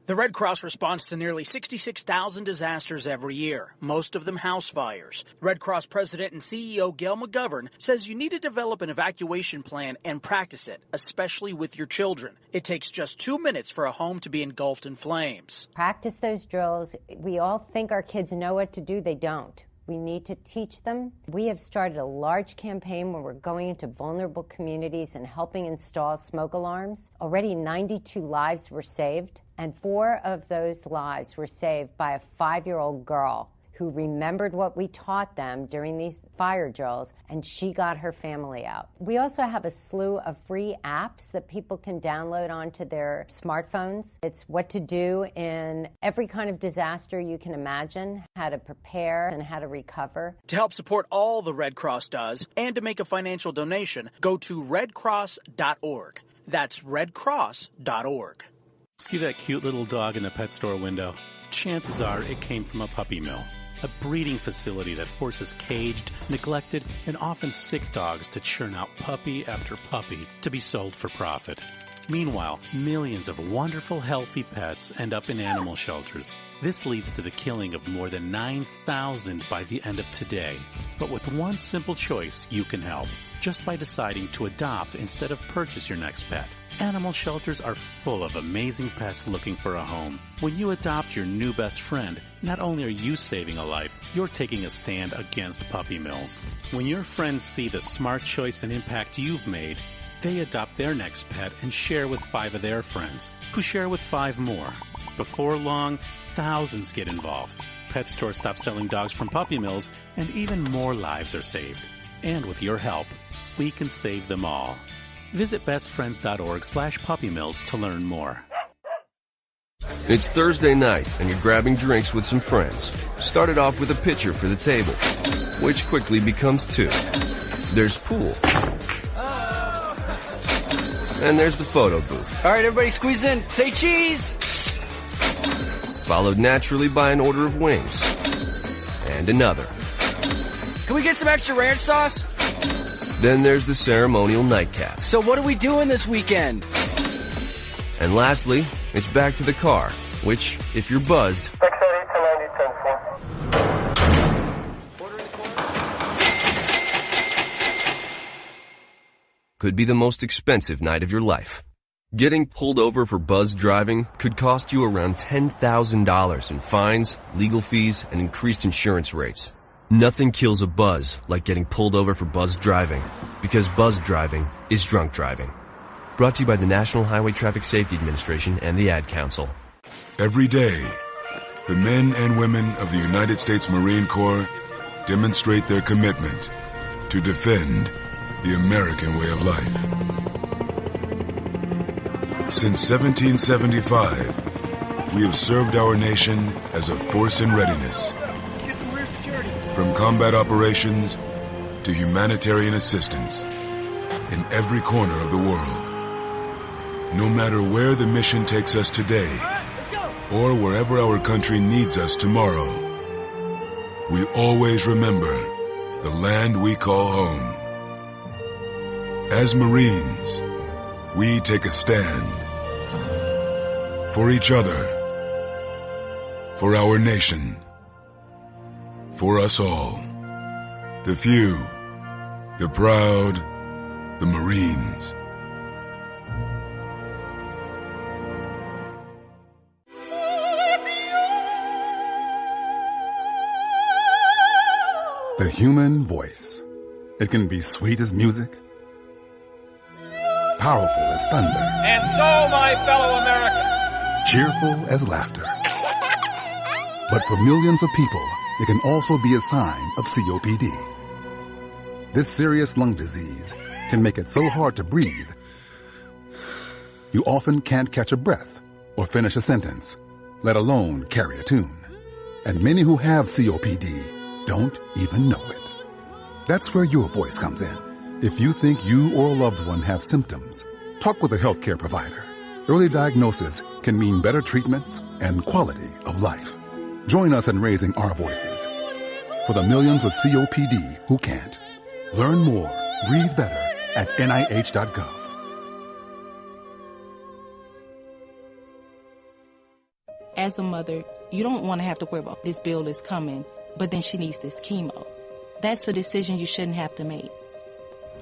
The Red Cross responds to nearly 66,000 disasters every year, most of them house fires. Red Cross President and CEO Gail McGovern says you need to develop an evacuation plan and practice it, especially with your children. It takes just 2 minutes for a home to be engulfed in flames. Practice those drills. We all think our kids know what to do. They don't. We need to teach them. We have started a large campaign where we're going into vulnerable communities and helping install smoke alarms. Already 92 lives were saved, and 4 of those lives were saved by a 5-year-old girl who remembered what we taught them during these fire drills, and she got her family out. We also have a slew of free apps that people can download onto their smartphones. It's what to do in every kind of disaster you can imagine, how to prepare and how to recover. To help support all the Red Cross does and to make a financial donation, go to redcross.org. That's redcross.org. See that cute little dog in the pet store window? Chances are it came from a puppy mill. A breeding facility that forces caged, neglected, and often sick dogs to churn out puppy after puppy to be sold for profit. Meanwhile, millions of wonderful, healthy pets end up in animal shelters. This leads to the killing of more than 9,000 by the end of today. But with one simple choice, you can help. Just by deciding to adopt instead of purchase your next pet. Animal shelters are full of amazing pets looking for a home. When you adopt your new best friend, not only are you saving a life, you're taking a stand against puppy mills. When your friends see the smart choice and impact you've made, they adopt their next pet and share with 5 of their friends, who share with 5 more. Before long, thousands get involved. Pet stores stop selling dogs from puppy mills, and even more lives are saved. And with your help, we can save them all. Visit bestfriends.org/puppymills to learn more. It's Thursday night, and you're grabbing drinks with some friends. Started off with a pitcher for the table, which quickly becomes 2. There's pool. And there's the photo booth. All right, everybody squeeze in. Say cheese! Followed naturally by an order of wings. And another. Can we get some extra ranch sauce? Then there's the ceremonial nightcap. So what are we doing this weekend? And lastly, it's back to the car, which, if you're buzzed, could be the most expensive night of your life. Getting pulled over for buzzed driving could cost you around $10,000 in fines, legal fees, and increased insurance rates. Nothing kills a buzz like getting pulled over for buzzed driving, because buzzed driving is drunk driving. Brought to you by the National Highway Traffic Safety Administration and the Ad Council. Every day, the men and women of the United States Marine Corps demonstrate their commitment to defend the American way of life. Since 1775, we have served our nation as a force in readiness. From combat operations to humanitarian assistance in every corner of the world. No matter where the mission takes us today or wherever our country needs us tomorrow, we always remember the land we call home. As Marines, we take a stand for each other, for our nation, for us all. The few, the proud, the Marines. The human voice. It can be sweet as music, powerful as thunder, and so, my fellow Americans, cheerful as laughter. But for millions of people, it can also be a sign of COPD. This serious lung disease can make it so hard to breathe, you often can't catch a breath or finish a sentence, let alone carry a tune. And many who have COPD don't even know it. That's where your voice comes in. If you think you or a loved one have symptoms, talk with a healthcare provider. Early diagnosis can mean better treatments and quality of life. Join us in raising our voices for the millions with COPD who can't. Learn more, breathe better at NIH.gov. 1, 2, 3, 4. As a mother, you don't want to have to worry about this bill is coming, but then she needs this chemo. That's a decision you shouldn't have to make.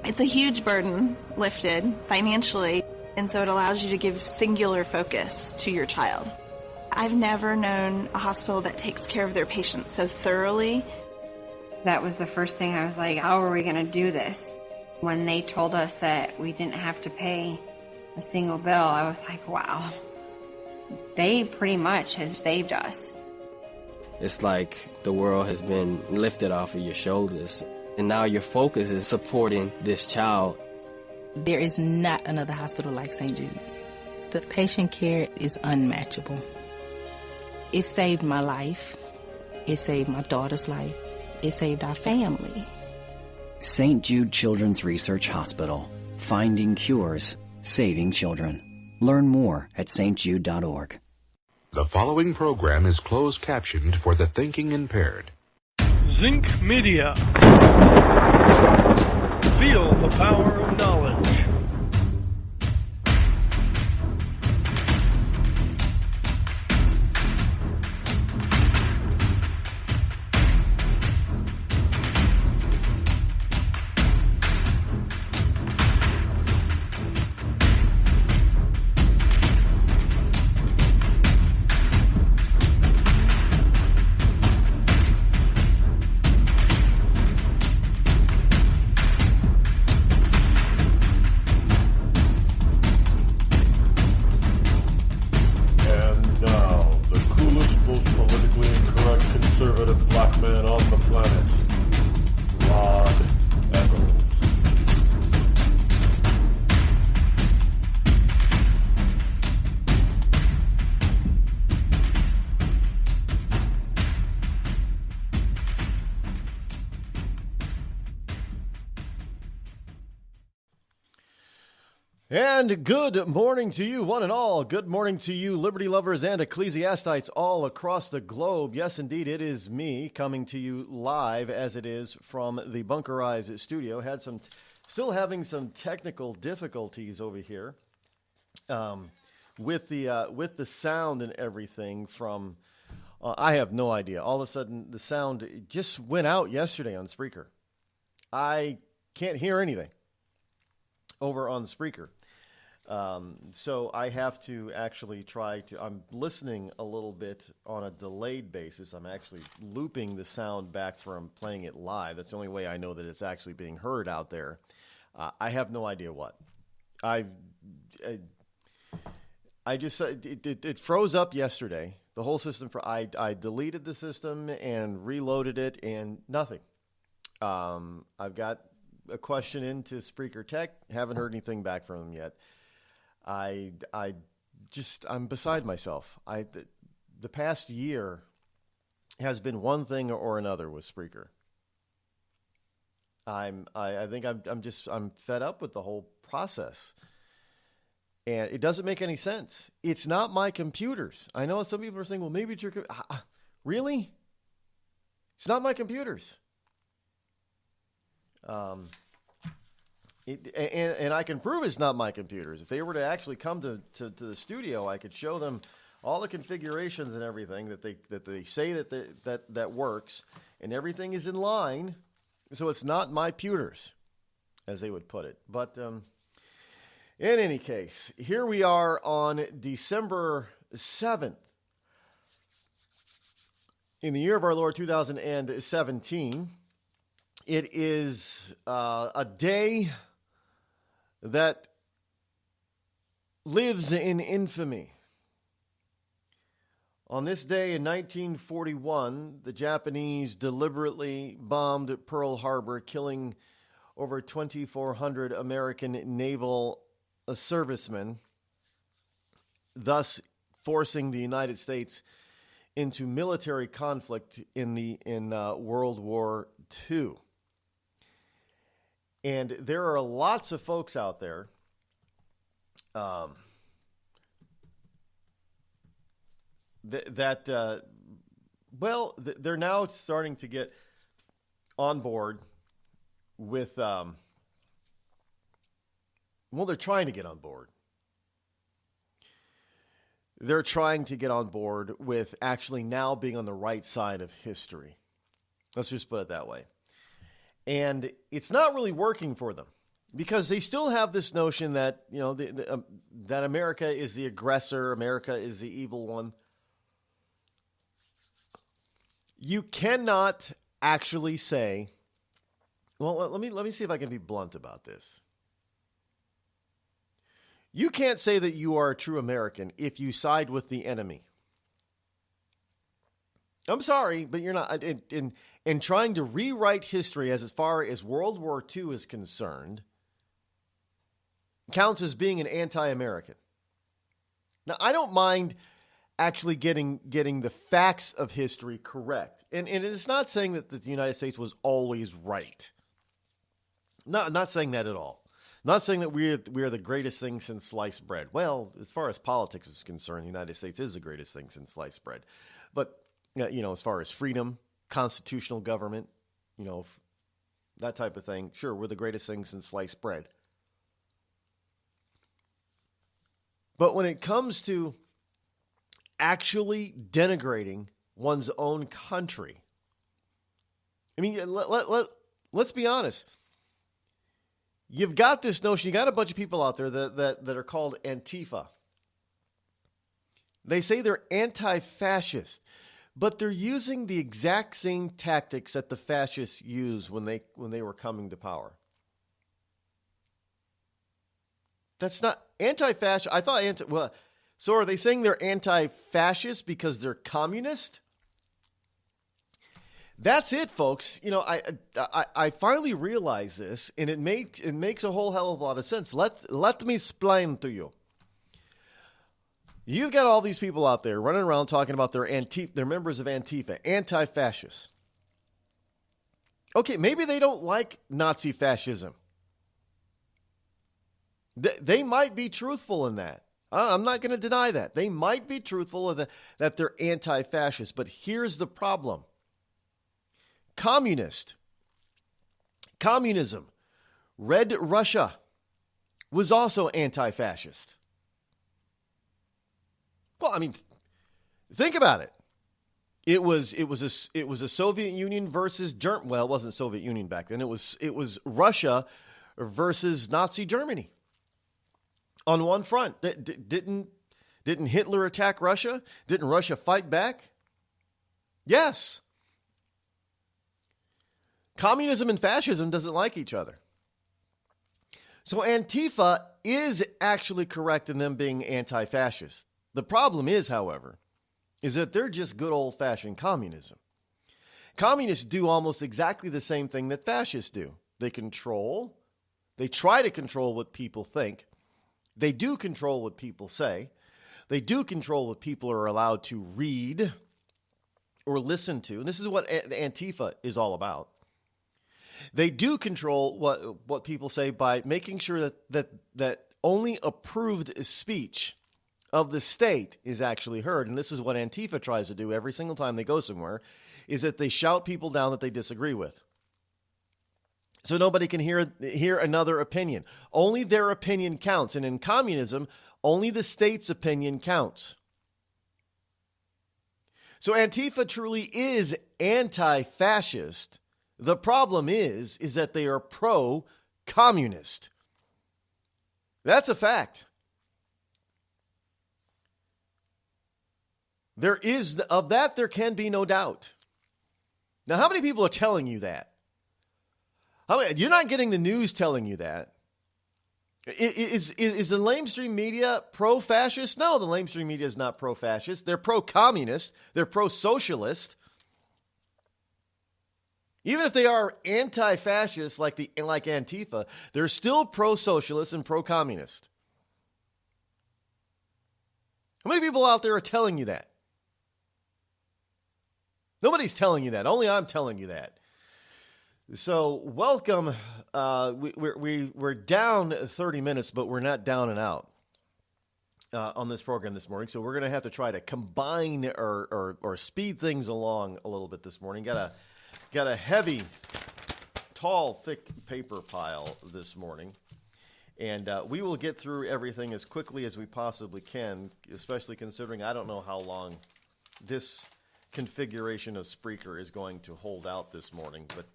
It's a huge burden lifted financially, and so it allows you to give singular focus to your child. I've never known a hospital that takes care of their patients so thoroughly. That was the first thing I was like, how are we going to do this? When they told us that we didn't have to pay a single bill, I was like, wow. They pretty much have saved us. It's like the world has been lifted off of your shoulders, and now your focus is supporting this child. There is not another hospital like St. Jude. The patient care is unmatchable. It saved my life. It saved my daughter's life. It saved our family. St. Jude Children's Research Hospital. Finding cures, saving children. Learn more at stjude.org. The following program is closed captioned for the thinking impaired. Zinc Media. Feel the power of knowledge. Rod Eccles. And good morning to you, one and all. Good morning to you, liberty lovers and ecclesiastites all across the globe. Yes, indeed, it is me coming to you live as it is from the Bunker Eyes studio. Still having some technical difficulties over here with the sound and everything from. I have no idea. All of a sudden, the sound just went out yesterday on Spreaker. I can't hear anything over on Spreaker. So I have to actually I'm listening a little bit on a delayed basis. I'm actually looping the sound back from playing it live. That's the only way I know that it's actually being heard out there. I have no idea what. I just, it froze up yesterday. The whole system, I deleted the system and reloaded it and nothing. I've got a question into Spreaker Tech. Haven't heard anything back from them yet. I'm beside myself. The past year has been one thing or another with Spreaker. I think I'm fed up with the whole process. And it doesn't make any sense. It's not my computers. I know some people are saying, well, maybe it's your really? It's not my computers. And I can prove it's not my computers. If they were to actually come to the studio, I could show them all the configurations and everything that they say that works, and everything is in line. So it's not my pewters, as they would put it. But in any case, here we are on December 7th in the year of our Lord 2017. It is a day that lives in infamy. On this day in 1941, the Japanese deliberately bombed Pearl Harbor, killing over 2,400 American naval servicemen, thus forcing the United States into military conflict in World War II. And there are lots of folks out there they're now starting to get on board with, they're trying to get on board. they're trying to get on board with actually now being on the right side of history. Let's just put it that way. And it's not really working for them because they still have this notion that, you know, that America is the aggressor, America is the evil one. You cannot actually say, well, let me see if I can be blunt about this. You can't say that you are a true American if you side with the enemy. I'm sorry, but you're not. In trying to rewrite history as far as World War II is concerned, counts as being an anti-American. Now, I don't mind actually getting the facts of history correct. And it's not saying that the United States was always right. Not saying that at all. Not saying that we are the greatest thing since sliced bread. Well, as far as politics is concerned, the United States is the greatest thing since sliced bread. But, you know, as far as freedom, constitutional government, you know, that type of thing, sure, we're the greatest thing since sliced bread. But when it comes to actually denigrating one's own country, I mean, let's be honest. You've got this notion, you got a bunch of people out there that are called Antifa. They say they're anti-fascist, but they're using the exact same tactics that the fascists used when they were coming to power. That's not anti-fascist. I thought so are they saying they're anti-fascist because they're communist? That's it, folks. You know, I finally realized this, and it makes a whole hell of a lot of sense. Let me explain to you. You've got all these people out there running around talking about they're members of Antifa, anti-fascists. Okay, maybe they don't like Nazi fascism. They might be truthful in that. I'm not going to deny that. They might be truthful that they're anti-fascist, but here's the problem. Communism, Red Russia, was also anti-fascist. Well, I mean, think about it. It was a Soviet Union versus Germany. Well, it wasn't Soviet Union back then. It was Russia versus Nazi Germany. On one front, didn't Hitler attack Russia? Didn't Russia fight back? Yes. Communism and fascism doesn't like each other. So Antifa is actually correct in them being anti-fascist. The problem is, however, is that they're just good old-fashioned communism. Communists do almost exactly the same thing that fascists do. They try to control what people think. They do control what people say. They do control what people are allowed to read or listen to. And this is what Antifa is all about. They do control what people say by making sure that only approved speech of the state is actually heard. And this is what Antifa tries to do every single time they go somewhere, is that they shout people down that they disagree with. So nobody can hear another opinion. Only their opinion counts. And in communism, only the state's opinion counts. So Antifa truly is anti-fascist. The problem is that they are pro-communist. That's a fact. There can be no doubt. Now, how many people are telling you that? You're not getting the news telling you that. Is the mainstream media pro-fascist? No, the mainstream media is not pro-fascist. They're pro-communist. They're pro-socialist. Even if they are anti-fascist like Antifa, they're still pro-socialist and pro-communist. How many people out there are telling you that? Nobody's telling you that. Only I'm telling you that. So welcome. We're down 30 minutes, but we're not down and out on this program this morning. So we're going to have to try to combine or speed things along a little bit this morning. Got a heavy, tall, thick paper pile this morning. And we will get through everything as quickly as we possibly can, especially considering I don't know how long this configuration of Spreaker is going to hold out this morning. But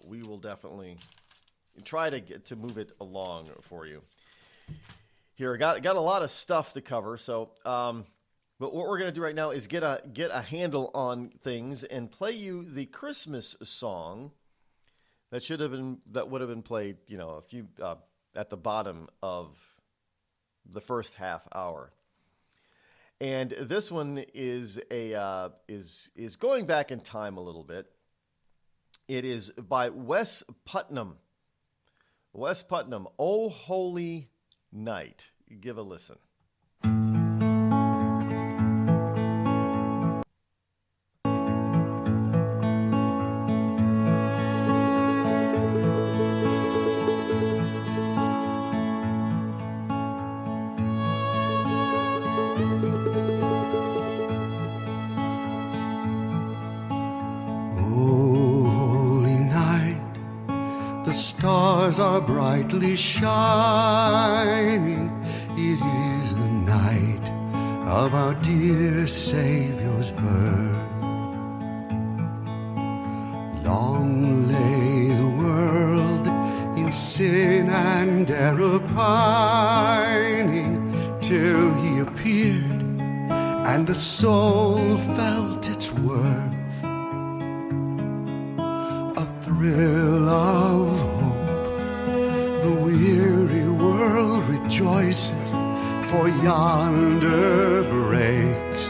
we will definitely try to move it along for you. Here, I got a lot of stuff to cover, so but what we're going to do right now is get a handle on things and play you the Christmas song that would have been played, a few at the bottom of the first half hour. And this one is going back in time a little bit. It is by Wes Putnam. Wes Putnam, "O Holy Night." Give a listen. Are brightly shining. It is the night of our dear Savior's birth. Long lay the world in sin and error pining, till he appeared and the soul felt its worth. A thrill of hope. The weary world rejoices, for yonder breaks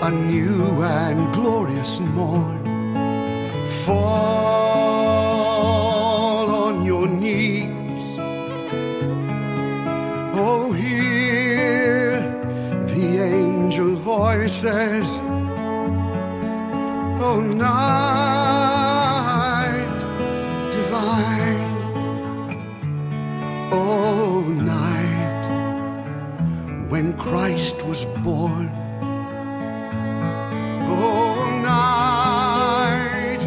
a new and glorious morn. Fall on your knees. Oh, hear the angel voices. Oh, night divine. Oh, night when Christ was born. Oh, night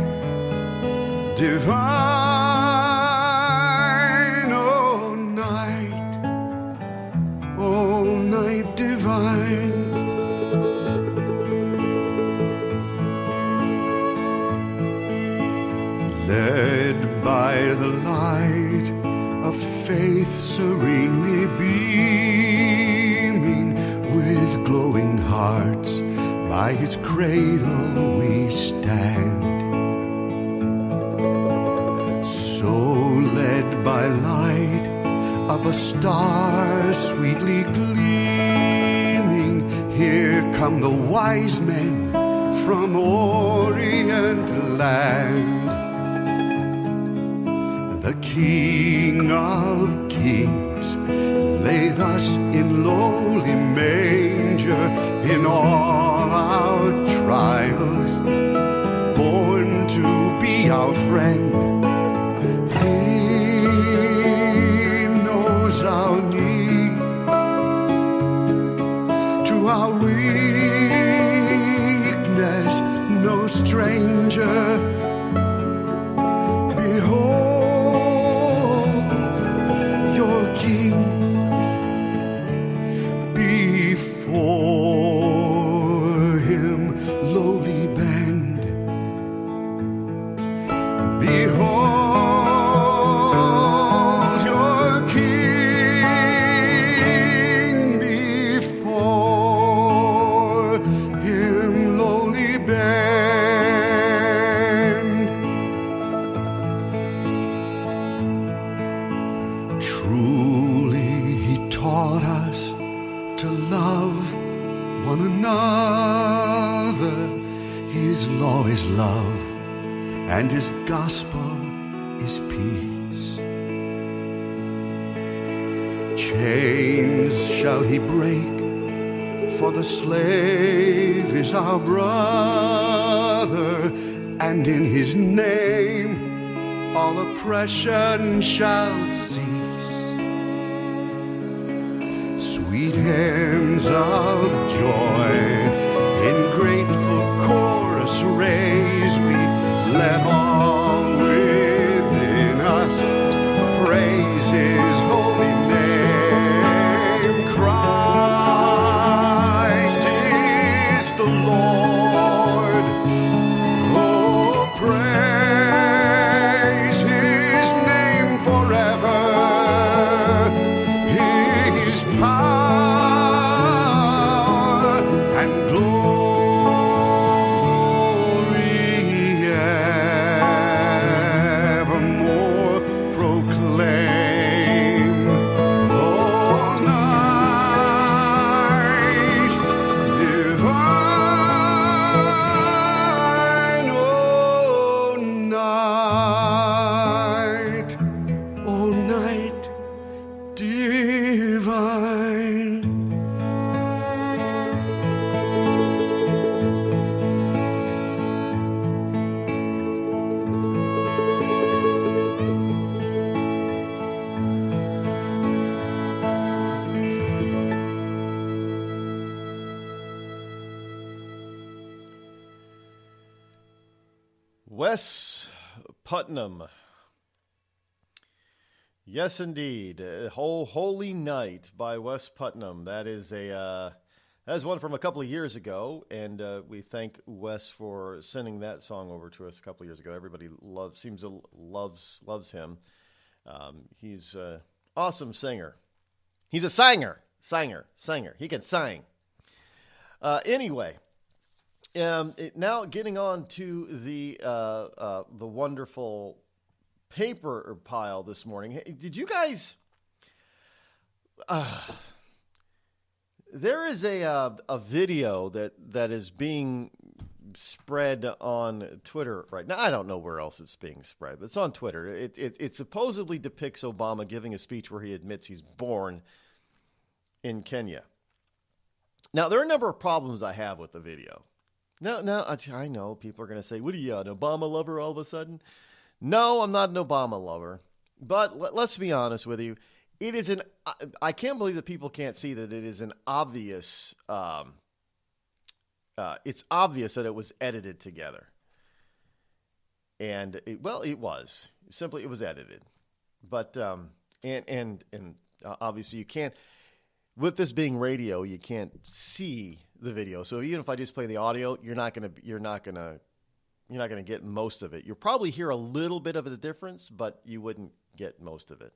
divine. Oh, night divine. Led by the light of faith serenely beaming, with glowing hearts by his cradle we stand. So led by light of a star sweetly gleaming, here come the wise men from Orient land. The King of Kings lay thus in lowly manger, in all our trials, born to be our friend. He knows our need, to our weakness no stranger. Behold King, before him lowly bend. Behold your King, before him lowly bend. Truly he taught us to love one another. His law is love, and his gospel is peace. Chains shall he break, for the slave is our brother, and in his name all oppression shall cease. Sweet hymns of joy in grateful chorus raise we, let all within us praise Wes Putnam. Yes, indeed. Holy Night by Wes Putnam. That is one from a couple of years ago, and we thank Wes for sending that song over to us a couple of years ago. Everybody loves him. He's an awesome singer. He's a singer. He can sing. Anyway, now getting on to the wonderful paper pile this morning. Hey, did you guys? There is a video that is being spread on Twitter right now. I don't know where else it's being spread, but it's on Twitter. It supposedly depicts Obama giving a speech where he admits he's born in Kenya. Now, there are a number of problems I have with the video. Now, I know people are going to say, what are you, an Obama lover all of a sudden? No, I'm not an Obama lover. But let's be honest with you. It is I can't believe that people can't see that it is an obvious, it's obvious that it was edited together. And, it was. Simply, it was edited. But, and obviously you can't, with this being radio, you can't see the video. So even if I just play the audio, you're not gonna get most of it. You'll probably hear a little bit of the difference, but you wouldn't get most of it.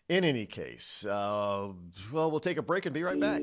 In any case, we'll take a break and be right back.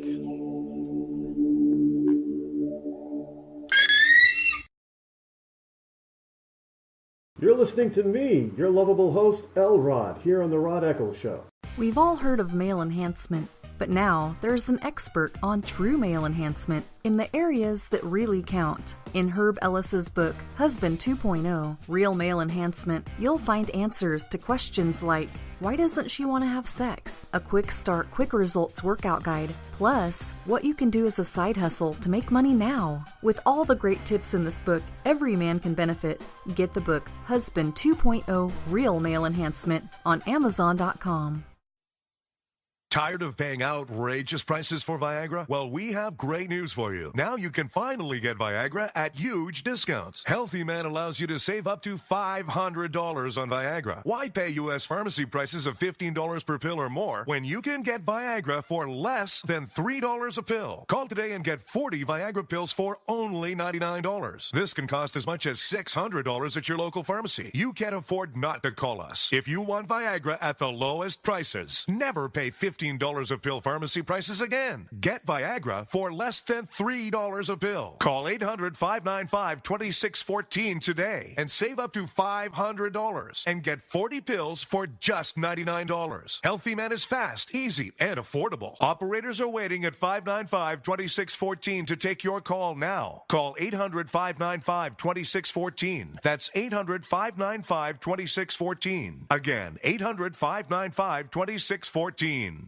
You're listening to me, your lovable host, Rod, here on the Rod Eccles Show. We've all heard of male enhancement, but now there's an expert on true male enhancement in the areas that really count. In Herb Ellis's book, Husband 2.0, Real Male Enhancement, you'll find answers to questions like, why doesn't she want to have sex? A quick start, quick results workout guide, plus what you can do as a side hustle to make money now. With all the great tips in this book, every man can benefit. Get the book, Husband 2.0, Real Male Enhancement, on Amazon.com. Tired of paying outrageous prices for Viagra? Well, we have great news for you. Now you can finally get Viagra at huge discounts. Healthy Man allows you to save up to $500 on Viagra. Why pay U.S. pharmacy prices of $15 per pill or more when you can get Viagra for less than $3 a pill? Call today and get 40 Viagra pills for only $99. This can cost as much as $600 at your local pharmacy. You can't afford not to call us. If you want Viagra at the lowest prices, never pay $15 a pill pharmacy prices again. Get Viagra for less than $3 a pill. Call 800-595-2614 today and save up to $500 and get 40 pills for just $99. Healthy Man is fast, easy, and affordable. Operators are waiting at 595-2614 to take your call now. Call 800-595-2614. That's 800-595-2614. Again, 800-595-2614.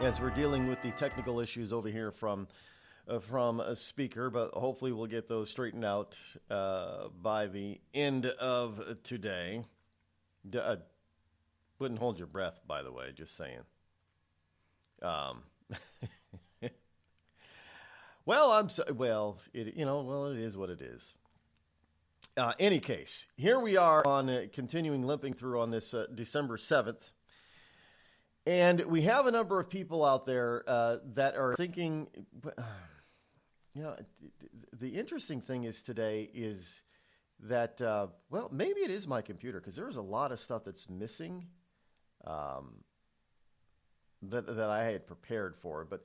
As we're dealing with the technical issues over here from a speaker, but hopefully we'll get those straightened out by the end of today. Wouldn't hold your breath, by the way, just saying. It is what it is. Any case, here we are on continuing limping through on this December 7th. And we have a number of people out there that are thinking, the interesting thing is today is that, maybe it is my computer, because there's a lot of stuff that's missing that I had prepared for. But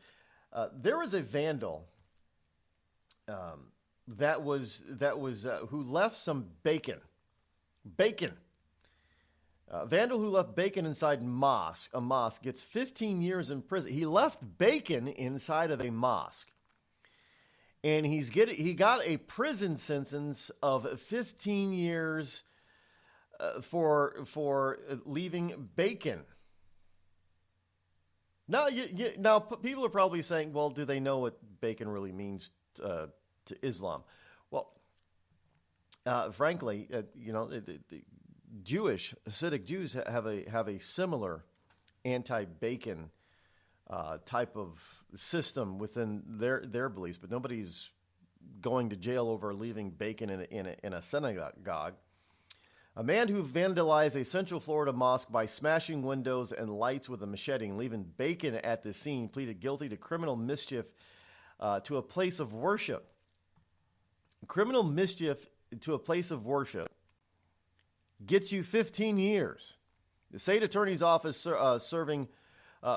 there was a vandal that was who left some bacon. Vandal who left bacon inside a mosque gets 15 years in prison. He left bacon inside of a mosque. and he got a prison sentence of 15 years for leaving bacon. Now, now people are probably saying, well, do they know what bacon really means to Islam? Well, frankly, the Jewish Hasidic Jews have a similar anti-bacon type of system within their beliefs, but nobody's going to jail over leaving bacon in a synagogue. A man who vandalized a Central Florida mosque by smashing windows and lights with a machete and leaving bacon at the scene pleaded guilty to criminal mischief to a place of worship. Criminal mischief to a place of worship gets you 15 years. The state attorney's office serving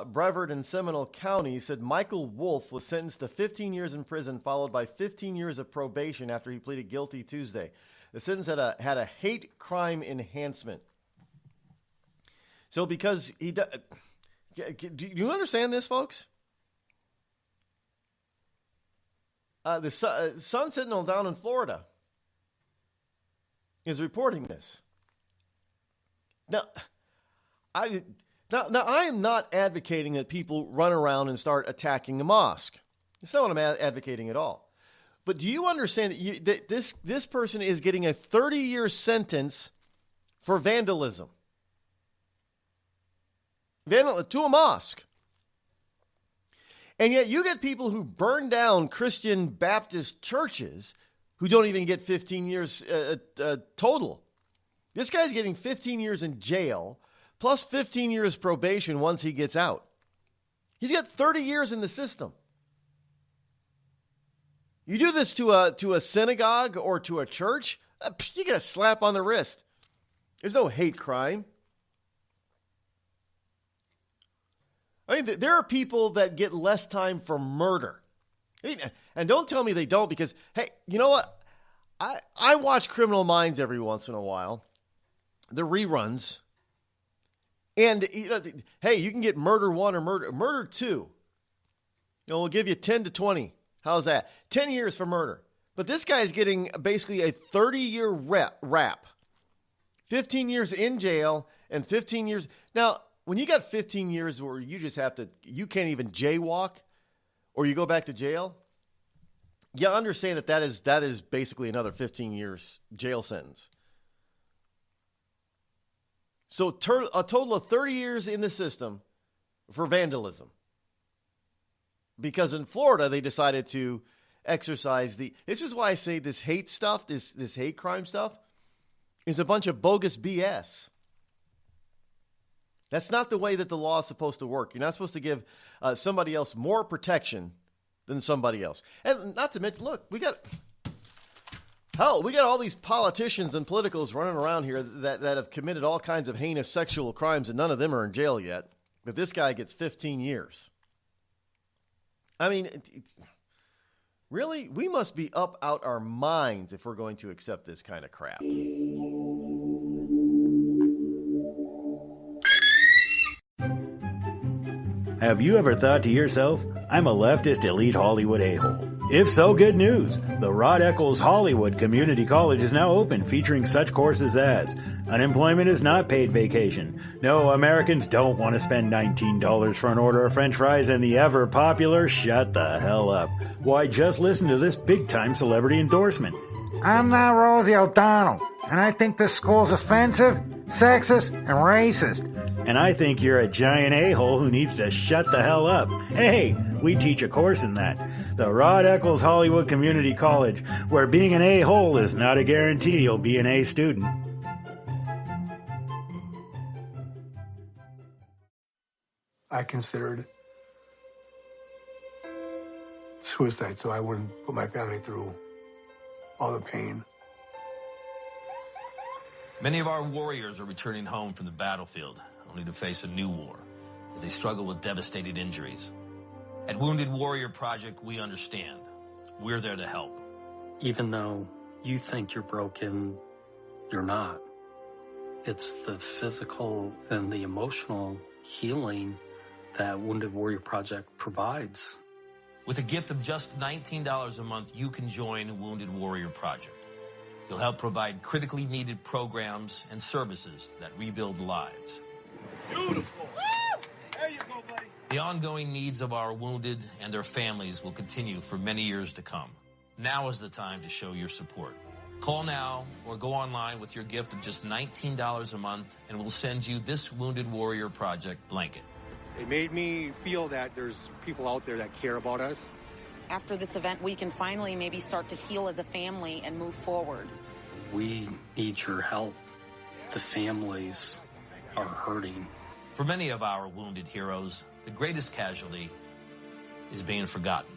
Brevard and Seminole County said Michael Wolf was sentenced to 15 years in prison, followed by 15 years of probation after he pleaded guilty Tuesday. The sentence had a hate crime enhancement. So because do you understand this, folks? The Sun Sentinel down in Florida is reporting this. Now, I am not advocating that people run around and start attacking a mosque. That's not what I'm advocating at all. But do you understand that this person is getting a 30-year sentence for vandalism? To a mosque. And yet you get people who burn down Christian Baptist churches who don't even get 15 years total. This guy's getting 15 years in jail plus 15 years probation once he gets out. He's got 30 years in the system. You do this to a synagogue or to a church, you get a slap on the wrist. There's no hate crime. I mean, there are people that get less time for murder. And don't tell me they don't, because, hey, you know what? I watch Criminal Minds every once in a while, the reruns. And, hey, you can get murder 1 or murder 2. We'll give you 10 to 20. How's that? 10 years for murder. But this guy's getting basically a 30-year rap. 15 years in jail and 15 years. Now, when you got 15 years where you can't even jaywalk or you go back to jail, you understand that is basically another 15 years jail sentence. So a total of 30 years in the system for vandalism. Because in Florida, they decided to exercise this is why I say this hate stuff, this hate crime stuff, is a bunch of bogus BS. That's not the way that the law is supposed to work. You're not supposed to give somebody else more protection than somebody else. And not to mention, look, we got all these politicians and politicals running around here that have committed all kinds of heinous sexual crimes, and none of them are in jail yet. But this guy gets 15 years. I mean, really, we must be up out our minds if we're going to accept this kind of crap. Have you ever thought to yourself, I'm a leftist elite Hollywood a-hole? If so, good news. The Rod Eccles Hollywood Community College is now open, featuring such courses as unemployment is not paid vacation. No, Americans don't want to spend $19 for an order of French fries, and the ever popular shut the hell up. Why, just listen to this big-time celebrity endorsement. I'm not Rosie O'Donnell, and I think this school's offensive, sexist, and racist. And I think you're a giant a-hole who needs to shut the hell up. Hey, we teach a course in that. The Rod Eccles Hollywood Community College, where being an a-hole is not a guarantee you'll be an A student. I considered suicide so I wouldn't put my family through all the pain. Many of our warriors are returning home from the battlefield, only to face a new war as they struggle with devastating injuries. At Wounded Warrior Project, we understand. We're there to help. Even though you think you're broken, you're not. It's the physical and the emotional healing that Wounded Warrior Project provides. With a gift of just $19 a month, you can join Wounded Warrior Project. You'll help provide critically needed programs and services that rebuild lives. Beautiful. There you go, buddy. The ongoing needs of our wounded and their families will continue for many years to come. Now is the time to show your support. Call now or go online with your gift of just $19 a month, and we'll send you this Wounded Warrior Project blanket. It made me feel that there's people out there that care about us. After this event, we can finally maybe start to heal as a family and move forward. We need your help. The families are hurting. For many of our wounded heroes, the greatest casualty is being forgotten.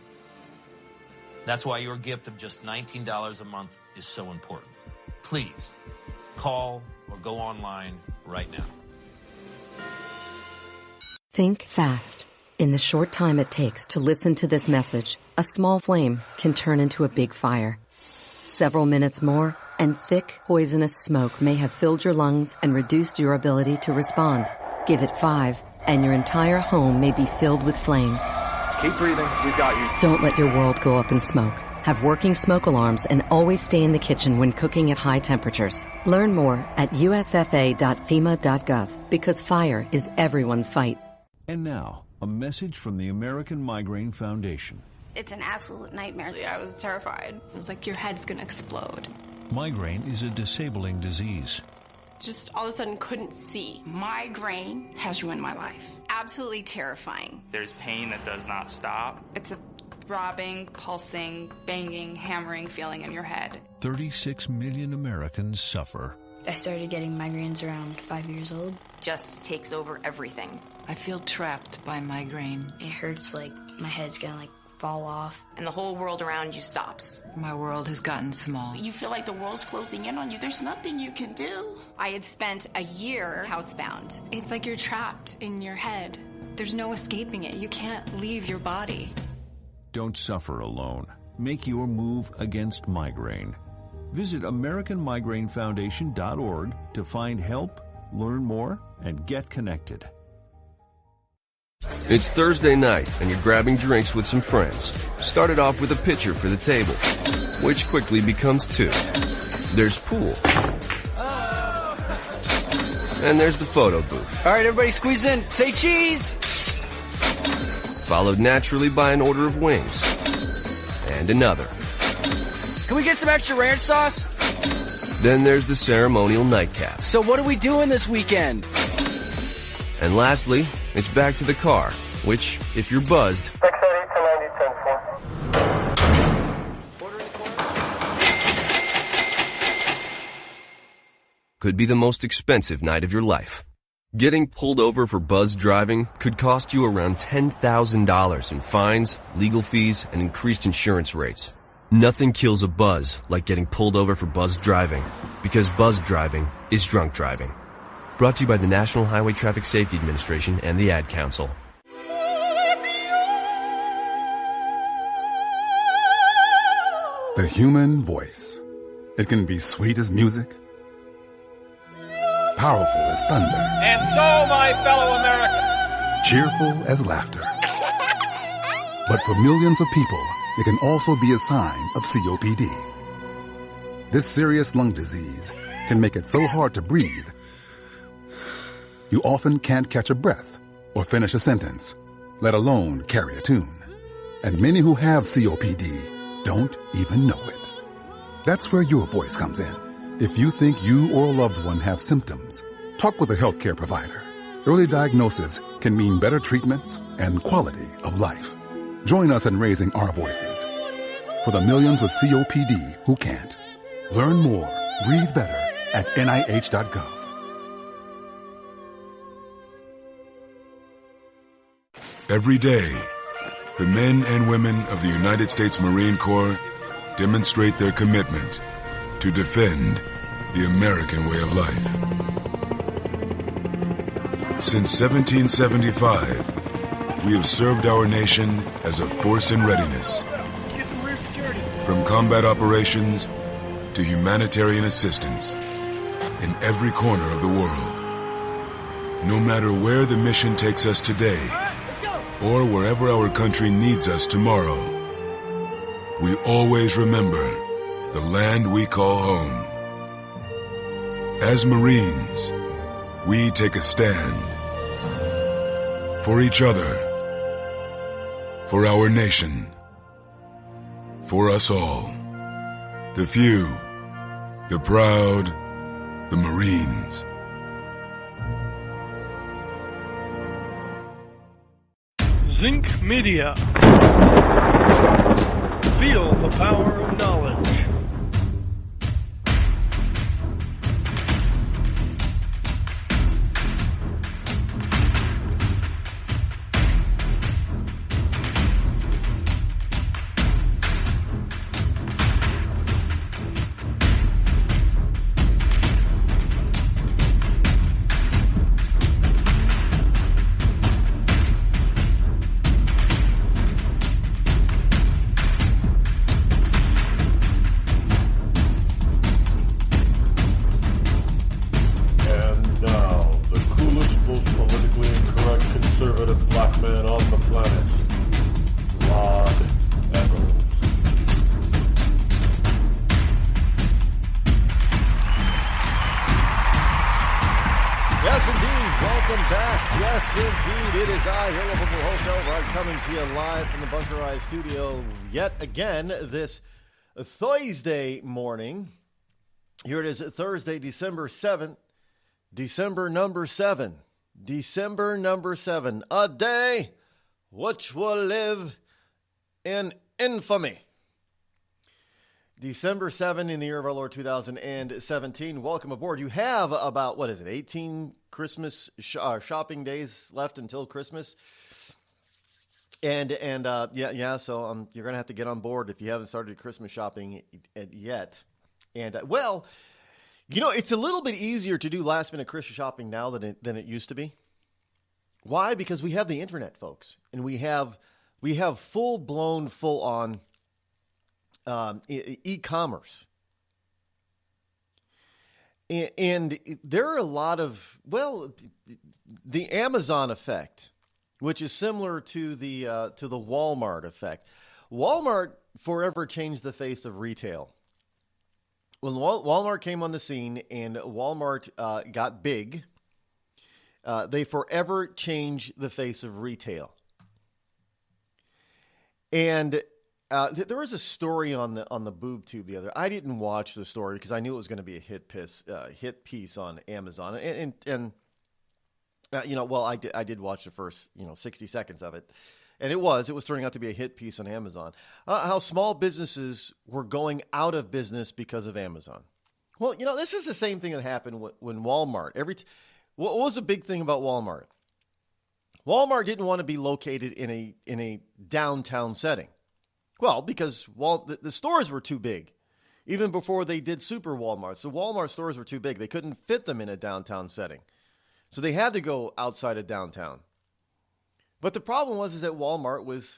That's why your gift of just $19 a month is so important. Please, call or go online right now. Think fast. In the short time it takes to listen to this message, a small flame can turn into a big fire. Several minutes more, and thick, poisonous smoke may have filled your lungs and reduced your ability to respond. Give it 5, and your entire home may be filled with flames. Keep breathing. We've got you. Don't let your world go up in smoke. Have working smoke alarms and always stay in the kitchen when cooking at high temperatures. Learn more at usfa.fema.gov, because fire is everyone's fight. And now, a message from the American Migraine Foundation. It's an absolute nightmare. I was terrified. It was like your head's going to explode. Migraine is a disabling disease. Just all of a sudden couldn't see. Migraine has ruined my life. Absolutely terrifying. There's pain that does not stop. It's a throbbing, pulsing, banging, hammering feeling in your head. 36 million Americans suffer. I started getting migraines around 5 years old. Just takes over everything. I feel trapped by migraine. It hurts like my head's gonna fall off. And the whole world around you stops. My world has gotten small. You feel like the world's closing in on you. There's nothing you can do. I had spent a year housebound. It's like you're trapped in your head. There's no escaping it. You can't leave your body. Don't suffer alone. Make your move against migraine. Visit AmericanMigraineFoundation.org to find help, learn more, and get connected. It's Thursday night, and you're grabbing drinks with some friends. Started off with a pitcher for the table, which quickly becomes 2. There's pool. And there's the photo booth. All right, everybody squeeze in. Say cheese! Followed naturally by an order of wings. And another. Can we get some extra ranch sauce? Then there's the ceremonial nightcap. So what are we doing this weekend? And lastly, it's back to the car, which, if you're buzzed, could be the most expensive night of your life. Getting pulled over for buzz driving could cost you around $10,000 in fines, legal fees, and increased insurance rates. Nothing kills a buzz like getting pulled over for buzz driving, because buzz driving is drunk driving. Brought to you by the National Highway Traffic Safety Administration and the Ad Council. The human voice. It can be sweet as music, powerful as thunder, And so, my fellow Americans, cheerful as laughter. But for millions of people, it can also be a sign of COPD. This serious lung disease can make it so hard to breathe, you often can't catch a breath or finish a sentence, let alone carry a tune. And many who have COPD don't even know it. That's where your voice comes in. If you think you or a loved one have symptoms, talk with a healthcare provider. Early diagnosis can mean better treatments and quality of life. Join us in raising our voices for the millions with COPD who can't. Learn more, breathe better at NIH.gov. Every day, the men and women of the United States Marine Corps demonstrate their commitment to defend the American way of life. Since 1775, we have served our nation as a force in readiness. get some rear security. From combat operations to humanitarian assistance in every corner of the world. No matter where the mission takes us today, or wherever our country needs us tomorrow, we always remember the land we call home. As Marines, we take a stand for each other, for our nation, for us all. The few, the proud, the Marines. Zinc Media. Feel the power of knowledge. Studio yet again this Thursday morning. Here it is, Thursday, December 7th, December number 7, a day which will live in infamy. December 7 in the year of our Lord 2017. Welcome aboard. You have about, 18 Christmas shopping days left until Christmas. So you're going to have to get on board if you haven't started Christmas shopping yet. And, it's a little bit easier to do last-minute Christmas shopping now than it used to be. Why? Because we have the internet, folks. And we have full-blown, full-on e-commerce. And there are a lot of, the Amazon effect, which is similar to the Walmart effect. Walmart forever changed the face of retail. When Walmart came on the scene and Walmart got big, they forever changed the face of retail. And there was a story on the boob tube the other. I didn't watch the story because I knew it was going to be a hit piece on Amazon, and I did watch the first 60 seconds of it, and it was turning out to be a hit piece on Amazon. How small businesses were going out of business because of Amazon. Well, this is the same thing that happened when Walmart. What was the big thing about Walmart? Walmart didn't want to be located in a downtown setting. Well, because the stores were too big, even before they did Super Walmart. So Walmart stores were too big; they couldn't fit them in a downtown setting. So they had to go outside of downtown. But the problem was that Walmart was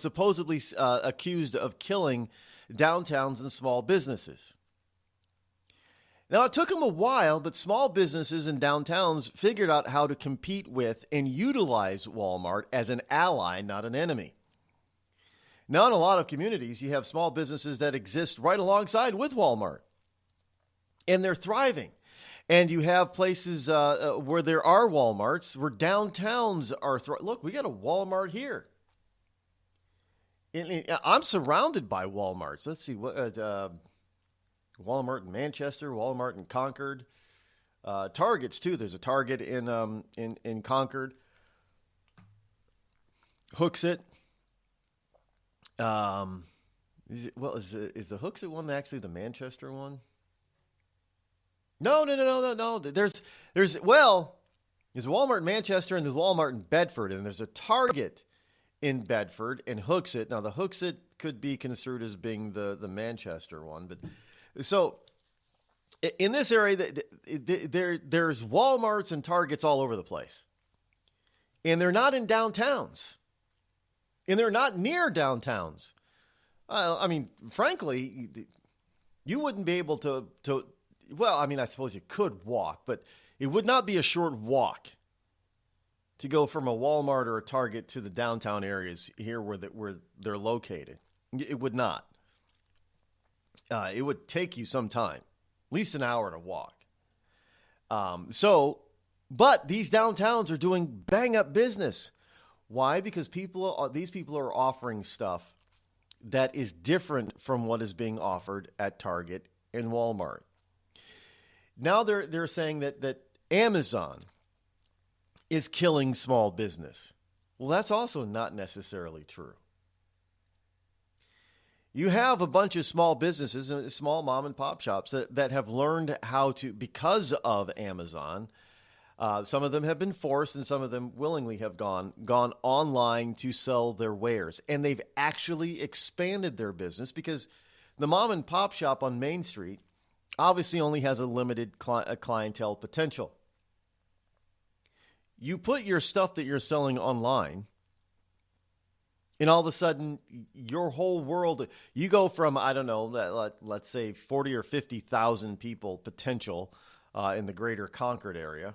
supposedly accused of killing downtowns and small businesses. Now, it took them a while, but small businesses and downtowns figured out how to compete with and utilize Walmart as an ally, not an enemy. Now, in a lot of communities, you have small businesses that exist right alongside with Walmart, and they're thriving. And you have places where there are Walmarts, where downtowns are look, we got a Walmart here. I'm surrounded by Walmarts. Let's see, Walmart in Manchester, Walmart in Concord, Targets too. There's a Target in Concord. Hooksett. Is the Hooksett one actually the Manchester one? No. There's Walmart in Manchester and there's Walmart in Bedford, and there's a Target in Bedford and Hooksett. Now the Hooksett could be construed as being the Manchester one, but so in this area there's Walmarts and Targets all over the place, and they're not in downtowns, and they're not near downtowns. I mean, frankly, you wouldn't be able to. Well, I mean, I suppose you could walk, but it would not be a short walk to go from a Walmart or a Target to the downtown areas here where they're located. It would not. It would take you some time, at least an hour to walk. But these downtowns are doing bang-up business. Why? Because these people are offering stuff that is different from what is being offered at Target and Walmart. Now they're saying that Amazon is killing small business. Well, that's also not necessarily true. You have a bunch of small businesses, small mom and pop shops that have learned how to, because of Amazon. Some of them have been forced, and some of them willingly have gone online to sell their wares. And they've actually expanded their business because the mom and pop shop on Main Street obviously only has a limited clientele potential. You put your stuff that you're selling online, and all of a sudden, your whole world, you go from, I don't know, let's say 40 or 50,000 people potential in the greater Concord area,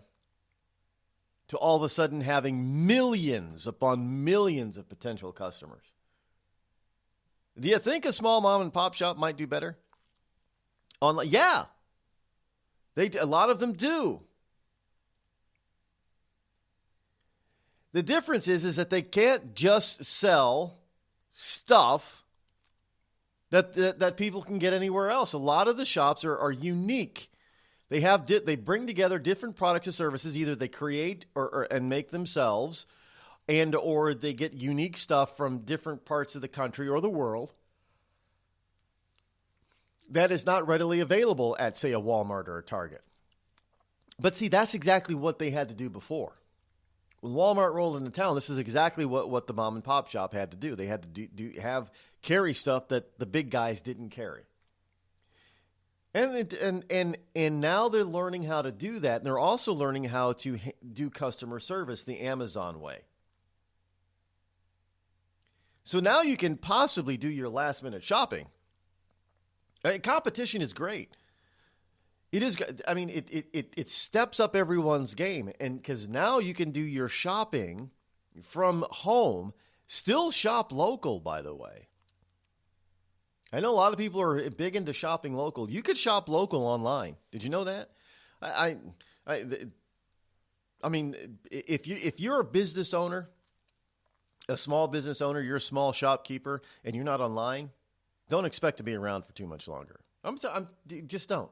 to all of a sudden having millions upon millions of potential customers. Do you think a small mom and pop shop might do better? Yeah. A lot of them do. The difference is that they can't just sell stuff that people can get anywhere else. A lot of the shops are unique. They bring together different products and services. Either they create and make themselves, or they get unique stuff from different parts of the country or the world that is not readily available at, say, a Walmart or a Target. But see, that's exactly what they had to do before. When Walmart rolled into town, this is exactly what the mom and pop shop had to do. They had to carry stuff that the big guys didn't carry. And now they're learning how to do that. And they're also learning how to do customer service the Amazon way. So now you can possibly do your last minute shopping. Competition is great. It is. I mean, it steps up everyone's game, and because now you can do your shopping from home. Still shop local, by the way. I know a lot of people are big into shopping local. You could shop local online. Did you know that? I mean, if you're a business owner, a small business owner, you're a small shopkeeper, and you're not online, don't expect to be around for too much longer. Just don't.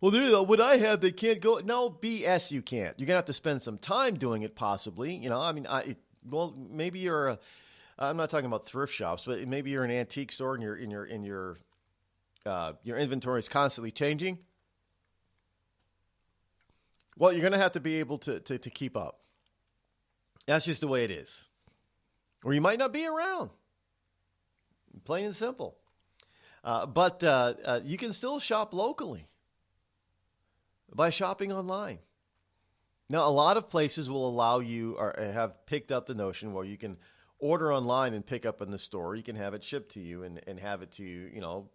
Well, what I have, they can't go. No, BS, you can't. You're gonna have to spend some time doing it, possibly. You know, I mean, maybe you're I'm not talking about thrift shops, but maybe you're an antique store and your inventory is constantly changing. Well, you're gonna have to be able to keep up. That's just the way it is. Or you might not be around. Plain and simple. But you can still shop locally by shopping online. Now, a lot of places will allow you or have picked up the notion where you can order online and pick up in the store. You can have it shipped to you and have it to you,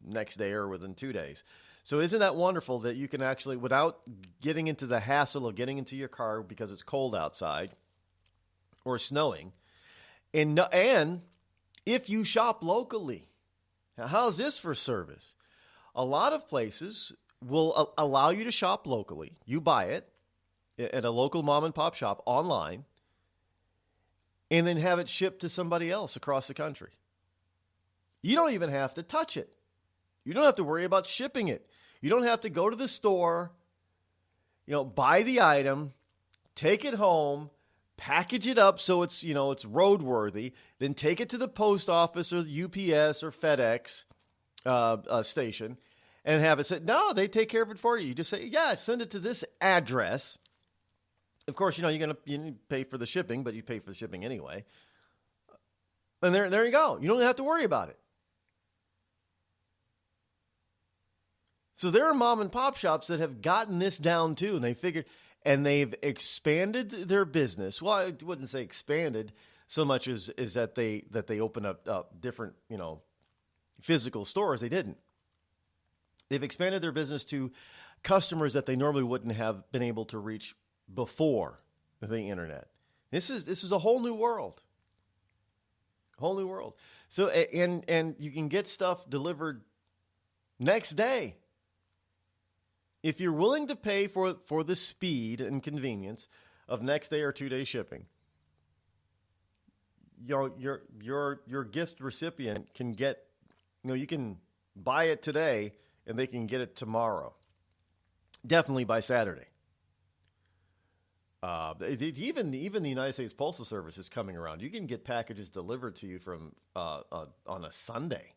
next day or within 2 days. So isn't that wonderful that you can actually, without getting into the hassle of getting into your car because it's cold outside or snowing, and if you shop locally, now how's this for service? A lot of places will allow you to shop locally. You buy it at a local mom and pop shop online and then have it shipped to somebody else across the country. You don't even have to touch it. You don't have to worry about shipping it. You don't have to go to the store, buy the item, take it home, package it up so it's, it's roadworthy, then take it to the post office or UPS or FedEx station and have it said, no, they take care of it for you. You just say, yeah, send it to this address. Of course, you pay for the shipping, but you pay for the shipping anyway. And there you go. You don't have to worry about it. So there are mom and pop shops that have gotten this down too, and they've expanded their business. Well, I wouldn't say expanded so much as that they open up different, physical stores. They didn't. They've expanded their business to customers that they normally wouldn't have been able to reach before. the internet. This is a whole new world. Whole new world. So and you can get stuff delivered next day. If you're willing to pay for the speed and convenience of next day or 2-day shipping, your gift recipient can get, you can buy it today and they can get it tomorrow. Definitely by Saturday. Even the United States Postal Service is coming around. You can get packages delivered to you from on a Sunday.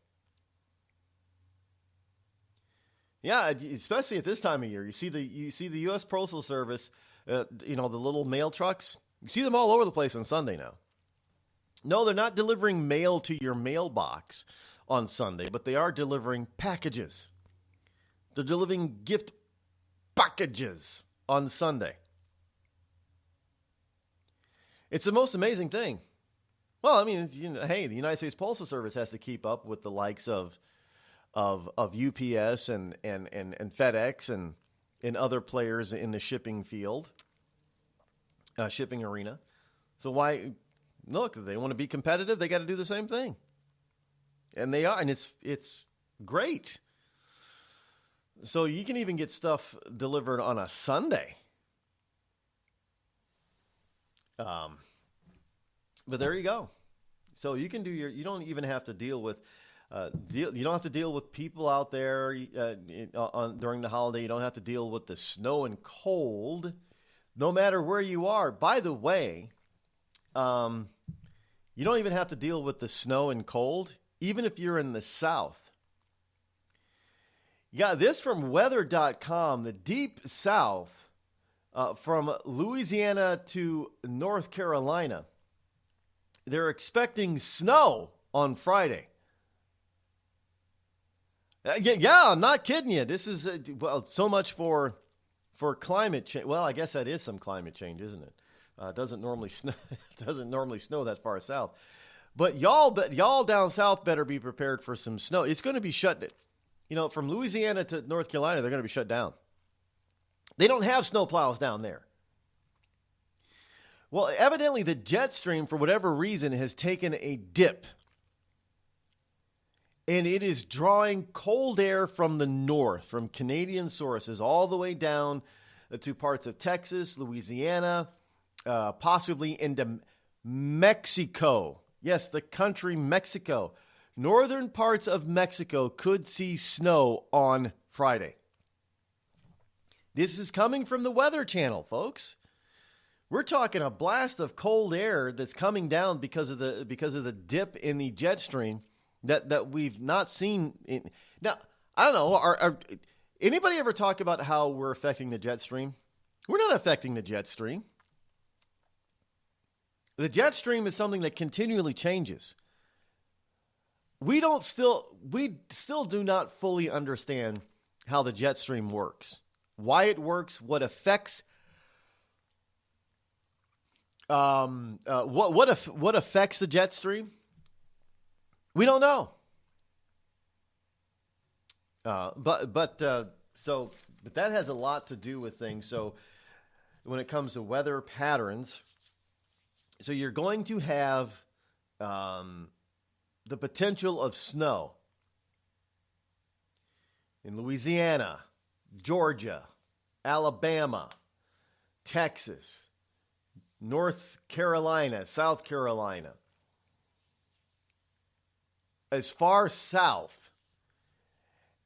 Yeah, especially at this time of year. You see the U.S. Postal Service, the little mail trucks. You see them all over the place on Sunday now. No, they're not delivering mail to your mailbox on Sunday, but they are delivering packages. They're delivering gift packages on Sunday. It's the most amazing thing. Well, I mean, hey, the United States Postal Service has to keep up with the likes of UPS and FedEx and other players in the shipping field, shipping arena. So why? Look, if they want to be competitive, they got to do the same thing, and they are, and it's great. So you can even get stuff delivered on a Sunday. But there you go. So you can do you don't even have to deal with. You don't have to deal with people out there during the holiday. You don't have to deal with the snow and cold, no matter where you are. By the way, you don't even have to deal with the snow and cold, even if you're in the South. You got this from weather.com, the deep South, from Louisiana to North Carolina. They're expecting snow on Friday. Yeah, I'm not kidding you. This is so much for climate change. Well, I guess that is some climate change, isn't it? It doesn't normally snow. It doesn't normally snow that far south. But y'all down south better be prepared for some snow. It's going to be shut. From Louisiana to North Carolina, they're going to be shut down. They don't have snow plows down there. Well, evidently the jet stream, for whatever reason, has taken a dip. And it is drawing cold air from the north, from Canadian sources, all the way down to parts of Texas, Louisiana, possibly into Mexico. Yes, the country Mexico. Northern parts of Mexico could see snow on Friday. This is coming from the Weather Channel, folks. We're talking a blast of cold air that's coming down because of the dip in the jet stream that we've not seen. Now, I don't know. Are anybody ever talk about how we're affecting the jet stream? We're not affecting the jet stream. The jet stream is something that continually changes. We still do not fully understand how the jet stream works, why it works, what affects. What affects the jet stream? We don't know. But that has a lot to do with things. So when it comes to weather patterns, so you're going to have the potential of snow in Louisiana, Georgia, Alabama, Texas, North Carolina, South Carolina, as far south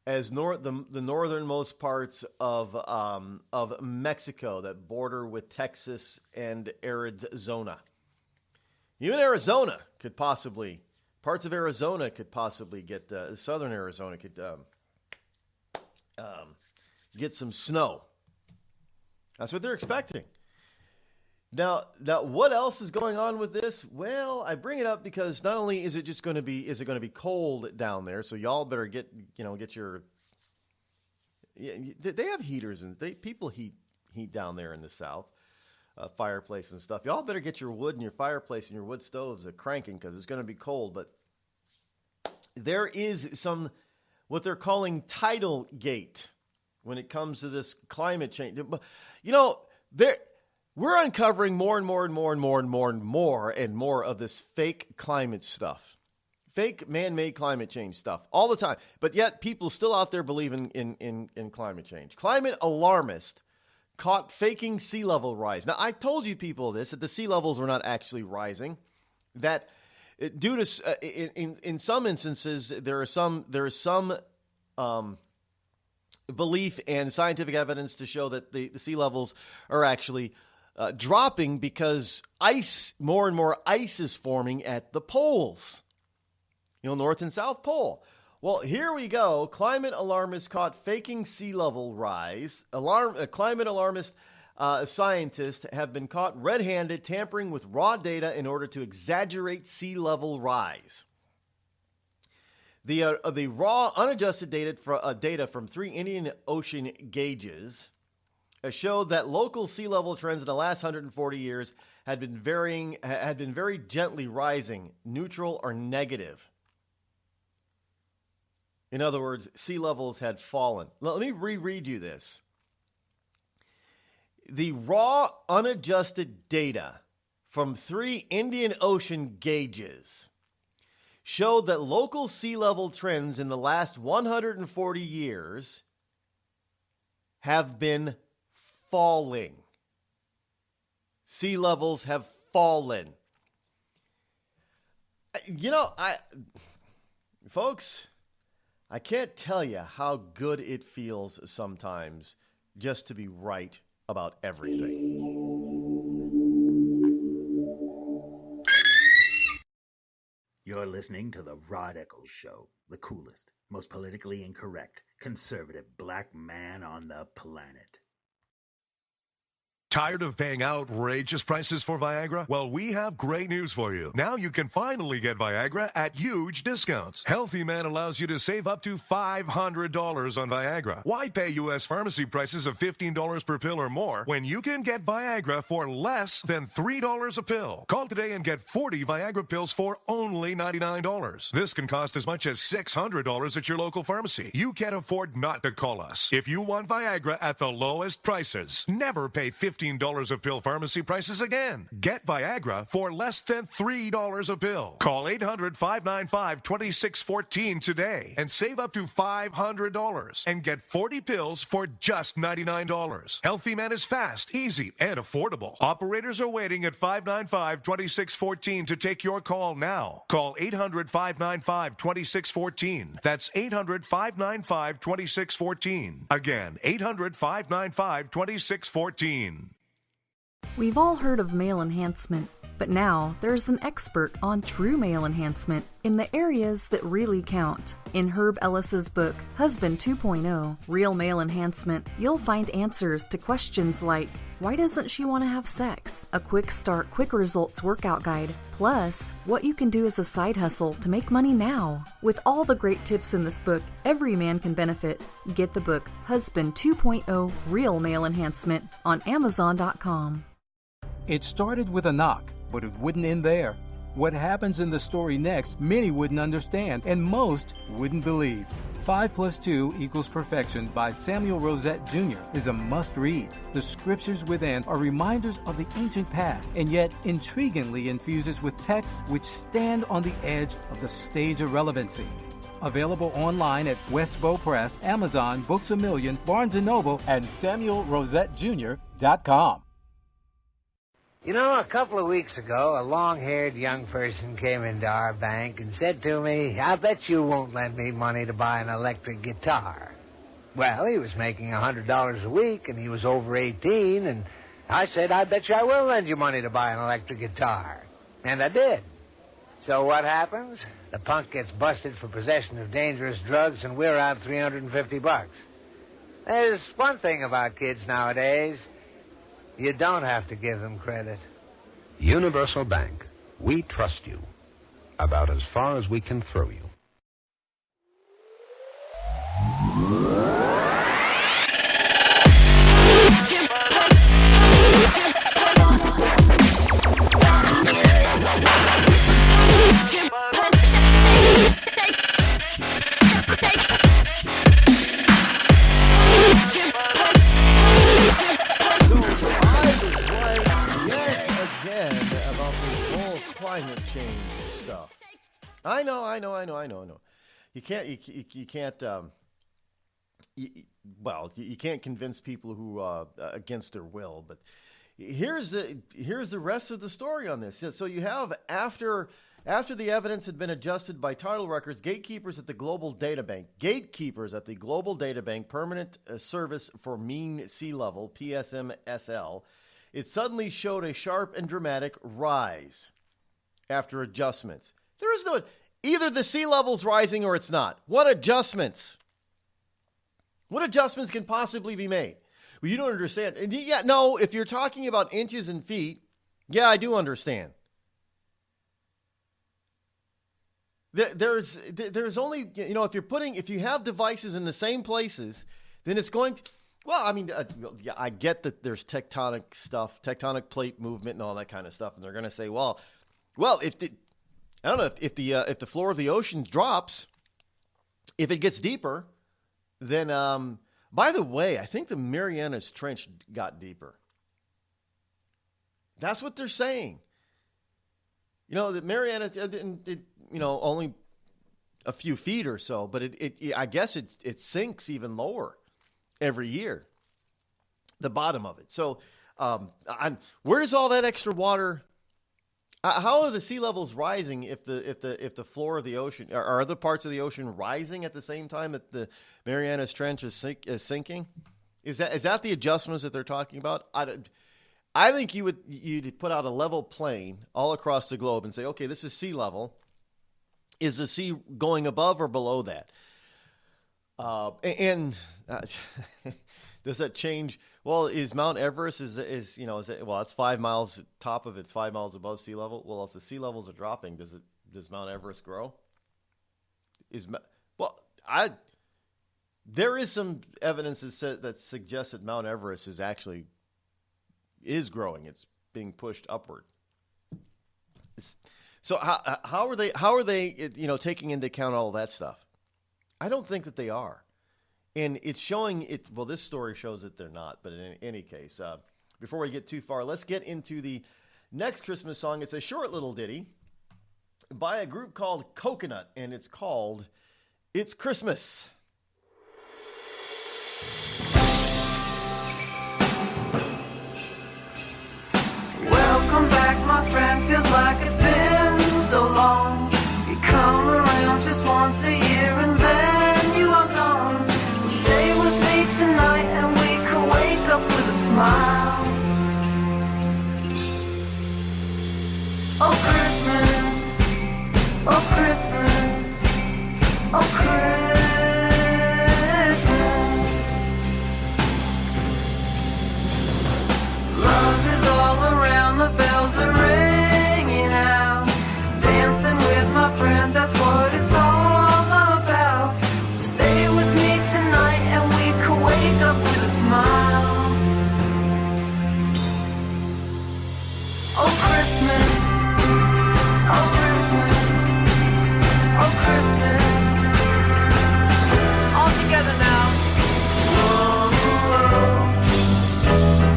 as the northernmost parts of Mexico that border with Texas and Arizona. Even Arizona could possibly, parts of Arizona could possibly get, southern Arizona could get some snow. That's what they're expecting. Now, what else is going on with this? Well, I bring it up because not only is it going to be cold down there, so y'all better get your. Yeah, they have heaters and people heat down there in the South, fireplace and stuff. Y'all better get your wood and your fireplace and your wood stoves cranking because it's going to be cold. But there is some what they're calling tidal gate when it comes to this climate change. We're uncovering more and more of this fake climate stuff. Fake man-made climate change stuff all the time. But yet people still out there believing in climate change. Climate alarmist caught faking sea level rise. Now, I told you people this, that the sea levels were not actually rising. That due to, in some instances, there is some belief and scientific evidence to show that the sea levels are actually dropping because more and more ice is forming at the poles. North and South Pole. Well, here we go. Climate alarmists caught faking sea level rise. Climate alarmist scientists have been caught red-handed tampering with raw data in order to exaggerate sea level rise. The raw, unadjusted data from 3 Indian Ocean gauges showed that local sea level trends in the last 140 years had been very gently rising, neutral or negative. In other words, sea levels had fallen. Let me reread you this. The raw, unadjusted data from 3 Indian Ocean gauges showed that local sea level trends in the last 140 years have been falling. Sea levels have fallen. Folks, I can't tell you how good it feels sometimes just to be right about everything. You're listening to the Rod Eccles Show, the coolest, most politically incorrect, conservative black man on the planet. Tired of paying outrageous prices for Viagra? Well, we have great news for you. Now you can finally get Viagra at huge discounts. Healthy Man allows you to save up to $500 on Viagra. Why pay U.S. pharmacy prices of $15 per pill or more when you can get Viagra for less than $3 a pill? Call today and get 40 Viagra pills for only $99. This can cost as much as $600 at your local pharmacy. You can't afford not to call us. If you want Viagra at the lowest prices, never pay $15 a pill pharmacy prices again. Get Viagra for less than $3 a pill. Call 800-595-2614 today and save up to $500 and get 40 pills for just $99. Healthy Man is fast, easy, and affordable. Operators are waiting at 595-2614 to take your call now. Call 800-595-2614. That's 800-595-2614. Again, 800-595-2614. We've all heard of male enhancement, but now there's an expert on true male enhancement in the areas that really count. In Herb Ellis's book, Husband 2.0, Real Male Enhancement, you'll find answers to questions like, why doesn't she want to have sex? A quick start, quick results workout guide, plus what you can do as a side hustle to make money now. With all the great tips in this book, every man can benefit. Get the book, Husband 2.0, Real Male Enhancement, on Amazon.com. It started with a knock, but it wouldn't end there. What happens in the story next, many wouldn't understand, and most wouldn't believe. 5 + 2 = Perfection by Samuel Rosette Jr. is a must-read. The scriptures within are reminders of the ancient past, and yet intriguingly infuses with texts which stand on the edge of the stage of relevancy. Available online at Westbow Press, Amazon, Books A Million, Barnes & Noble, and SamuelRosetteJr.com. You know, a couple of weeks ago, a long-haired young person came into our bank and said to me, I bet you won't lend me money to buy an electric guitar. Well, he was making $100 a week, and he was over 18, and I said, I bet you I will lend you money to buy an electric guitar. And I did. So what happens? The punk gets busted for possession of dangerous drugs, and we're out $350. There's one thing about kids nowadays. You don't have to give them credit. Universal Bank. We trust you. About as far as we can throw you. about this whole climate change stuff. I know. You can't convince people who against their will. But here's the rest of the story on this. So you have after the evidence had been adjusted by title records, gatekeepers at the Global Data Bank, Permanent Service for Mean Sea Level, PSMSL, it suddenly showed a sharp and dramatic rise after adjustments. There is no, either the sea level's rising or it's not. What adjustments? What adjustments can possibly be made? Well, you don't understand. And yeah, no, if you're talking about inches and feet, yeah, I do understand. There's only, if you have devices in the same places, then it's going to, well, I mean, yeah, I get that there's tectonic stuff, tectonic plate movement and all that kind of stuff. And they're going to say, well, I don't know, if the floor of the ocean drops, if it gets deeper, then, by the way, I think the Marianas Trench got deeper. That's what they're saying. The Marianas, only a few feet or so, but I guess it sinks even lower every year, the bottom of it. So, where's all that extra water? How are the sea levels rising if the floor of the ocean, are other parts of the ocean rising at the same time that the Marianas Trench is sinking? Is that the adjustments that they're talking about? I think you'd put out a level plane all across the globe and say, okay, this is sea level. Is the sea going above or below that? Does that change? Well, is Mount Everest it's 5 miles top of it's 5 miles above sea level? Well, if the sea levels are dropping, does Mount Everest grow? There is some evidence that suggests that Mount Everest is growing. It's being pushed upward. So how are they taking into account all that stuff? I don't think that they are. And it's showing it. Well, this story shows that they're not. But in any case, before we get too far, let's get into the next Christmas song. It's a short little ditty by a group called Coconut, and it's called "It's Christmas." Welcome back, my friend. Feels like it's been so long. You come around just once a year and then you are gone. So stay with me tonight and we can wake up with a smile. Oh Christmas, oh Christmas, oh Christmas. Love is all around, the bells are ringing out. Dancing with my friends, that's what it's all about. So stay with me tonight and we can wake up with a smile. Oh Christmas, oh Christmas, oh Christmas. All together now. Whoa, whoa.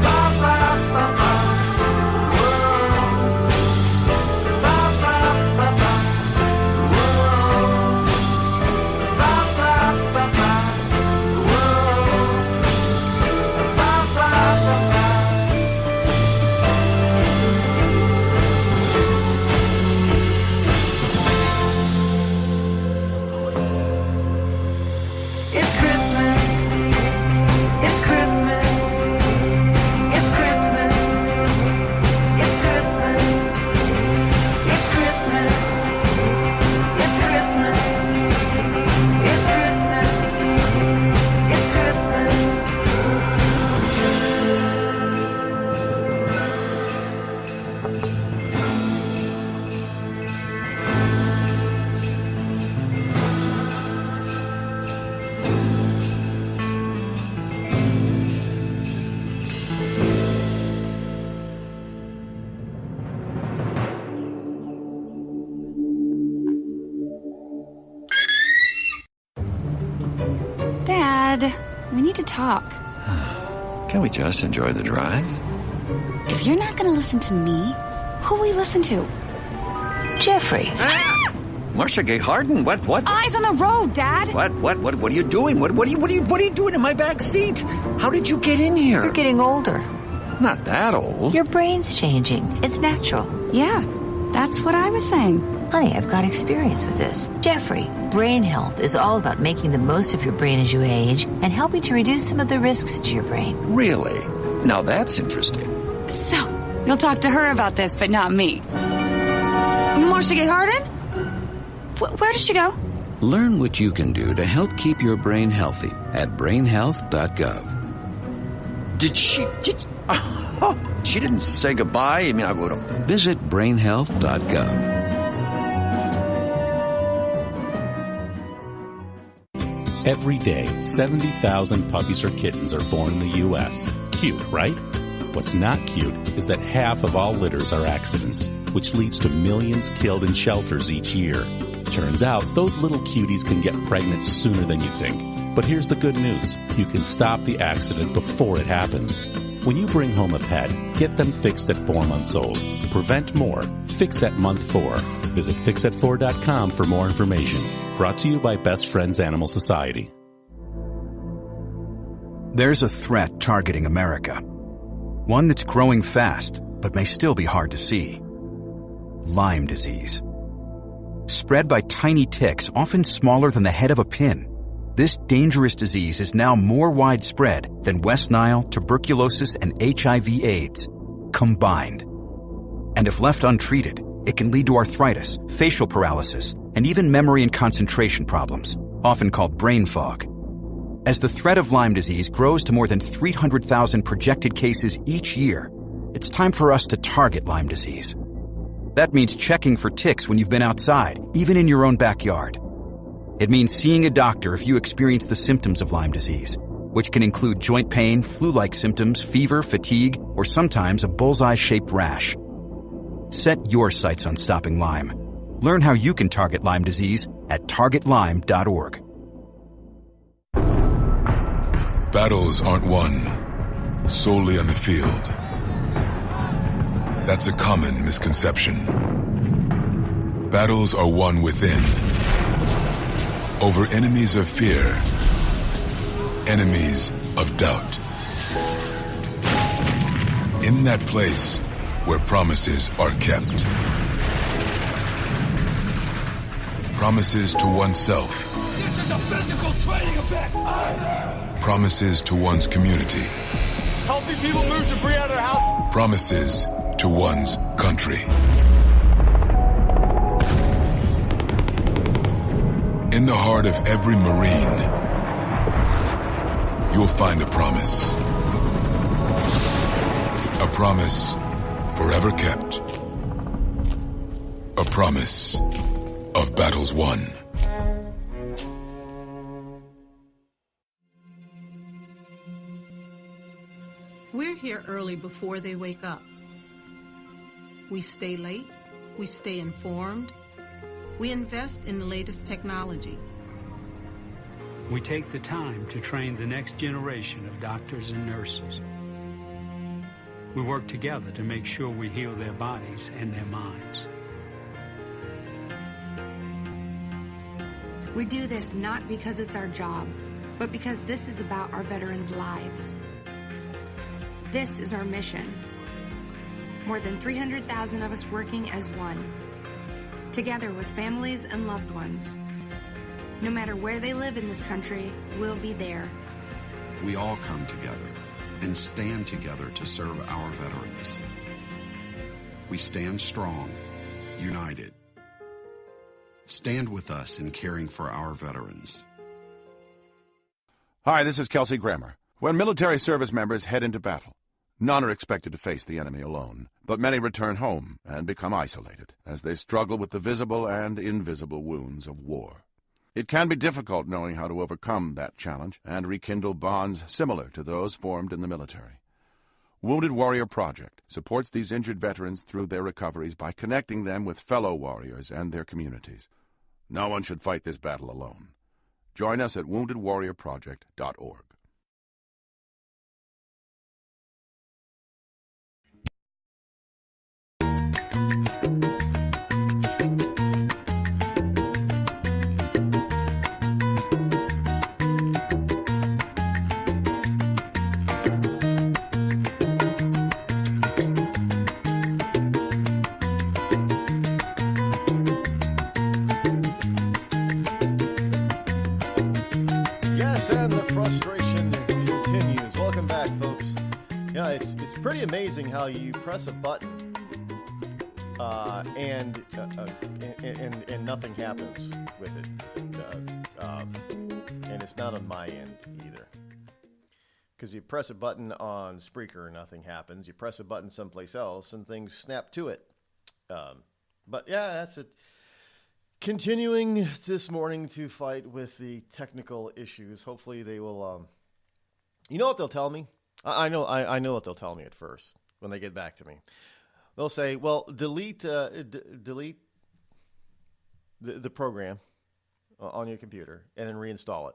Ba, ba, ba, ba. Dad, we need to talk. Can we just enjoy the drive? If you're not going to listen to me, who Who we listen to? Jeffrey. Marcia Gay Harden, what? Eyes on the road, Dad. What are you doing? What are you doing in my back seat? How did you get in here? You're getting older. Not that old. Your brain's changing. It's natural. Yeah, that's what I was saying. Honey, I've got experience with this. Jeffrey, brain health is all about making the most of your brain as you age and helping to reduce some of the risks to your brain. Really? Now that's interesting. So, you'll talk to her about this, but not me. Marcia Gay Harden? Where did she go? Learn what you can do to help keep your brain healthy at brainhealth.gov. She didn't say goodbye. I mean, I would have. Visit brainhealth.gov. Every day, 70,000 puppies or kittens are born in the U.S. Cute, right? What's not cute is that half of all litters are accidents, which leads to millions killed in shelters each year. Turns out, those little cuties can get pregnant sooner than you think. But here's the good news. You can stop the accident before it happens. When you bring home a pet, get them fixed at 4 months old. Prevent more. Fix at month 4. Visit fixat4.com for more information. Brought to you by Best Friends Animal Society. There's a threat targeting America. One that's growing fast, but may still be hard to see. Lyme disease. Spread by tiny ticks, often smaller than the head of a pin. This dangerous disease is now more widespread than West Nile, tuberculosis, and HIV/AIDS combined. And if left untreated, it can lead to arthritis, facial paralysis, and even memory and concentration problems, often called brain fog. As the threat of Lyme disease grows to more than 300,000 projected cases each year, it's time for us to target Lyme disease. That means checking for ticks when you've been outside, even in your own backyard. It means seeing a doctor if you experience the symptoms of Lyme disease, which can include joint pain, flu-like symptoms, fever, fatigue, or sometimes a bullseye-shaped rash. Set your sights on stopping Lyme. Learn how you can target Lyme disease at targetlyme.org. Battles aren't won solely on the field. That's a common misconception. Battles are won within, over enemies of fear, enemies of doubt. In that place where promises are kept. Promises to oneself. This is a physical training event. Promises to one's community. Helping people move debris out of their house. Promises to one's country. In the heart of every Marine, you'll find a promise. A promise forever kept. A promise of battles won. We're here early before they wake up. We stay late, we stay informed, we invest in the latest technology. We take the time to train the next generation of doctors and nurses. We work together to make sure we heal their bodies and their minds. We do this not because it's our job, but because this is about our veterans' lives. This is our mission. More than 300,000 of us working as one, together with families and loved ones. No matter where they live in this country, we'll be there. We all come together and stand together to serve our veterans. We stand strong, united. Stand with us in caring for our veterans. Hi, this is Kelsey Grammer. When military service members head into battle, none are expected to face the enemy alone, but many return home and become isolated as they struggle with the visible and invisible wounds of war. It can be difficult knowing how to overcome that challenge and rekindle bonds similar to those formed in the military. Wounded Warrior Project supports these injured veterans through their recoveries by connecting them with fellow warriors and their communities. No one should fight this battle alone. Join us at woundedwarriorproject.org. amazing how you press a button and nothing happens with it. And it's not on my end either. Because you press a button on Spreaker and nothing happens. You press a button someplace else and things snap to it. But yeah, that's it. Continuing this morning to fight with the technical issues. Hopefully they will. You know what they'll tell me? I know what they'll tell me at first when they get back to me. They'll say, "Well, delete the program on your computer and then reinstall it."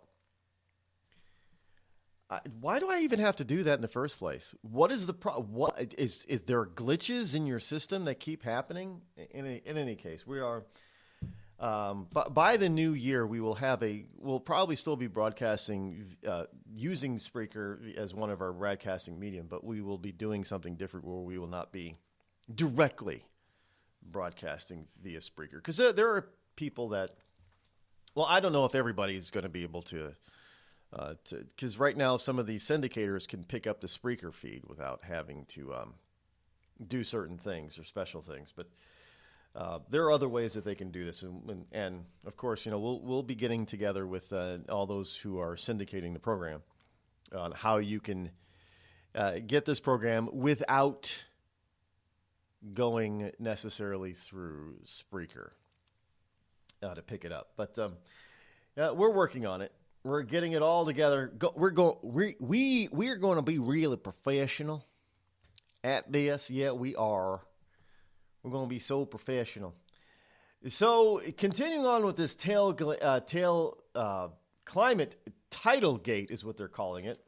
Why do I even have to do that in the first place? What is the what is there glitches in your system that keep happening? In any case, we are. But by the new year, we'll probably still be broadcasting using Spreaker as one of our broadcasting medium, but we will be doing something different where we will not be directly broadcasting via Spreaker. Because there are people that, well, I don't know if everybody's going to be able to, because right now some of these syndicators can pick up the Spreaker feed without having to do certain things or special things, but there are other ways that they can do this, and of course, we'll be getting together with all those who are syndicating the program on how you can get this program without going necessarily through Spreaker to pick it up. But we're working on it. We're getting it all together. We're going to be really professional at this. Yeah, we are. We're going to be so professional. So, continuing on with this climate tidal gate is what they're calling it.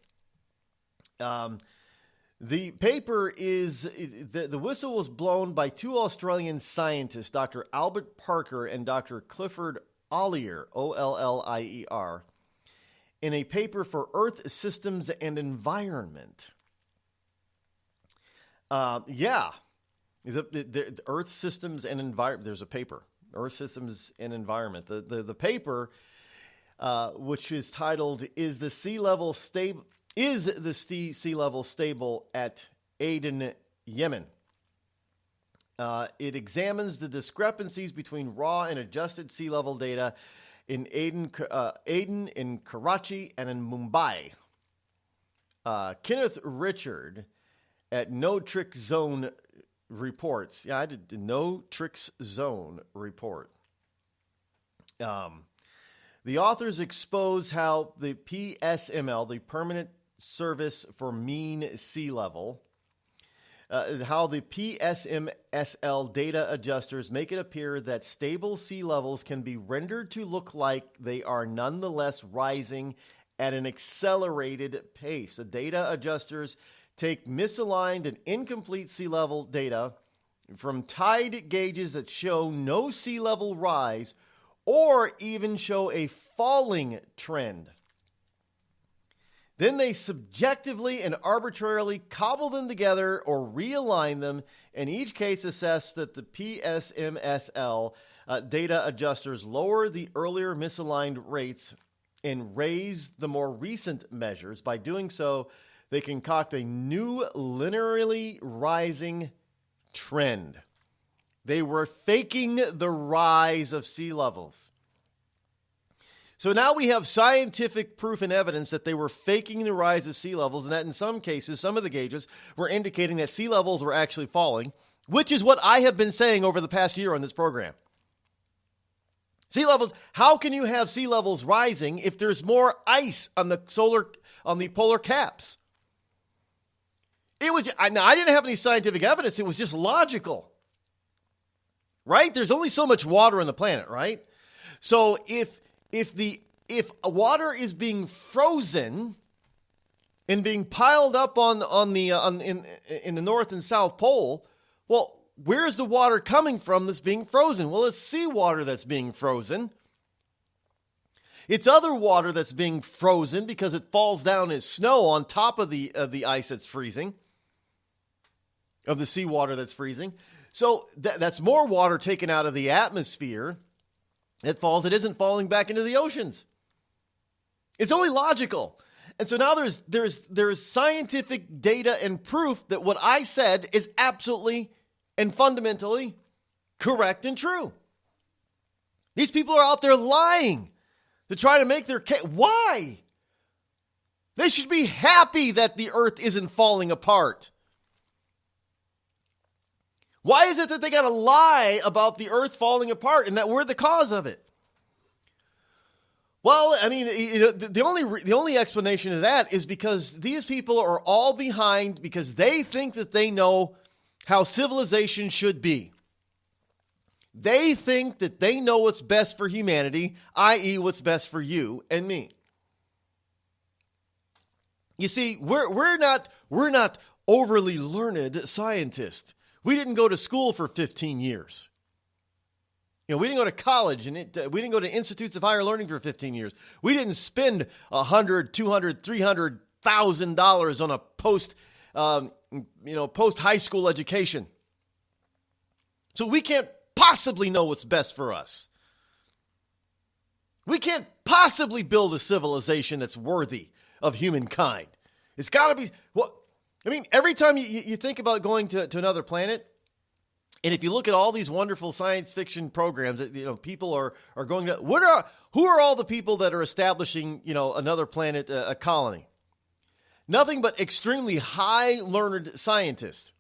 The paper is, the whistle was blown by two Australian scientists, Dr. Albert Parker and Dr. Clifford Ollier, Ollier, in a paper for Earth Systems and Environment. The Earth Systems and Environment, there's a paper, Earth Systems and Environment. The paper, which is titled, Is the Sea Level Stable at Aden, Yemen? It examines the discrepancies between raw and adjusted sea level data in Aden, in Karachi, and in Mumbai. Kenneth Richard at No Trick Zone reports. Yeah, I did the No Tricks Zone report. The authors expose how the PSML, the Permanent Service for Mean Sea Level, how the PSMSL data adjusters make it appear that stable sea levels can be rendered to look like they are nonetheless rising at an accelerated pace. The data adjusters take misaligned and incomplete sea level data from tide gauges that show no sea level rise or even show a falling trend. Then they subjectively and arbitrarily cobble them together or realign them, in each case assess that the PSMSL data adjusters lower the earlier misaligned rates and raise the more recent measures. By doing so, they concoct a new linearly rising trend. They were faking the rise of sea levels. So now we have scientific proof and evidence that they were faking the rise of sea levels, and that in some cases, some of the gauges were indicating that sea levels were actually falling, which is what I have been saying over the past year on this program. Sea levels, how can you have sea levels rising if there's more ice on the polar caps? I didn't have any scientific evidence. It was just logical. Right? There's only so much water on the planet, right? So if water is being frozen and being piled up in the North and South Pole, well, where's the water coming from that's being frozen? Well, it's seawater that's being frozen. It's other water that's being frozen because it falls down as snow on top of the ice that's freezing, of the seawater that's freezing. So that's more water taken out of the atmosphere. It isn't falling back into the oceans. It's only logical. And so now there's scientific data and proof that what I said is absolutely and fundamentally correct and true. These people are out there lying to try to make their case. Why? They should be happy that the earth isn't falling apart. Why is it that they got to lie about the earth falling apart and that we're the cause of it? Well, I mean, the only explanation of that is because these people are all behind because they think that they know how civilization should be. They think that they know what's best for humanity, i.e. what's best for you and me. You see, we're not overly learned scientists. We didn't go to school for 15 years. You know, we didn't go to college and we didn't go to institutes of higher learning for 15 years. We didn't spend $100, $200, $300,000 on a post high school education. So we can't possibly know what's best for us. We can't possibly build a civilization that's worthy of humankind. It's got to be, well, I mean, every time you think about going to another planet, and if you look at all these wonderful science fiction programs that, people are going to, who are all the people that are establishing, another planet, a colony? Nothing but extremely high learned scientists.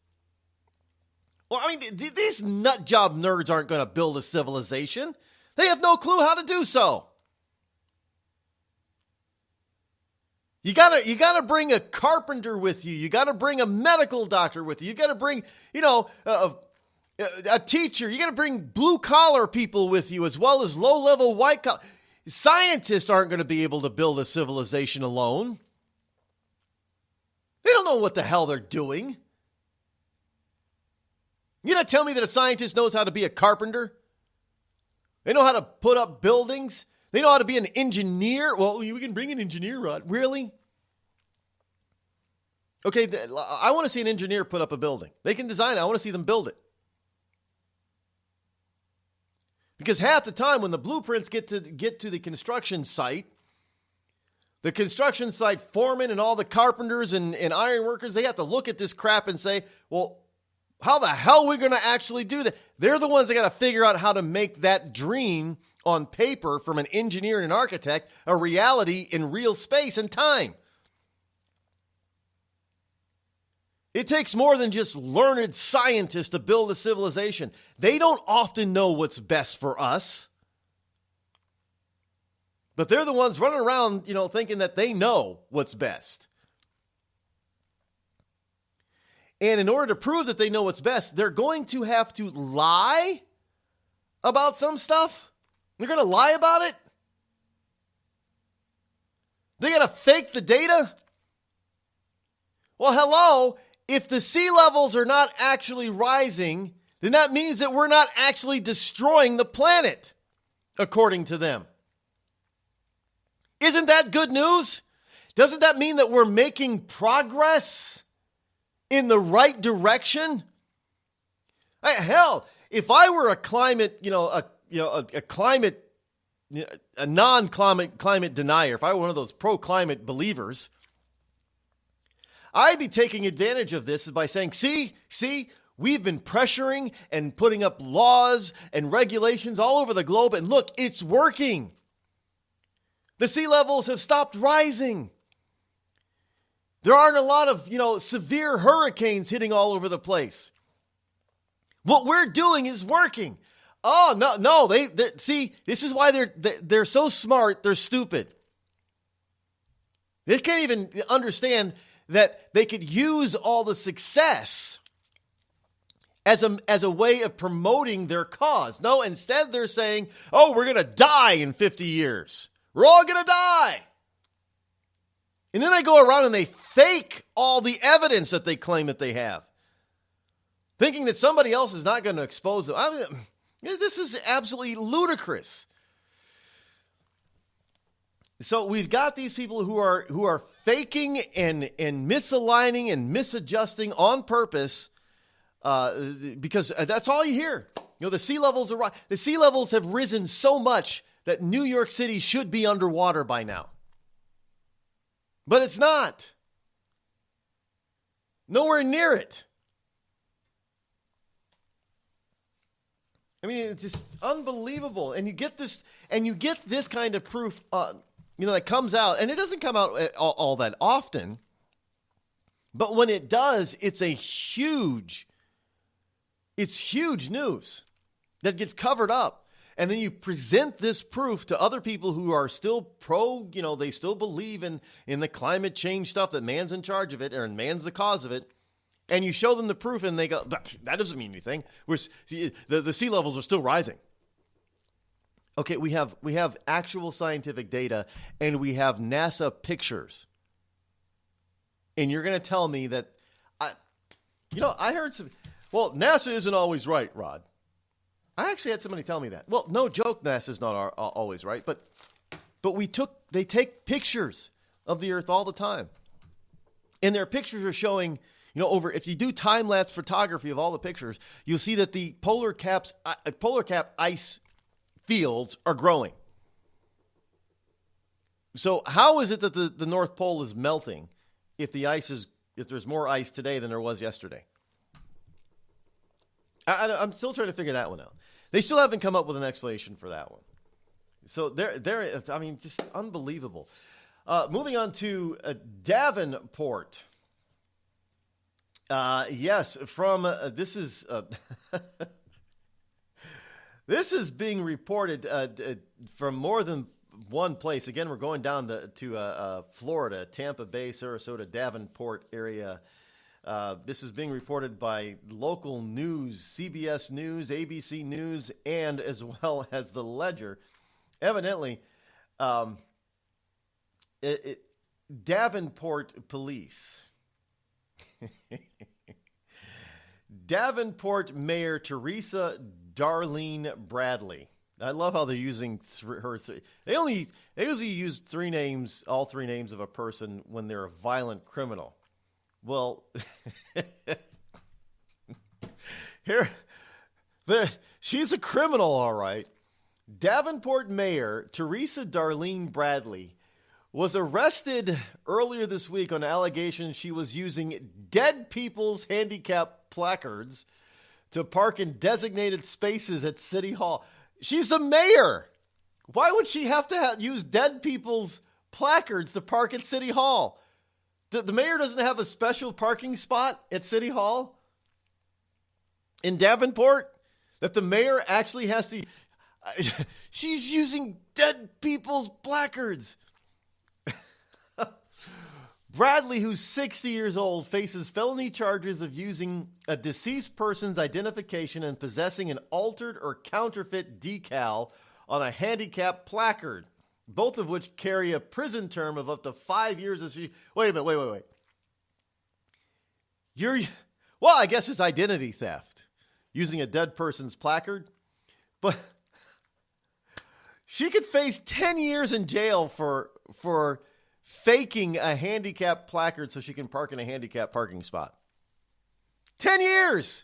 Well, I mean, these nut job nerds aren't going to build a civilization. They have no clue how to do so. You gotta bring a carpenter with you. You gotta bring a medical doctor with you. You gotta bring, a teacher. You gotta bring blue collar people with you as well as low level white collar. Scientists aren't going to be able to build a civilization alone. They don't know what the hell they're doing. You're not telling me that a scientist knows how to be a carpenter? They know how to put up buildings? They know how to be an engineer? Well, we can bring an engineer, Rod. Really? Okay, I want to see an engineer put up a building. They can design it. I want to see them build it. Because half the time when the blueprints get to the construction site foreman and all the carpenters and iron workers, they have to look at this crap and say, well, how the hell are we going to actually do that? They're the ones that got to figure out how to make that dream on paper from an engineer and an architect a reality in real space and time. It takes more than just learned scientists to build a civilization. They don't often know what's best for us. But they're the ones running around, thinking that they know what's best. And in order to prove that they know what's best, they're going to have to lie about some stuff. They're going to lie about it. They're going to fake the data. Well, hello. If the sea levels are not actually rising, then that means that we're not actually destroying the planet, according to them. Isn't that good news? Doesn't that mean that we're making progress in the right direction? Hell, if I were a climate, a non-climate denier, if I were one of those pro-climate believers, I'd be taking advantage of this by saying, see, we've been pressuring and putting up laws and regulations all over the globe, and look, it's working. The sea levels have stopped rising. There aren't a lot of, severe hurricanes hitting all over the place. What we're doing is working. Oh, no, they see, this is why they're so smart, they're stupid. They can't even understand that they could use all the success as a way of promoting their cause. No, instead they're saying, oh, we're going to die in 50 years. We're all going to die. And then they go around and they fake all the evidence that they claim that they have, thinking that somebody else is not going to expose them. This is absolutely ludicrous. So we've got these people who are faking and misaligning and misadjusting on purpose, because that's all you hear. The sea levels are the sea levels have risen so much that New York City should be underwater by now. But it's not. Nowhere near it. I mean, it's just unbelievable. And you get this kind of proof, that comes out, and it doesn't come out all that often. But when it does, it's huge news that gets covered up. And then you present this proof to other people who are still they still believe in the climate change stuff, that man's in charge of it, or man's the cause of it. And you show them the proof, and they go, that doesn't mean anything. The sea levels are still rising. Okay, we have actual scientific data, and we have NASA pictures. And you're going to tell me that, I heard NASA isn't always right, Rod. I actually had somebody tell me that. Well, no joke, NASA's not always right, but they take pictures of the Earth all the time. And their pictures are showing, if you do time-lapse photography of all the pictures, you'll see that the polar cap ice fields are growing. So how is it that the North Pole is melting if there's more ice today than there was yesterday? I'm still trying to figure that one out. They still haven't come up with an explanation for that one. So just unbelievable. Moving on to Davenport. Yes, this is being reported from more than one place. Again, we're going down to Florida, Tampa Bay, Sarasota, Davenport area. This is being reported by local news, CBS News, ABC News, and as well as the Ledger. Evidently, Davenport police. Davenport Mayor Teresa Darlene Bradley. I love how they're using They usually use all three names of a person when they're a violent criminal. Well, she's a criminal, all right. Davenport Mayor Teresa Darlene Bradley was arrested earlier this week on allegations she was using dead people's handicap placards to park in designated spaces at City Hall. She's the mayor. Why would she have to use dead people's placards to park at City Hall? The mayor doesn't have a special parking spot at City Hall in Davenport that the mayor actually has to... She's using dead people's placards. Bradley, who's 60 years old, faces felony charges of using a deceased person's identification and possessing an altered or counterfeit decal on a handicapped placard, both of which carry a prison term of up to 5 years. Wait a minute, wait. I guess it's identity theft, using a dead person's placard, but she could face 10 years in jail for faking a handicapped placard so she can park in a handicapped parking spot. 10 years!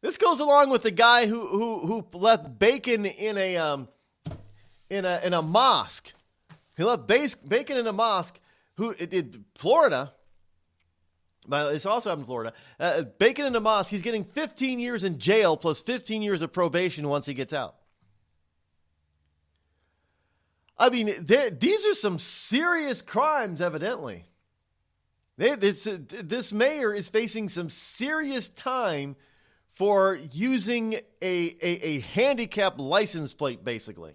This goes along with the guy who left bacon in a mosque. He left bacon in a mosque. Florida. But it's also happened in Florida. Bacon in a mosque. He's getting 15 years in jail plus 15 years of probation once he gets out. I mean, these are some serious crimes, evidently. This mayor is facing some serious time for using a handicapped license plate, basically.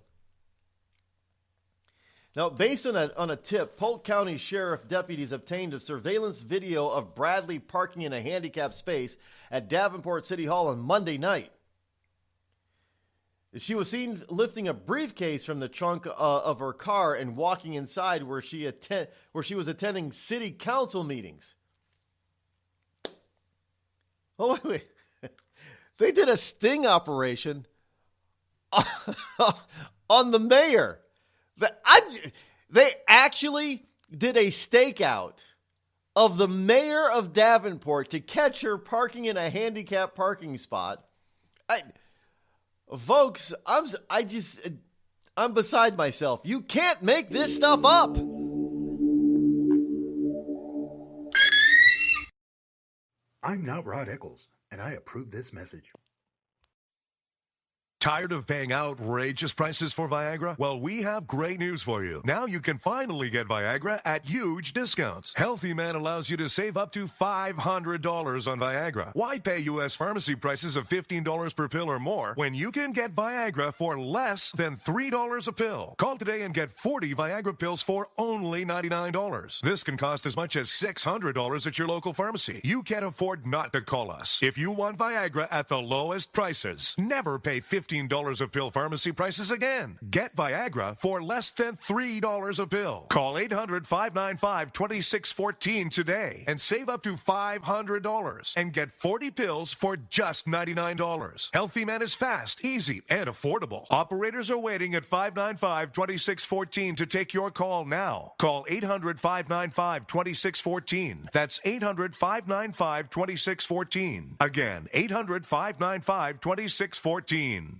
Now, based on a tip, Polk County Sheriff deputies obtained a surveillance video of Bradley parking in a handicapped space at Davenport City Hall on Monday night. She was seen lifting a briefcase from the trunk of her car and walking inside where she was attending city council meetings. Oh, wait. They did a sting operation on the mayor. They actually did a stakeout of the mayor of Davenport to catch her parking in a handicapped parking spot. Folks, I'm beside myself. You can't make this stuff up. I'm not Rod Eccles, and I approve this message. Tired of paying outrageous prices for Viagra? Well, we have great news for you. Now you can finally get Viagra at huge discounts. Healthy Man allows you to save up to $500 on Viagra. Why pay U.S. pharmacy prices of $15 per pill or more when you can get Viagra for less than $3 a pill? Call today and get 40 Viagra pills for only $99. This can cost as much as $600 at your local pharmacy. You can't afford not to call us. If you want Viagra at the lowest prices, never pay $15 a pill pharmacy prices again. Get Viagra for less than $3 a pill. Call 800-595-2614 today and save up to $500 and get 40 pills for just $99. Healthy Man is fast, easy, and affordable. Operators are waiting at 595-2614 to take your call now. Call 800-595-2614. That's 800-595-2614. Again, 800-595-2614.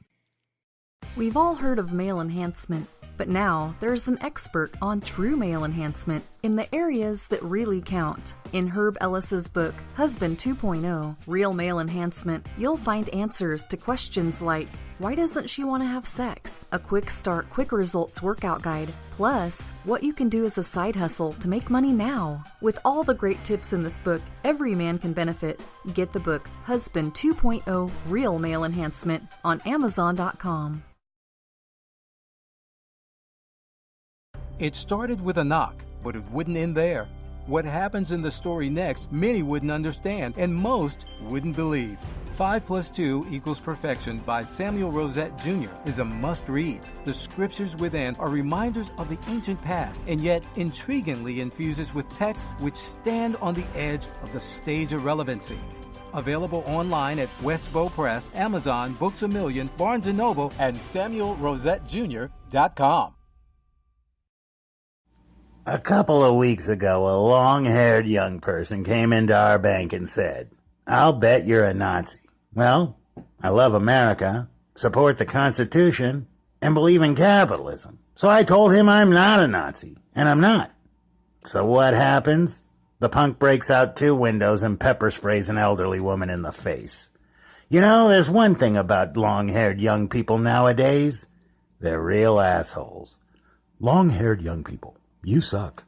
We've all heard of male enhancement, but now there's an expert on true male enhancement in the areas that really count. In Herb Ellis's book, Husband 2.0, Real Male Enhancement, you'll find answers to questions like, why doesn't she want to have sex? A quick start, quick results workout guide, plus what you can do as a side hustle to make money now. With all the great tips in this book, every man can benefit. Get the book, Husband 2.0, Real Male Enhancement, on Amazon.com. It started with a knock, but it wouldn't end there. What happens in the story next, many wouldn't understand, and most wouldn't believe. 5 + 2 = Perfection by Samuel Rosette Jr. is a must-read. The scriptures within are reminders of the ancient past, and yet intriguingly infuses with texts which stand on the edge of the stage of relevancy. Available online at Westbow Press, Amazon, Books A Million, Barnes & Noble, and SamuelRosetteJr.com. A couple of weeks ago, a long-haired young person came into our bank and said, "I'll bet you're a Nazi." Well, I love America, support the Constitution, and believe in capitalism. So I told him I'm not a Nazi, and I'm not. So what happens? The punk breaks out 2 windows and pepper sprays an elderly woman in the face. You know, there's one thing about long-haired young people nowadays. They're real assholes. Long-haired young people. You suck.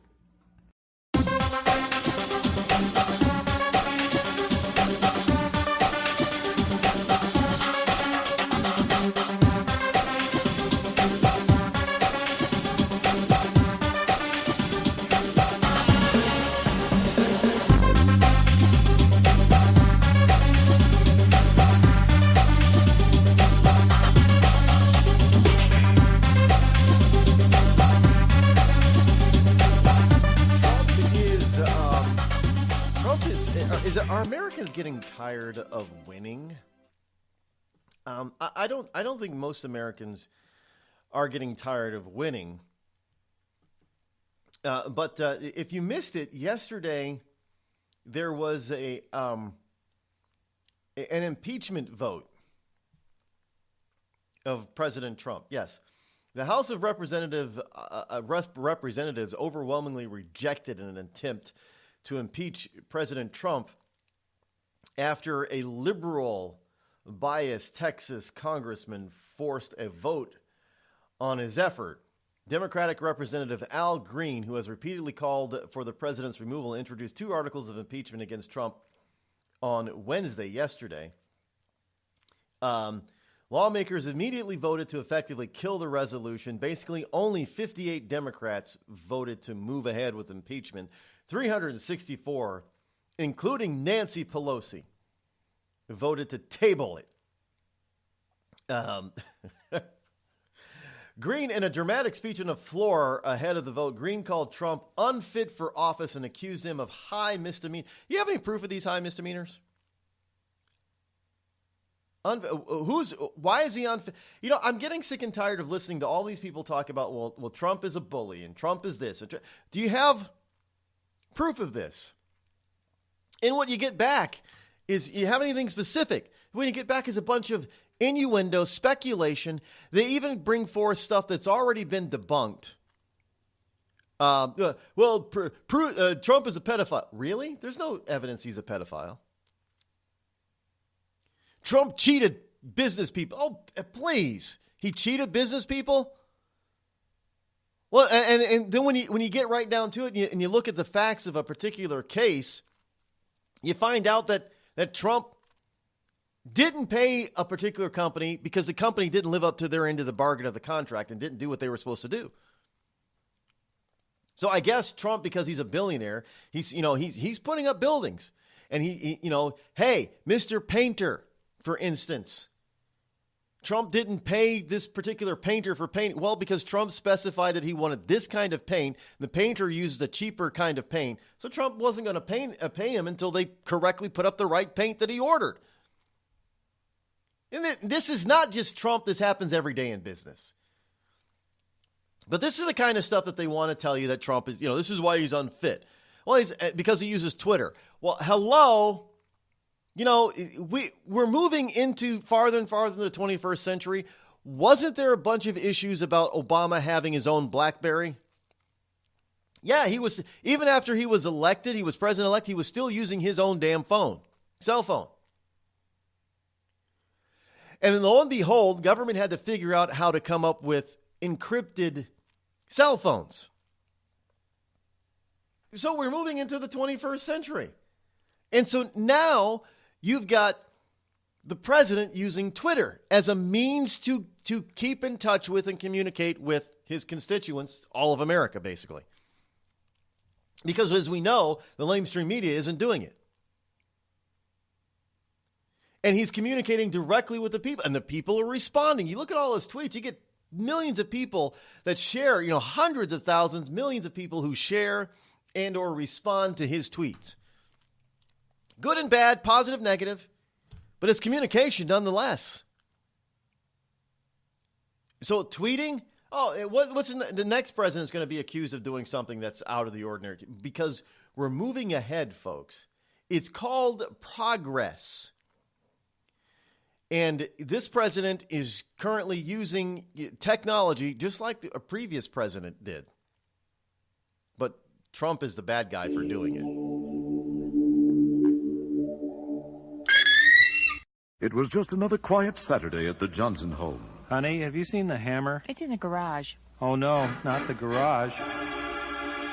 Are Americans getting tired of winning? I don't think most Americans are getting tired of winning. But if you missed it yesterday, there was an impeachment vote of President Trump. Yes, the House of Representatives overwhelmingly rejected an attempt to impeach President Trump after a liberal, biased Texas congressman forced a vote on his effort. Democratic Representative Al Green, who has repeatedly called for the president's removal, introduced 2 articles of impeachment against Trump on Wednesday, yesterday. Lawmakers immediately voted to effectively kill the resolution. Basically, only 58 Democrats voted to move ahead with impeachment. 364, including Nancy Pelosi, voted to table it. Green, in a dramatic speech on the floor ahead of the vote, Green called Trump unfit for office and accused him of high misdemeanors. You have any proof of these high misdemeanors? Why is he unfit? You know, I'm getting sick and tired of listening to all these people talk about, well, Trump is a bully and Trump is this. Do you have proof of this? And what you get back is, you have anything specific? What you get back is a bunch of innuendo, speculation. They even bring forth stuff that's already been debunked. Trump is a pedophile. Really? There's no evidence he's a pedophile. Trump cheated business people. Oh, please. He cheated business people? Well, and then when you get right down to it and you look at the facts of a particular case, you find out that Trump didn't pay a particular company because the company didn't live up to their end of the bargain of the contract and didn't do what they were supposed to do. So I guess Trump, because he's a billionaire, he's putting up buildings. And hey, Mr. Painter, for instance, Trump didn't pay this particular painter for paint. Well, because Trump specified that he wanted this kind of paint. The painter used a cheaper kind of paint. So Trump wasn't going to pay him until they correctly put up the right paint that he ordered. And this is not just Trump. This happens every day in business. But this is the kind of stuff that they want to tell you that Trump is, this is why he's unfit. Well, because he uses Twitter. Well, hello. We're moving into farther and farther in the 21st century. Wasn't there a bunch of issues about Obama having his own BlackBerry? Yeah, he was, even after he was elected, he was president-elect, he was still using his own damn cell phone. And then lo and behold, government had to figure out how to come up with encrypted cell phones. So we're moving into the 21st century. And so now you've got the president using Twitter as a means to keep in touch with and communicate with his constituents, all of America, basically. Because as we know, the mainstream media isn't doing it. And he's communicating directly with the people, and the people are responding. You look at all his tweets, you get millions of people that share, hundreds of thousands, millions of people who share and or respond to his tweets. Good and bad, positive, negative, but it's communication nonetheless. So tweeting, what's in the next president's going to be accused of doing something that's out of the ordinary, because we're moving ahead, folks. It's called progress. And this president is currently using technology just like a previous president did. But Trump is the bad guy for doing it. It was just another quiet Saturday at the Johnson home. Honey, have you seen the hammer? It's in the garage. Oh, no, not the garage.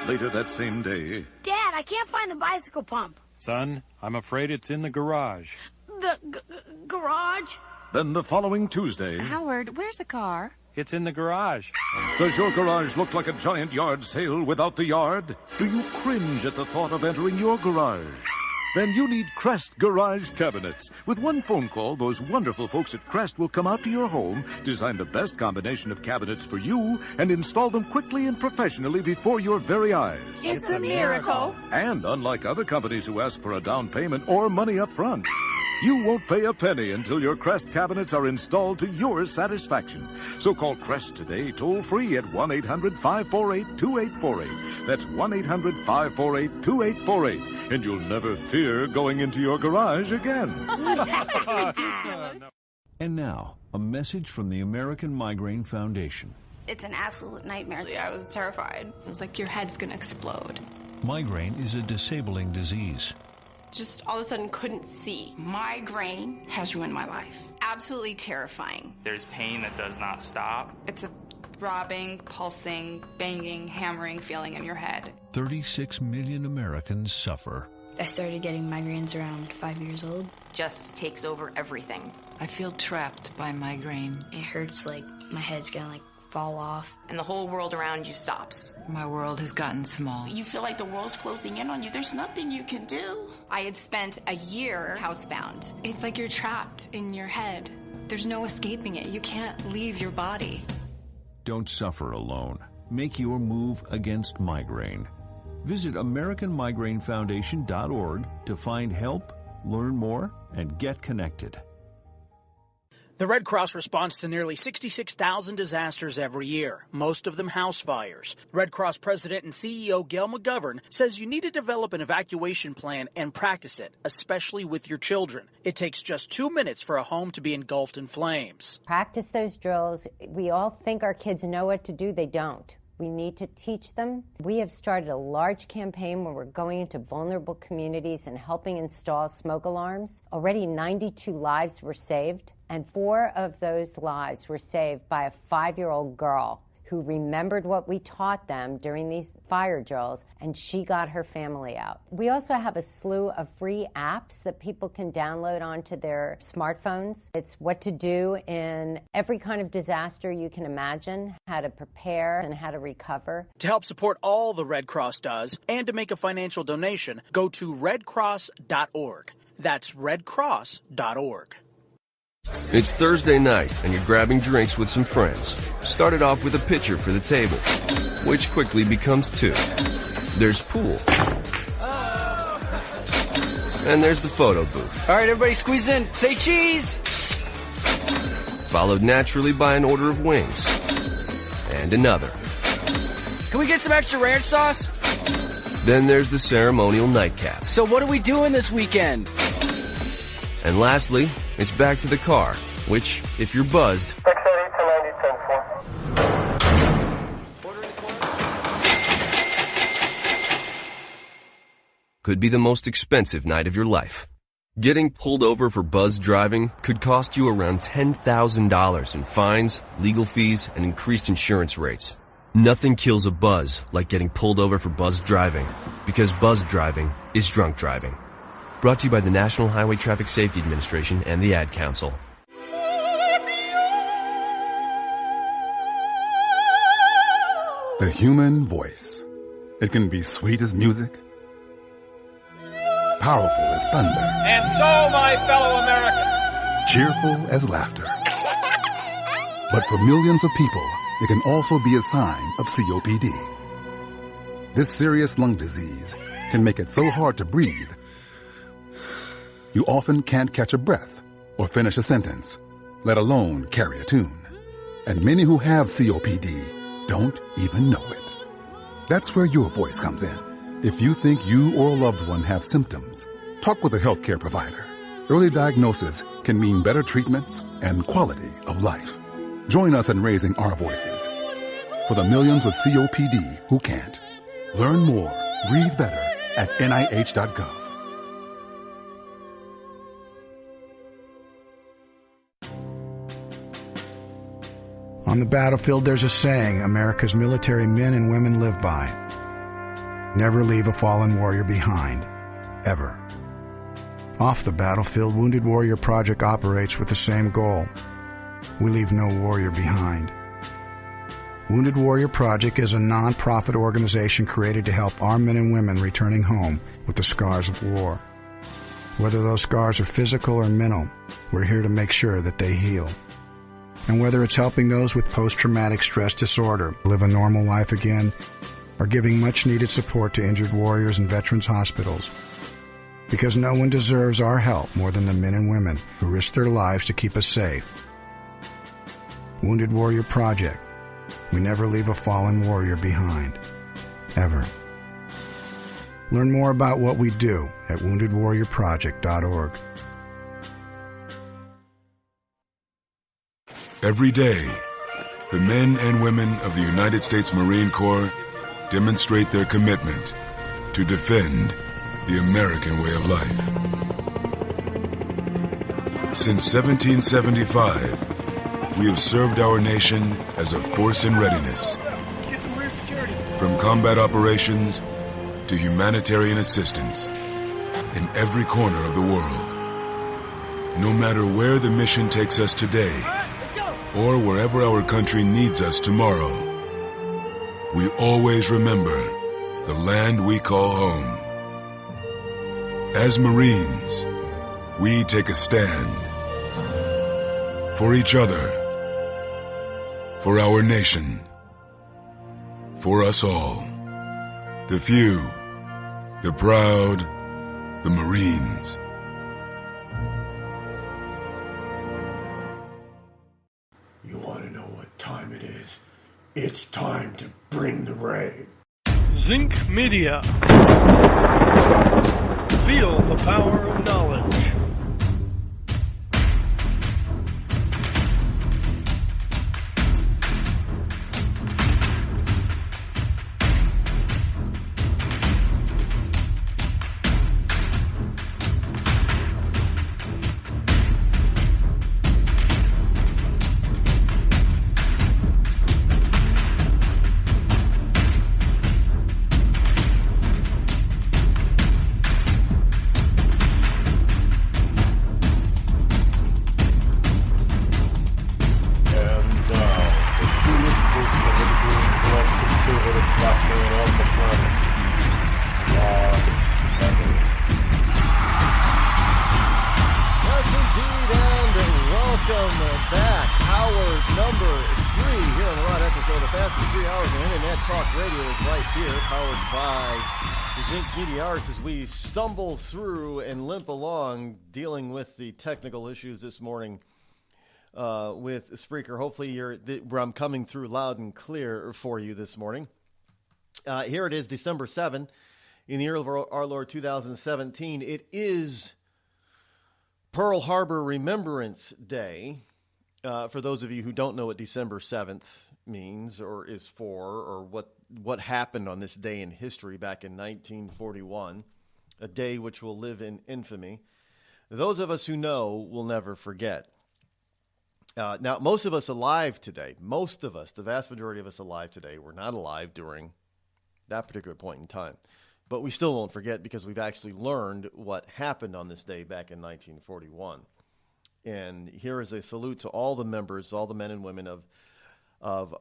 Later that same day... Dad, I can't find the bicycle pump. Son, I'm afraid it's in the garage. The garage? Then the following Tuesday... Howard, where's the car? It's in the garage. Does your garage look like a giant yard sale without the yard? Do you cringe at the thought of entering your garage? Then you need Crest Garage Cabinets. With one phone call, those wonderful folks at Crest will come out to your home, design the best combination of cabinets for you, and install them quickly and professionally before your very eyes. It's a miracle. And unlike other companies who ask for a down payment or money up front, you won't pay a penny until your Crest cabinets are installed to your satisfaction. So call Crest today, toll-free at 1-800-548-2848. That's 1-800-548-2848. And you'll never fear going into your garage again. And now, a message from the American Migraine Foundation. It's an absolute nightmare. I was terrified. It was like your head's going to explode. Migraine is a disabling disease. Just all of a sudden couldn't see. Migraine has ruined my life. Absolutely terrifying. There's pain that does not stop. It's a throbbing, pulsing, banging, hammering feeling in your head. 36 million Americans suffer. I started getting migraines around 5 years old. Just takes over everything. I feel trapped by migraine. It hurts like my head's gonna fall off. And the whole world around you stops. My world has gotten small. You feel like the world's closing in on you. There's nothing you can do. I had spent a year housebound. It's like you're trapped in your head. There's no escaping it. You can't leave your body. Don't suffer alone. Make your move against migraine. Visit AmericanMigraineFoundation.org to find help, learn more, and get connected. The Red Cross responds to nearly 66,000 disasters every year, most of them house fires. Red Cross President and CEO Gail McGovern says you need to develop an evacuation plan and practice it, especially with your children. It takes just 2 minutes for a home to be engulfed in flames. Practice those drills. We all think our kids know what to do. They don't. We need to teach them. We have started a large campaign where we're going into vulnerable communities and helping install smoke alarms. Already 92 lives were saved, and 4 of those lives were saved by a 5-year-old girl who remembered what we taught them during these fire drills, and she got her family out. We also have a slew of free apps that people can download onto their smartphones. It's what to do in every kind of disaster you can imagine, how to prepare and how to recover. To help support all the Red Cross does and to make a financial donation, go to redcross.org. That's redcross.org. It's Thursday night, and you're grabbing drinks with some friends. Started off with a pitcher for the table, which quickly becomes 2. There's pool. And there's the photo booth. All right, everybody squeeze in. Say cheese! Followed naturally by an order of wings. And another. Can we get some extra ranch sauce? Then there's the ceremonial nightcap. So what are we doing this weekend? And lastly, it's back to the car, which, if you're buzzed, could be the most expensive night of your life. Getting pulled over for buzzed driving could cost you around $10,000 in fines, legal fees, and increased insurance rates. Nothing kills a buzz like getting pulled over for buzzed driving, because buzzed driving is drunk driving. Brought to you by the National Highway Traffic Safety Administration and the Ad Council. The human voice. It can be sweet as music, powerful as thunder, and so, my fellow Americans, cheerful as laughter. But for millions of people, it can also be a sign of COPD. This serious lung disease can make it so hard to breathe, you often can't catch a breath or finish a sentence, let alone carry a tune. And many who have COPD don't even know it. That's where your voice comes in. If you think you or a loved one have symptoms, talk with a healthcare provider. Early diagnosis can mean better treatments and quality of life. Join us in raising our voices for the millions with COPD who can't. Learn more, breathe better at NIH.gov. On the battlefield, there's a saying America's military men and women live by. Never leave a fallen warrior behind, ever. Off the battlefield, Wounded Warrior Project operates with the same goal. We leave no warrior behind. Wounded Warrior Project is a non-profit organization created to help our men and women returning home with the scars of war. Whether those scars are physical or mental, we're here to make sure that they heal. And whether it's helping those with post-traumatic stress disorder live a normal life again, or giving much-needed support to injured warriors in veterans' hospitals. Because no one deserves our help more than the men and women who risk their lives to keep us safe. Wounded Warrior Project. We never leave a fallen warrior behind. Ever. Learn more about what we do at woundedwarriorproject.org. Every day, the men and women of the United States Marine Corps demonstrate their commitment to defend the American way of life. Since 1775, we have served our nation as a force in readiness. From combat operations to humanitarian assistance in every corner of the world. No matter where the mission takes us today, or wherever our country needs us tomorrow, we always remember the land we call home. As Marines, we take a stand for each other, for our nation, for us all. The few, the proud, the Marines. You want to know what time it is? It's time to bring the rain. Zinc Media. Feel the power of knowledge. hour number 3 here on the Rod Eccles Show. The fastest 3 hours of Internet Talk Radio is right here, powered by the Zinc Media Arts, as we stumble through and limp along dealing with the technical issues this morning with Spreaker. Hopefully I'm coming through loud and clear for you this morning. Here it is, December 7, in the year of our Lord 2017. It is Pearl Harbor Remembrance Day. For those of you who don't know what December 7th means or is for, or what happened on this day in history back in 1941, a day which will live in infamy, those of us who know will never forget. Now, most of us alive today, the vast majority of us alive today, were not alive during that particular point in time. But we still won't forget because we've actually learned what happened on this day back in 1941. And here is a salute to all the members, all the men and women of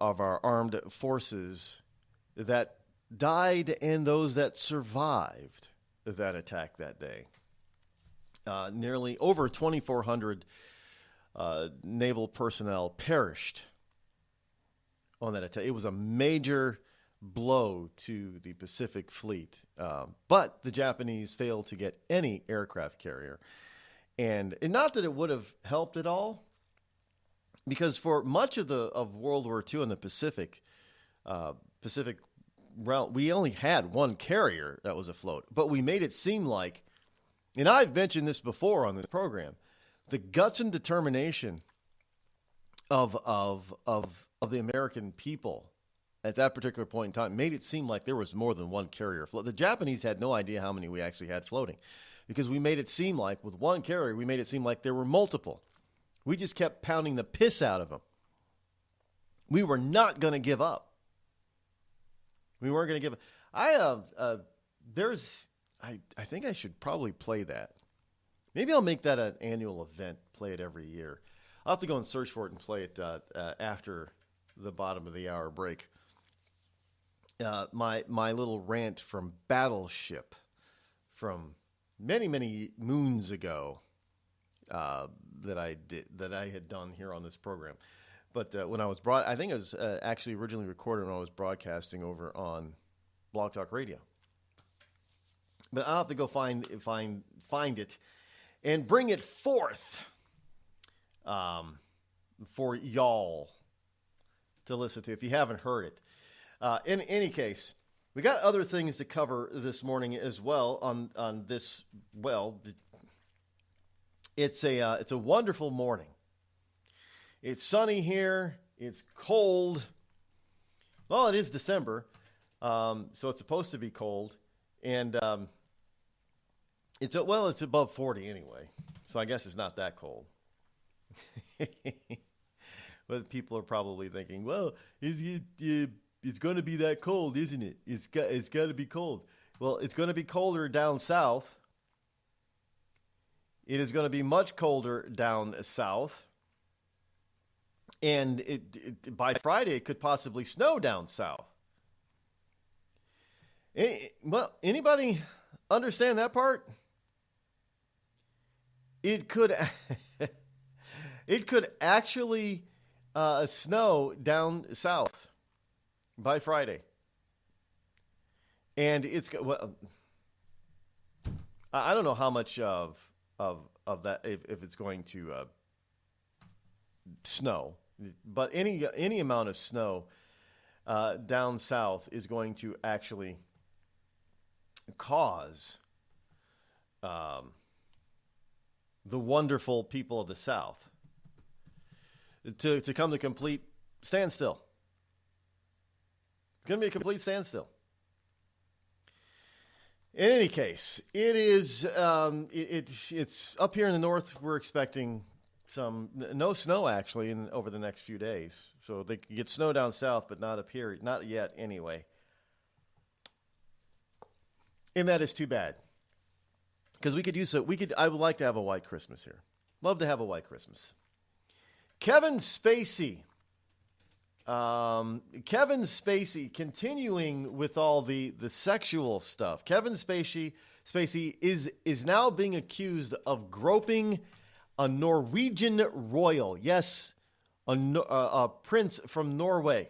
our armed forces that died and those that survived that attack that day. Nearly over 2,400 naval personnel perished on that attack. It was a major blow to the Pacific Fleet, but the Japanese failed to get any aircraft carrier. And not that it would have helped at all, because for much of World War II in the Pacific realm, we only had one carrier that was afloat. But we made it seem like, and I've mentioned this before on this program, the guts and determination of the American people at that particular point in time made it seem like there was more than one carrier afloat. The Japanese had no idea how many we actually had floating, because we made it seem like, with one carrier, we made it seem like there were multiple. We just kept pounding the piss out of them. We were not going to give up. We weren't going to give up. I think I should probably play that. Maybe I'll make that an annual event, play it every year. I'll have to go and search for it and play it after the bottom of the hour break. My little rant from Battleship from many moons ago that I had done here on this program. But when I was I think it was actually originally recorded when I was broadcasting over on Blog Talk Radio. But I'll have to go find it and bring it forth for y'all to listen to if you haven't heard it. In any case, we got other things to cover this morning as well on this. Well, it's a wonderful morning. It's sunny here. It's cold. Well, it is December, so it's supposed to be cold, and it's above 40 anyway. So I guess it's not that cold. But people are probably thinking, well, it's going to be that cold, isn't it? It's got to be cold. Well, it's going to be colder down south. It is going to be much colder down south. And by Friday, it could possibly snow down south. Well, anybody understand that part? It could actually snow down south by Friday. And I don't know how much of that, if it's going to snow, but any amount of snow down south is going to actually cause the wonderful people of the South to come to complete standstill. It's going to be a complete standstill. In any case, it is it's up here in the north. We're expecting no snow actually over the next few days. So they can get snow down south, but not up here, not yet anyway. And that is too bad, because we could use it. I would like to have a white Christmas here. Love to have a white Christmas. Kevin Spacey. Kevin Spacey, continuing with all the sexual stuff. Kevin Spacey is now being accused of groping a Norwegian royal. Yes, a prince from Norway.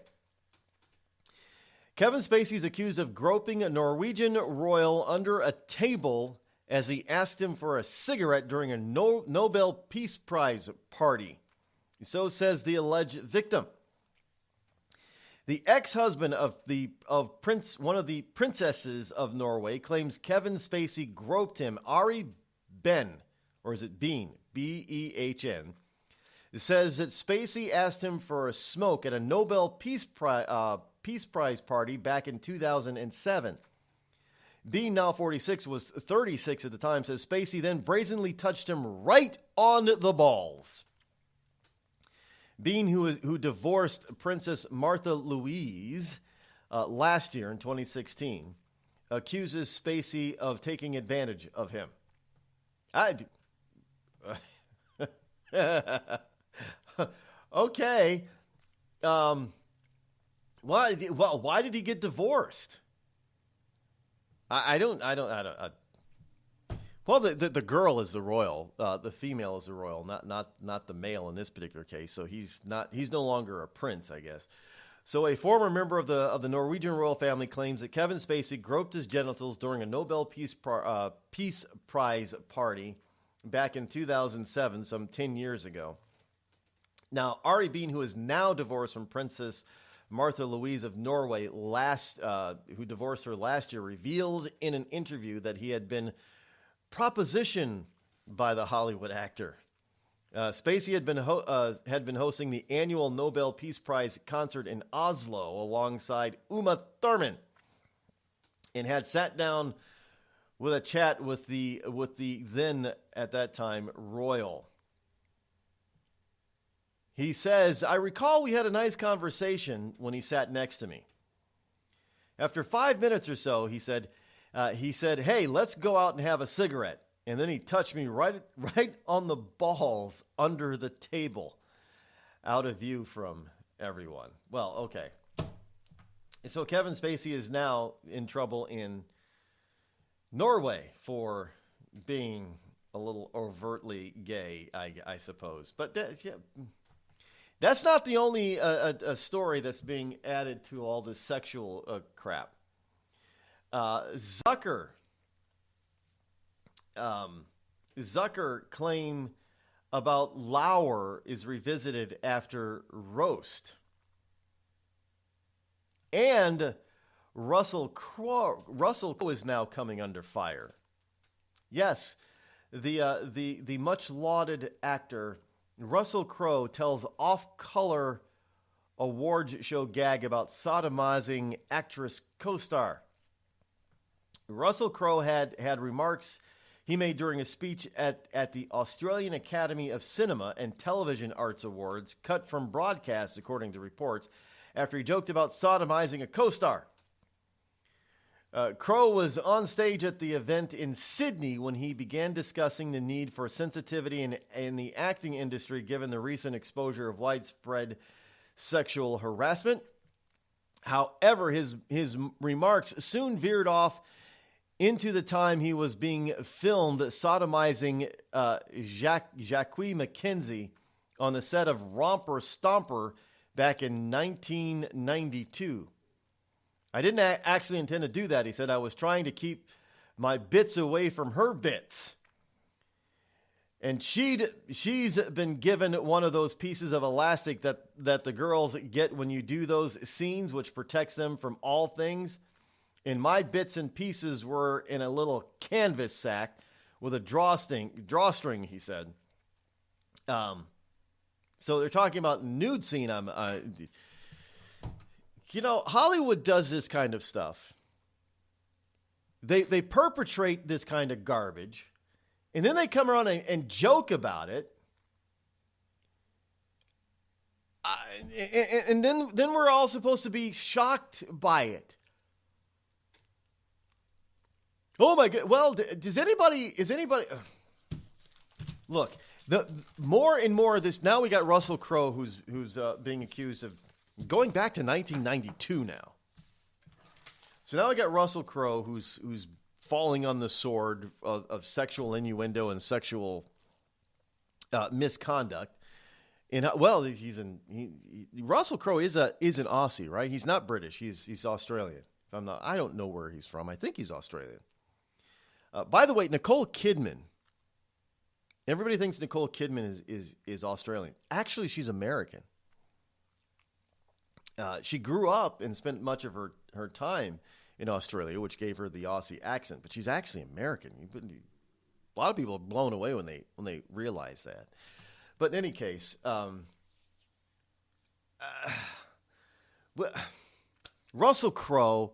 Kevin Spacey is accused of groping a Norwegian royal under a table as he asked him for a cigarette during a Nobel Peace Prize party. So says the alleged victim. The ex-husband of one of the princesses of Norway claims Kevin Spacey groped him. Ari Ben, or is it Bean? B-E-H-N. It says that Spacey asked him for a smoke at a Nobel Peace Prize party back in 2007. Bean, now 46, was 36 at the time, says Spacey then brazenly touched him right on the balls. Bean, who divorced Princess Martha Louise last year in 2016, accuses Spacey of taking advantage of him. Okay. Why did he get divorced? I don't. Well, the girl is the royal. The female is the royal, not the male in this particular case. So he's no longer a prince, I guess. So a former member of the Norwegian royal family claims that Kevin Spacey groped his genitals during a Nobel Peace Prize party back in 2007, some 10 years ago. Now, Ari Bean, who is now divorced from Princess Martha Louise of Norway, who divorced her last year, revealed in an interview that he had been propositioned by the Hollywood actor. Spacey had been hosting the annual Nobel Peace Prize concert in Oslo alongside Uma Thurman, and had sat down with a chat with the then at that time royal. He says, "I recall we had a nice conversation when he sat next to me. After 5 minutes or so, he said, hey, let's go out and have a cigarette. And then he touched me right on the balls under the table, out of view from everyone." Well, okay. So Kevin Spacey is now in trouble in Norway for being a little overtly gay, I suppose. But that's not the only a story that's being added to all this sexual crap. Zucker claim about Lauer is revisited after roast. And Russell Crowe is now coming under fire. Yes, the much lauded actor Russell Crowe tells off-color awards show gag about sodomizing actress co-star. Russell Crowe had remarks he made during a speech at the Australian Academy of Cinema and Television Arts Awards, cut from broadcast, according to reports, after he joked about sodomizing a co-star. Crowe was on stage at the event in Sydney when he began discussing the need for sensitivity in the acting industry given the recent exposure of widespread sexual harassment. However, his remarks soon veered off into the time he was being filmed sodomizing Jacques McKenzie on the set of Romper Stomper back in 1992. "I didn't actually intend to do that," he said. "I was trying to keep my bits away from her bits. And she's been given one of those pieces of elastic that the girls get when you do those scenes, which protects them from all things. And my bits and pieces were in a little canvas sack with a drawstring," he said. So they're talking about nude scene. Hollywood does this kind of stuff. They perpetrate this kind of garbage, and then they come around and joke about it. And then we're all supposed to be shocked by it. Oh my God! Well, is anybody? Look, the more and more of this. Now we got Russell Crowe, who's being accused of going back to 1992 now. So now we got Russell Crowe, who's falling on the sword of sexual innuendo and sexual misconduct. Russell Crowe is an Aussie, right? He's not British. He's Australian. I don't know where he's from. I think he's Australian. By the way, Nicole Kidman. Everybody thinks Nicole Kidman is Australian. Actually, she's American. She grew up and spent much of her time in Australia, which gave her the Aussie accent. But she's actually American. A lot of people are blown away when they realize that. But in any case, Russell Crowe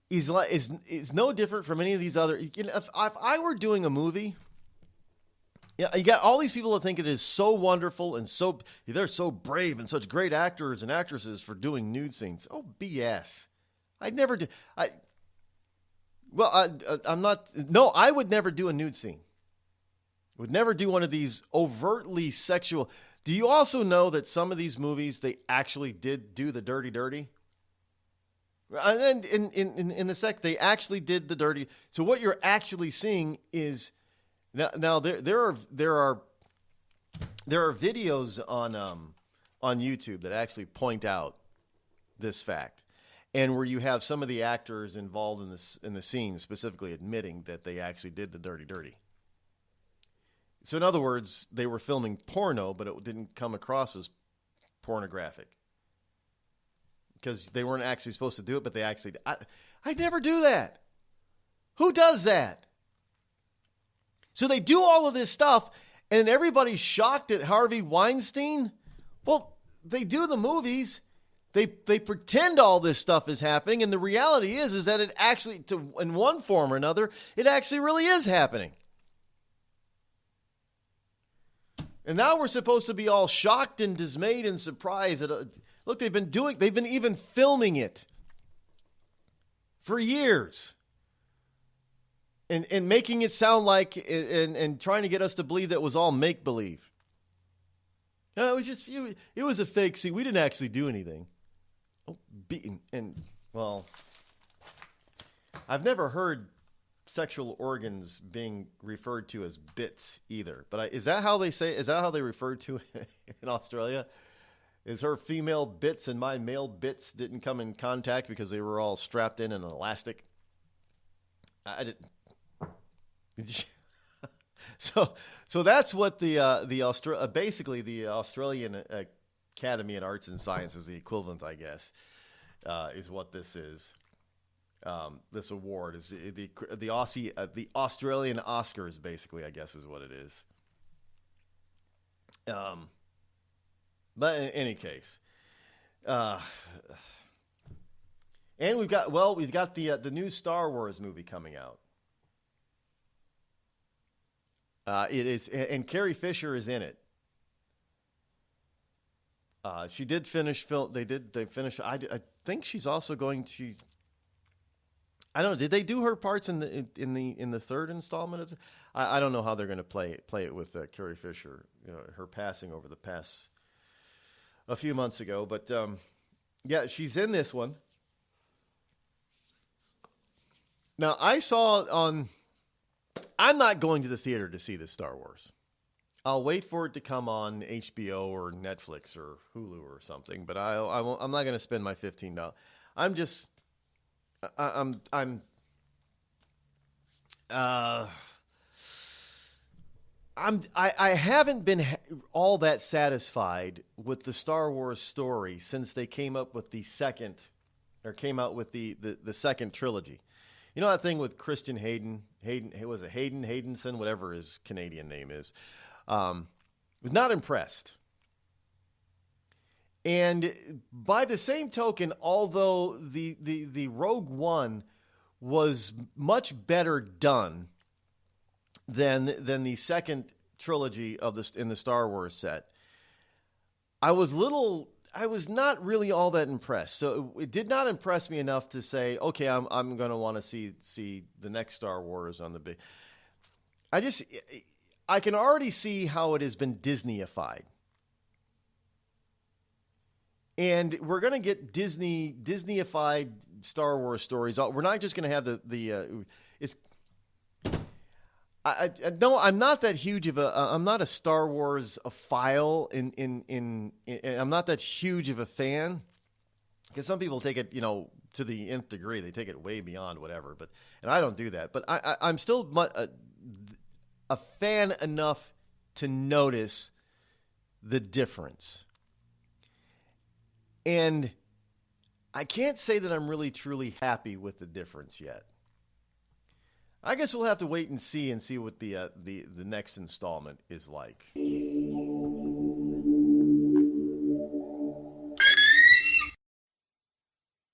is no different from any of these other. If I were doing a movie, you got all these people that think it is so wonderful and they're so brave and such great actors and actresses for doing nude scenes. Oh, BS! I'd never do. I'm not. No, I would never do a nude scene. Would never do one of these overtly sexual. Do you also know that some of these movies, they actually did do the dirty? And in the they actually did the dirty. So what you're actually seeing is now there are videos on YouTube that actually point out this fact, and where you have some of the actors involved in the scene specifically admitting that they actually did the dirty. So in other words, they were filming porno, but it didn't come across as pornographic because they weren't actually supposed to do it, but they actually did. I'd never do that. Who does that? So they do all of this stuff, and everybody's shocked at Harvey Weinstein. Well, they do the movies. They pretend all this stuff is happening, and the reality is that it actually, in one form or another, it actually really is happening. And now we're supposed to be all shocked and dismayed and surprised that, look, they've been even filming it for years. And making it sound like, and trying to get us to believe that it was all make-believe. No, it was a fake scene. We didn't actually do anything. Oh, well, I've never heard sexual organs being referred to as bits either. But is that how they refer to it in Australia? Is her female bits and my male bits didn't come in contact because they were all strapped in an elastic? I didn't. So that's what basically the Australian Academy of Arts and Sciences, the equivalent, I guess, is what this is. This award is the Australian Oscars, basically, I guess, is what it is. But in any case, and we've got the new Star Wars movie coming out. It is, and Carrie Fisher is in it. She did finish film. They finished. I think she's also going to. I don't know. Did they do her parts in the third installment of? I don't know how they're going to play it with Carrie Fisher. You know, her passing over the past a few months ago, but yeah, she's in this one. Now I saw on. I'm not going to the theater to see this Star Wars. I'll wait for it to come on HBO or Netflix or Hulu or something, but I won't, I'm not going to spend my $15. I haven't been all that satisfied with the Star Wars story since they came out with the second trilogy. You know that thing with Christian Haydenson, whatever his Canadian name is, was not impressed. And by the same token, although the Rogue One was much better done than the second trilogy in the Star Wars set, I was not really all that impressed. So it did not impress me enough to say, okay, I'm going to want to see the next Star Wars on the big. I can already see how it has been Disneyified. And we're going to get No, I'm not that huge of a. I'm not a Star Wars file. I'm not that huge of a fan, because some people take it, to the nth degree. They take it way beyond whatever. And I don't do that. But I'm still a fan enough to notice the difference. And I can't say that I'm really truly happy with the difference yet. I guess we'll have to wait and see what the next installment is like.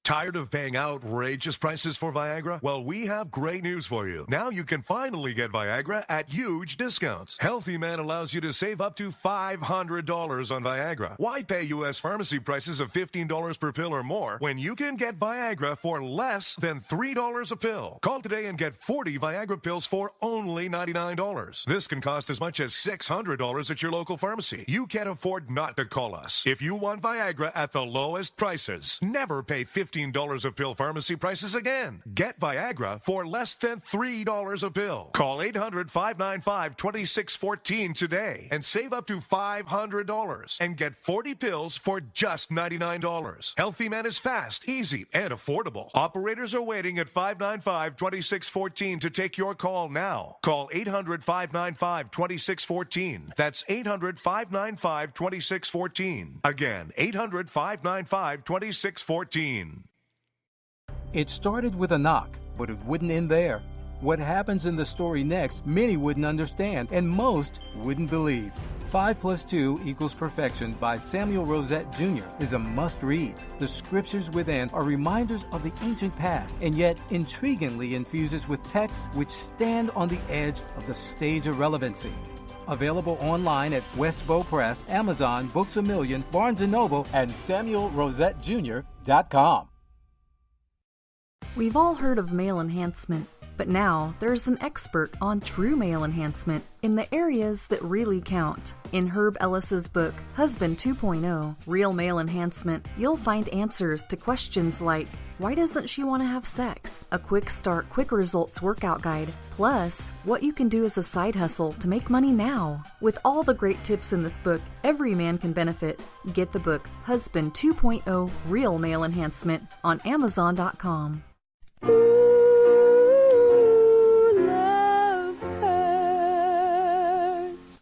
Tired of paying outrageous prices for Viagra? Well, we have great news for you. Now you can finally get Viagra at huge discounts. Healthy Man allows you to save up to $500 on Viagra. Why pay U.S. pharmacy prices of $15 per pill or more when you can get Viagra for less than $3 a pill? Call today and get 40 Viagra pills for only $99. This can cost as much as $600 at your local pharmacy. You can't afford not to call us. If you want Viagra at the lowest prices, never pay $15 a pill pharmacy prices again. Get Viagra for less than $3 a pill. Call 800-595-2614 today and save up to $500 and get 40 pills for just $99. Healthy Man is fast, easy, and affordable. Operators are waiting at 595-2614 to take your call now. Call 800-595-2614. That's 800-595-2614. Again, 800-595-2614. It started with a knock, but it wouldn't end there. What happens in the story next, many wouldn't understand, and most wouldn't believe. 5 + 2 = Perfection by Samuel Rosette Jr. is a must-read. The scriptures within are reminders of the ancient past, and yet intriguingly infuses with texts which stand on the edge of the stage of relevancy. Available online at Westbow Press, Amazon, Books A Million, Barnes & Noble, and SamuelRosetteJr.com. We've all heard of male enhancement, but now there's an expert on true male enhancement in the areas that really count. In Herb Ellis's book, Husband 2.0, Real Male Enhancement, you'll find answers to questions like, why doesn't she want to have sex? A quick start, quick results workout guide, plus what you can do as a side hustle to make money now. With all the great tips in this book, every man can benefit. Get the book, Husband 2.0, Real Male Enhancement, on Amazon.com.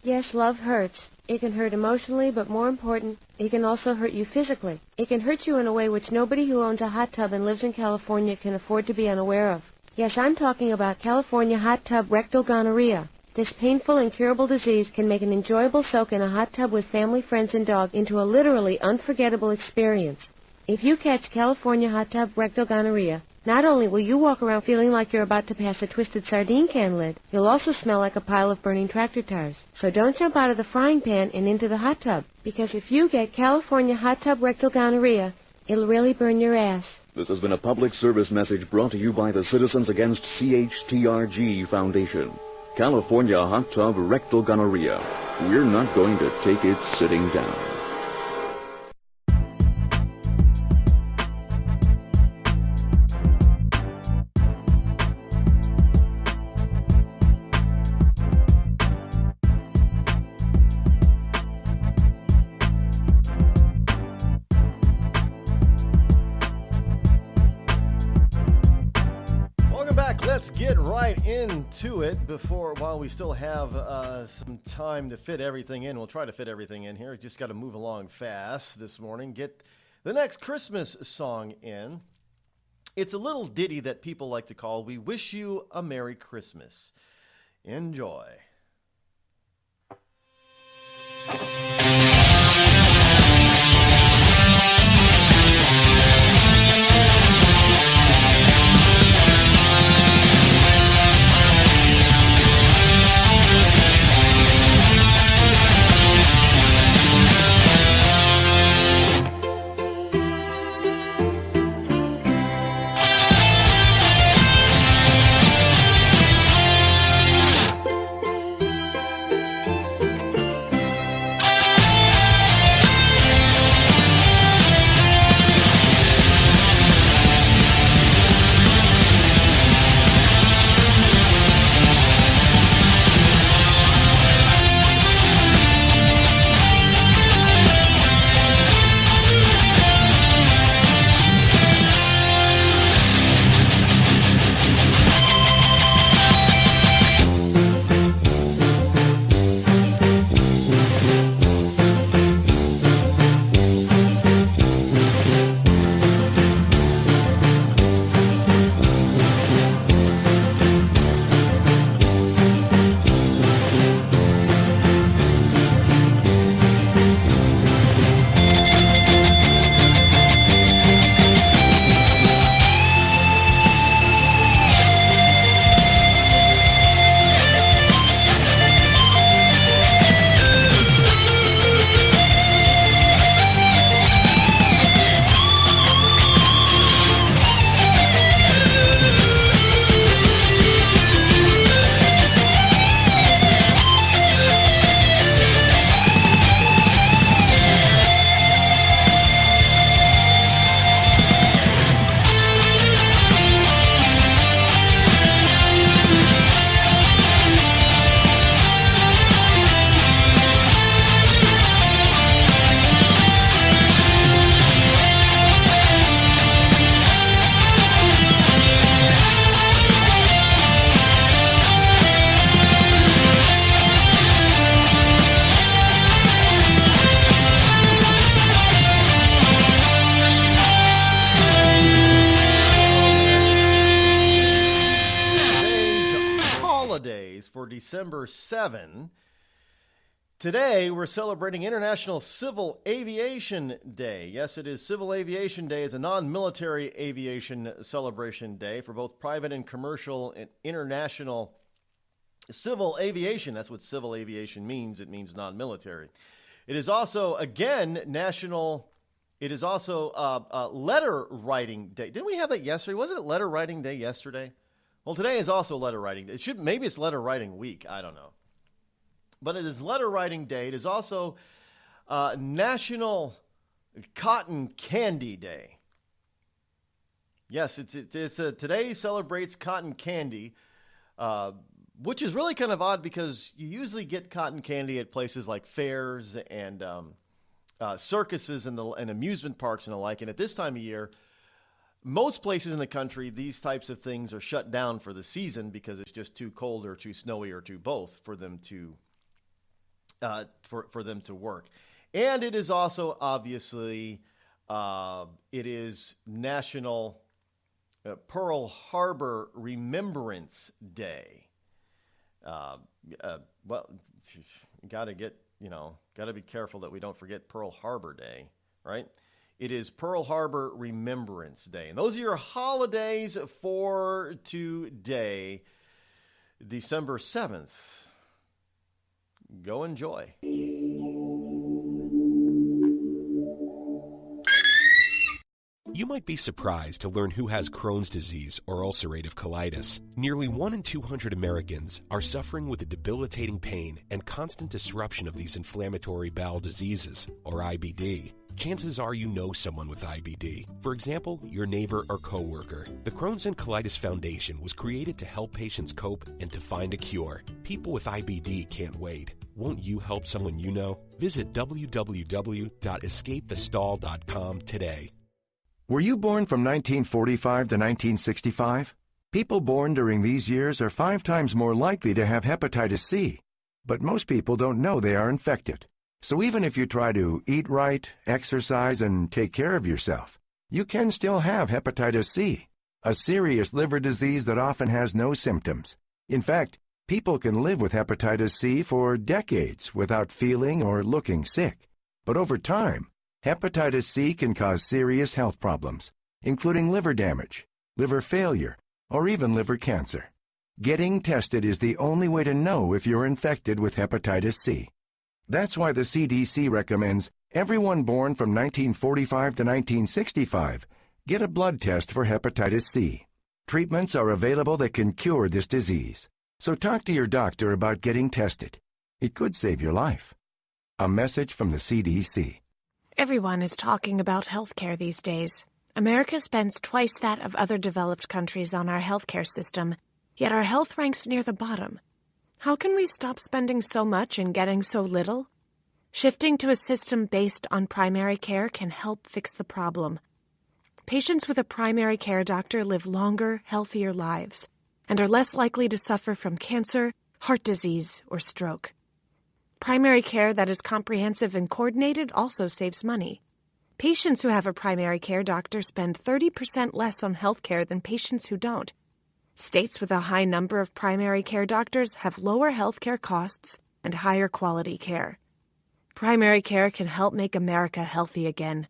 Yes, love hurts. It can hurt emotionally, but more important, it can also hurt you physically. It can hurt you in a way which nobody who owns a hot tub and lives in California can afford to be unaware of. Yes, I'm talking about California hot tub rectal gonorrhea. This painful, incurable disease can make an enjoyable soak in a hot tub with family, friends, and dog into a literally unforgettable experience. If you catch California hot tub rectal gonorrhea, not only will you walk around feeling like you're about to pass a twisted sardine can lid, you'll also smell like a pile of burning tractor tires. So don't jump out of the frying pan and into the hot tub, because if you get California hot tub rectal gonorrhea, it'll really burn your ass. This has been a public service message brought to you by the Citizens Against CHTRG Foundation. California hot tub rectal gonorrhea. We're not going to take it sitting down. To it while we still have some time to fit everything in. We'll try to fit everything in here. Just got to move along fast this morning. Get the next Christmas song in. It's a little ditty that people like to call "We Wish You a Merry Christmas." Enjoy. for December 7. Today, we're celebrating International Civil Aviation Day. Yes, it is Civil Aviation Day. It's a non-military aviation celebration day for both private and commercial and international civil aviation. That's what civil aviation means. It means non-military. It is also, again, letter writing day. Didn't we have that yesterday? Wasn't it letter writing day yesterday? Well, today is also letter writing day. Maybe it's letter writing week. I don't know. But it is letter writing day. It is also National Cotton Candy Day. Yes, today celebrates cotton candy, which is really kind of odd because you usually get cotton candy at places like fairs and circuses and amusement parks and the like. And at this time of year, most places in the country, these types of things are shut down for the season because it's just too cold or too snowy or too both for them to work. And it is also obviously it is National Pearl Harbor Remembrance Day. Well, got to be careful that we don't forget Pearl Harbor Day, right? It is Pearl Harbor Remembrance Day. And those are your holidays for today, December 7th. Go enjoy. You might be surprised to learn who has Crohn's disease or ulcerative colitis. Nearly 1 in 200 Americans are suffering with the debilitating pain and constant disruption of these inflammatory bowel diseases, or IBD. Chances are you know someone with IBD. For example, your neighbor or coworker. The Crohn's and Colitis Foundation was created to help patients cope and to find a cure. People with IBD can't wait. Won't you help someone you know? Visit www.escapethestall.com today. Were you born from 1945 to 1965? People born during these years are 5 times more likely to have hepatitis C. But most people don't know they are infected. So even if you try to eat right, exercise, and take care of yourself, you can still have hepatitis C, a serious liver disease that often has no symptoms. In fact, people can live with hepatitis C for decades without feeling or looking sick. But over time, hepatitis C can cause serious health problems, including liver damage, liver failure, or even liver cancer. Getting tested is the only way to know if you're infected with hepatitis C. That's why the CDC recommends everyone born from 1945 to 1965 get a blood test for hepatitis C. Treatments are available that can cure this disease. So talk to your doctor about getting tested. It could save your life. A message from the CDC. Everyone is talking about healthcare these days. America spends twice that of other developed countries on our healthcare system, yet our health ranks near the bottom. How can we stop spending so much and getting so little? Shifting to a system based on primary care can help fix the problem. Patients with a primary care doctor live longer, healthier lives and are less likely to suffer from cancer, heart disease, or stroke. Primary care that is comprehensive and coordinated also saves money. Patients who have a primary care doctor spend 30% less on health care than patients who don't. States with a high number of primary care doctors have lower health care costs and higher quality care. Primary care can help make America healthy again.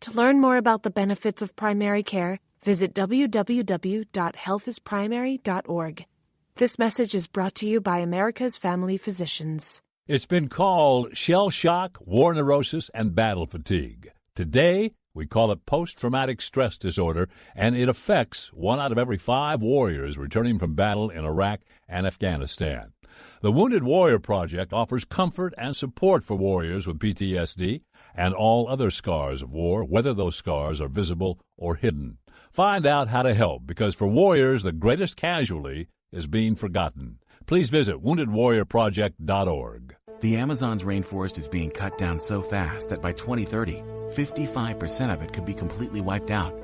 To learn more about the benefits of primary care, visit www.healthisprimary.org. This message is brought to you by America's Family Physicians. It's been called shell shock, war neurosis, and battle fatigue. Today, we call it post-traumatic stress disorder, and it affects 1 out of every 5 warriors returning from battle in Iraq and Afghanistan. The Wounded Warrior Project offers comfort and support for warriors with PTSD and all other scars of war, whether those scars are visible or hidden. Find out how to help, because for warriors, the greatest casualty is being forgotten. Please visit woundedwarriorproject.org. The Amazon's rainforest is being cut down so fast that by 2030, 55% of it could be completely wiped out.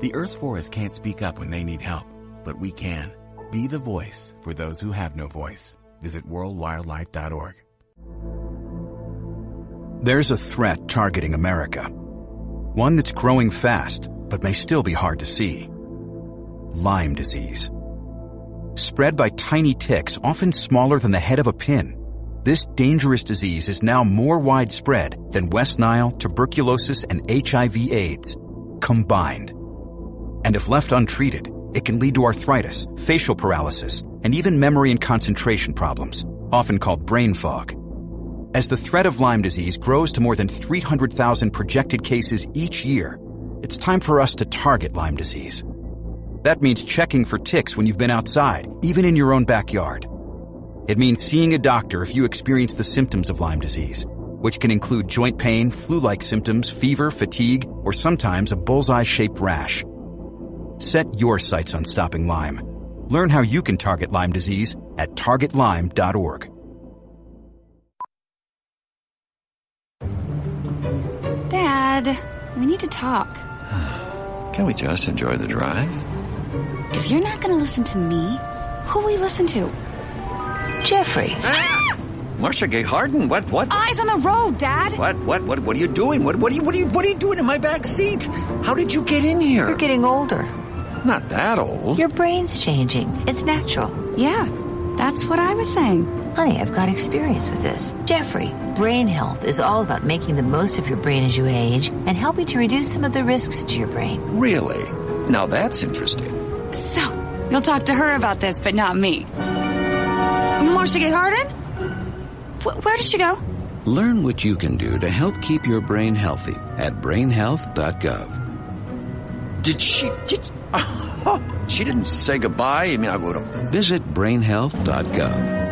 The Earth's forests can't speak up when they need help, but we can. Be the voice for those who have no voice. Visit worldwildlife.org. There's a threat targeting America. One that's growing fast, but may still be hard to see. Lyme disease. spread by tiny ticks often smaller than the head of a pin. This dangerous disease is now more widespread than West Nile, tuberculosis, and HIV/AIDS combined. And if left untreated, it can lead to arthritis, facial paralysis, and even memory and concentration problems, often called brain fog. As the threat of Lyme disease grows to more than 300,000 projected cases each year, it's time for us to target Lyme disease. That means checking for ticks when you've been outside, even in your own backyard. It means seeing a doctor if you experience the symptoms of Lyme disease, which can include joint pain, flu-like symptoms, fever, fatigue, or sometimes a bullseye-shaped rash. Set your sights on stopping Lyme. Learn how you can target Lyme disease at targetlyme.org. Dad, we need to talk. Can we just enjoy the drive? If you're not going to listen to me, who will we listen to? Jeffrey. Marcia Gay Harden, what? Eyes on the road, Dad. What are you doing? What are you doing in my back seat? How did you get in here? You're getting older. Not that old. Your brain's changing. It's natural. Yeah, that's what I was saying. Honey, I've got experience with this. Jeffrey, brain health is all about making the most of your brain as you age and helping to reduce some of the risks to your brain. Really? Now that's interesting. So, you'll talk to her about this, but not me. Marcia Gay Harden? Where did she go? Learn what you can do to help keep your brain healthy at brainhealth.gov. She didn't say goodbye? I mean, I would have. Visit brainhealth.gov.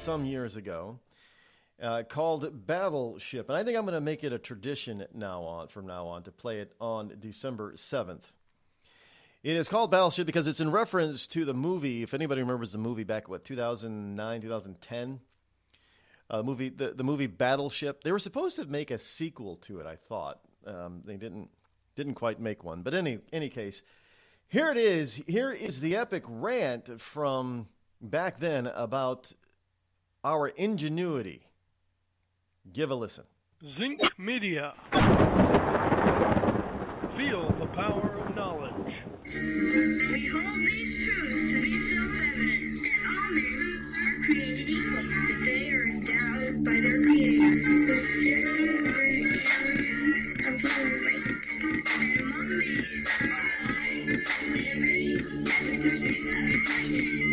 Some years ago, called Battleship, and I think I'm going to make it a tradition from now on to play it on December 7th. It is called Battleship because it's in reference to the movie. If anybody remembers the movie back 2009, 2010, the movie Battleship. They were supposed to make a sequel to it. I thought they didn't quite make one, but any case, here it is. Here is the epic rant from back then about our ingenuity. Give a listen. Zinc Media. Feel the power of knowledge. We hold these truths to be self-evident, that all men are created equal, that they are endowed by their Creator. And among these are life, liberty, and the pursuit of happiness.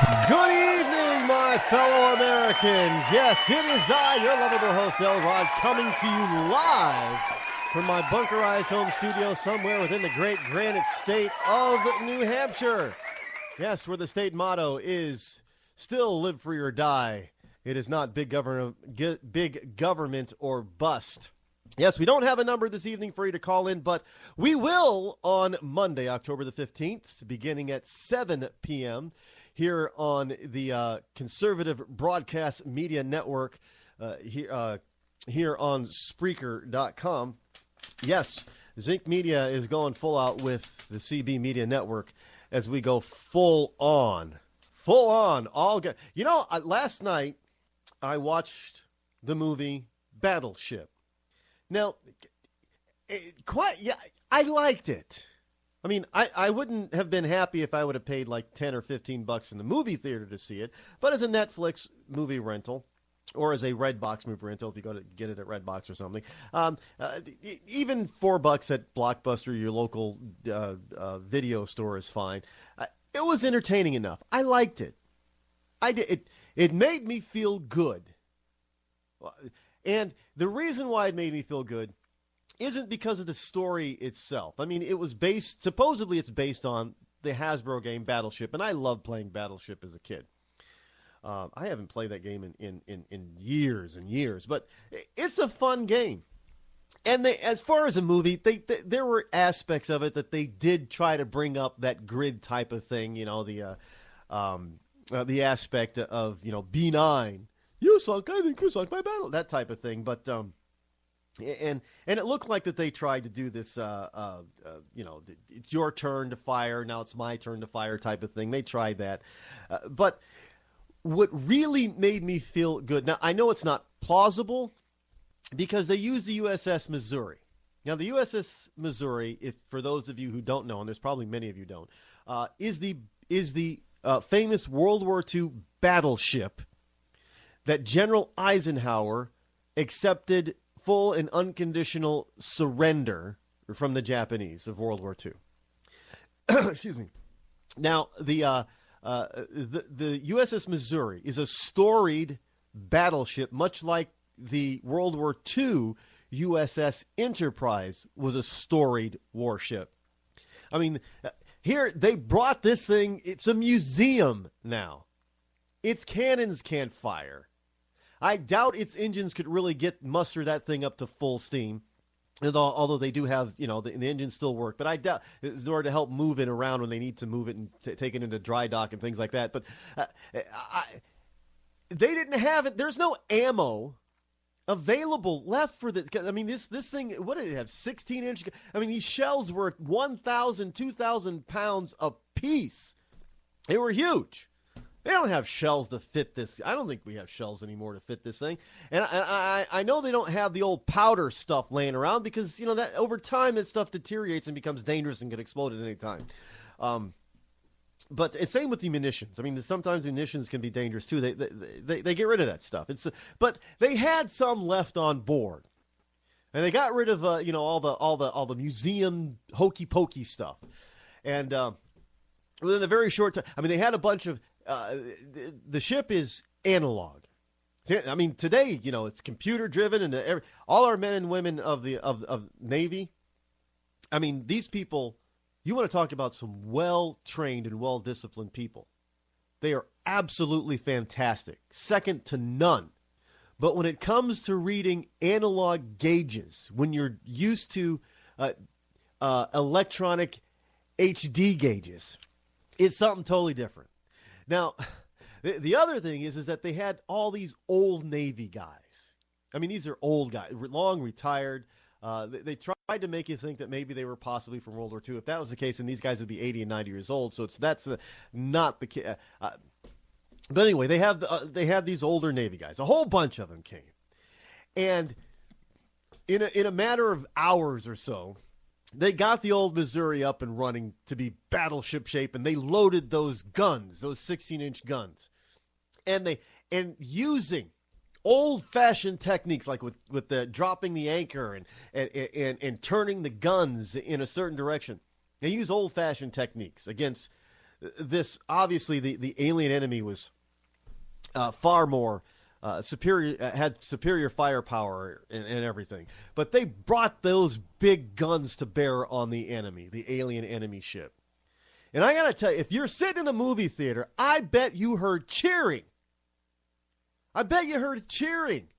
Good evening, my fellow Americans. Yes, it is I, your lovable host, Rod, coming to you live from my bunkerized home studio somewhere within the great granite state of New Hampshire. Yes, where the state motto is still live free or die. It is not big government or bust. Yes, we don't have a number this evening for you to call in, but we will on Monday, October the 15th, beginning at 7 p.m., here on the Conservative Broadcast Media Network, here on Spreaker.com. Yes, Zinc Media is going full out with the CB Media Network as we go full on. Last night I watched the movie Battleship. Now, I liked it. I mean, I wouldn't have been happy if I would have paid like $10 or $15 in the movie theater to see it. But as a Netflix movie rental, or as a Redbox movie rental, if you go to get it at Redbox or something, even $4 at Blockbuster, your local video store, is fine. It was entertaining enough. I liked it. It made me feel good. And the reason why it made me feel good isn't because of the story itself. I mean, supposedly it's based on the Hasbro game Battleship, and I loved playing Battleship as a kid. I haven't played that game in years and years, but it's a fun game. And as far as a movie, there were aspects of it that they did try to bring up that grid type of thing, the aspect of, B9. You sunk, I think you sunk my battle, that type of thing. But and it looked like that they tried to do this, it's your turn to fire, now it's my turn to fire type of thing. They tried that. But what really made me feel good, now I know it's not plausible because they used the USS Missouri. Now the USS Missouri, if for those of you who don't know, and there's probably many of you don't, is the famous World War II battleship that General Eisenhower accepted full and unconditional surrender from the Japanese of World War II. Excuse me. Now, the USS Missouri is a storied battleship, much like the World War II USS Enterprise was a storied warship. I mean, here they brought this thing. It's a museum now. Its cannons can't fire. I doubt its engines could really muster that thing up to full steam, although they do have, the engines still work. But I doubt, in order to help move it around when they need to move it and take it into dry dock and things like that. But they didn't have it. There's no ammo available left for this. I mean, this thing, what did it have, 16-inch? I mean, these shells were 1,000, 2,000 pounds a piece. They were huge. They don't have shells to fit this. I don't think we have shells anymore to fit this thing. And I know they don't have the old powder stuff laying around because, that over time that stuff deteriorates and becomes dangerous and can explode at any time. But it's same with the munitions. I mean, sometimes munitions can be dangerous too. They get rid of that stuff. But they had some left on board. And they got rid of all the museum hokey pokey stuff. And within a very short time, I mean, they had a bunch of the ship is analog. I mean, today, it's computer driven, and all our men and women of Navy. I mean, these people, you want to talk about some well-trained and well-disciplined people. They are absolutely fantastic, second to none. But when it comes to reading analog gauges, when you're used to electronic HD gauges, it's something totally different. Now, the other thing is that they had all these old Navy guys. I mean, these are old guys, long retired. They tried to make you think that maybe they were possibly from World War II. If that was the case, then these guys would be 80 and 90 years old. So not the case. But anyway, they had these older Navy guys. A whole bunch of them came, and in a matter of hours or so, they got the old Missouri up and running to be battleship shape, and they loaded those guns, those 16-inch guns, and using old-fashioned techniques like with the dropping the anchor and turning the guns in a certain direction. They use old-fashioned techniques against this obviously the alien enemy was far more superior, had superior firepower and everything. But they brought those big guns to bear on the enemy, the alien enemy ship. And I got to tell you, if you're sitting in a movie theater, I bet you heard cheering. I bet you heard cheering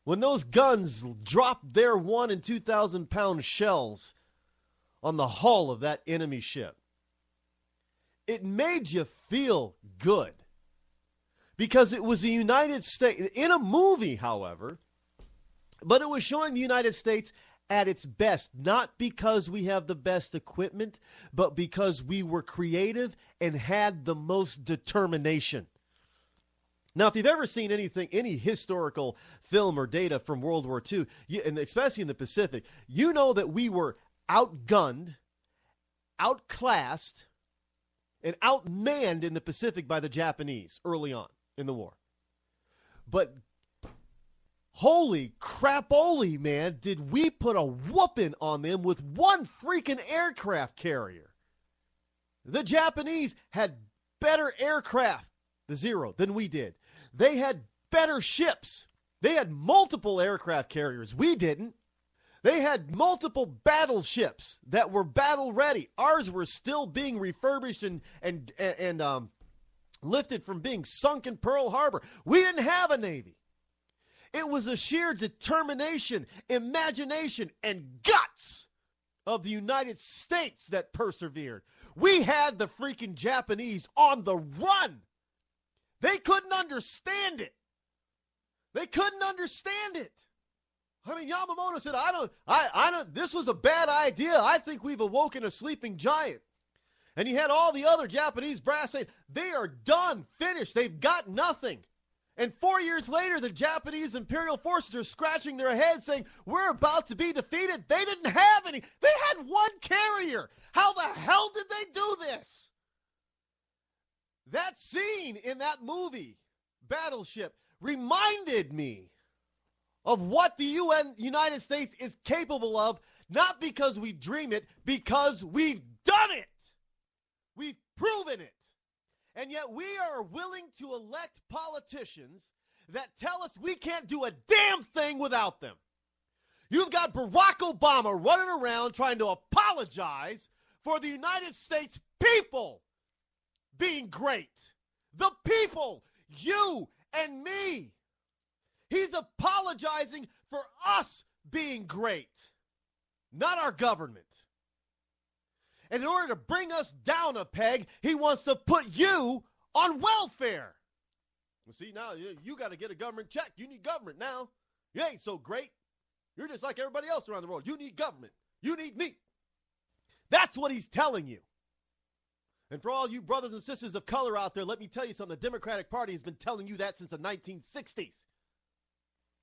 when those guns dropped their 1,000 and 2,000 pound shells on the hull of that enemy ship. It made you feel good because it was the United States in a movie, however, but it was showing the United States at its best, not because we have the best equipment, but because we were creative and had the most determination. Now, if you've ever seen anything, any historical film or data from World War II, and especially in the Pacific, you know that we were outgunned, outclassed, and outmanned in the Pacific by the Japanese early on in the war. But holy crap-oly, man, did we put a whooping on them with one freaking aircraft carrier. The Japanese had better aircraft, the Zero, than we did. They had better ships. They had multiple aircraft carriers. We didn't. They had multiple battleships that were battle ready. Ours were still being refurbished and lifted from being sunk in Pearl Harbor. We didn't have a Navy. It was a sheer determination, imagination, and guts of the United States that persevered. We had the freaking Japanese on the run. They couldn't understand it. They couldn't understand it. I mean, Yamamoto said, I don't, this was a bad idea. I think we've awoken a sleeping giant. And he had all the other Japanese brass saying, they are done, finished, they've got nothing. And 4 years later, the Japanese Imperial forces are scratching their heads saying, we're about to be defeated. They didn't have any. They had one carrier. How the hell did they do this? That scene in that movie, Battleship, reminded me of what the United States is capable of, not because we dream it, because we've done it. We've proven it. And yet we are willing to elect politicians that tell us we can't do a damn thing without them. You've got Barack Obama running around trying to apologize for the United States people being great. The people, you and me. He's apologizing for us being great, not our government. And in order to bring us down a peg, he wants to put you on welfare. Well, see, now you got to get a government check. You need government now. You ain't so great. You're just like everybody else around the world. You need government. You need me. That's what he's telling you. And for all you brothers and sisters of color out there, let me tell you something. The Democratic Party has been telling you that since the 1960s.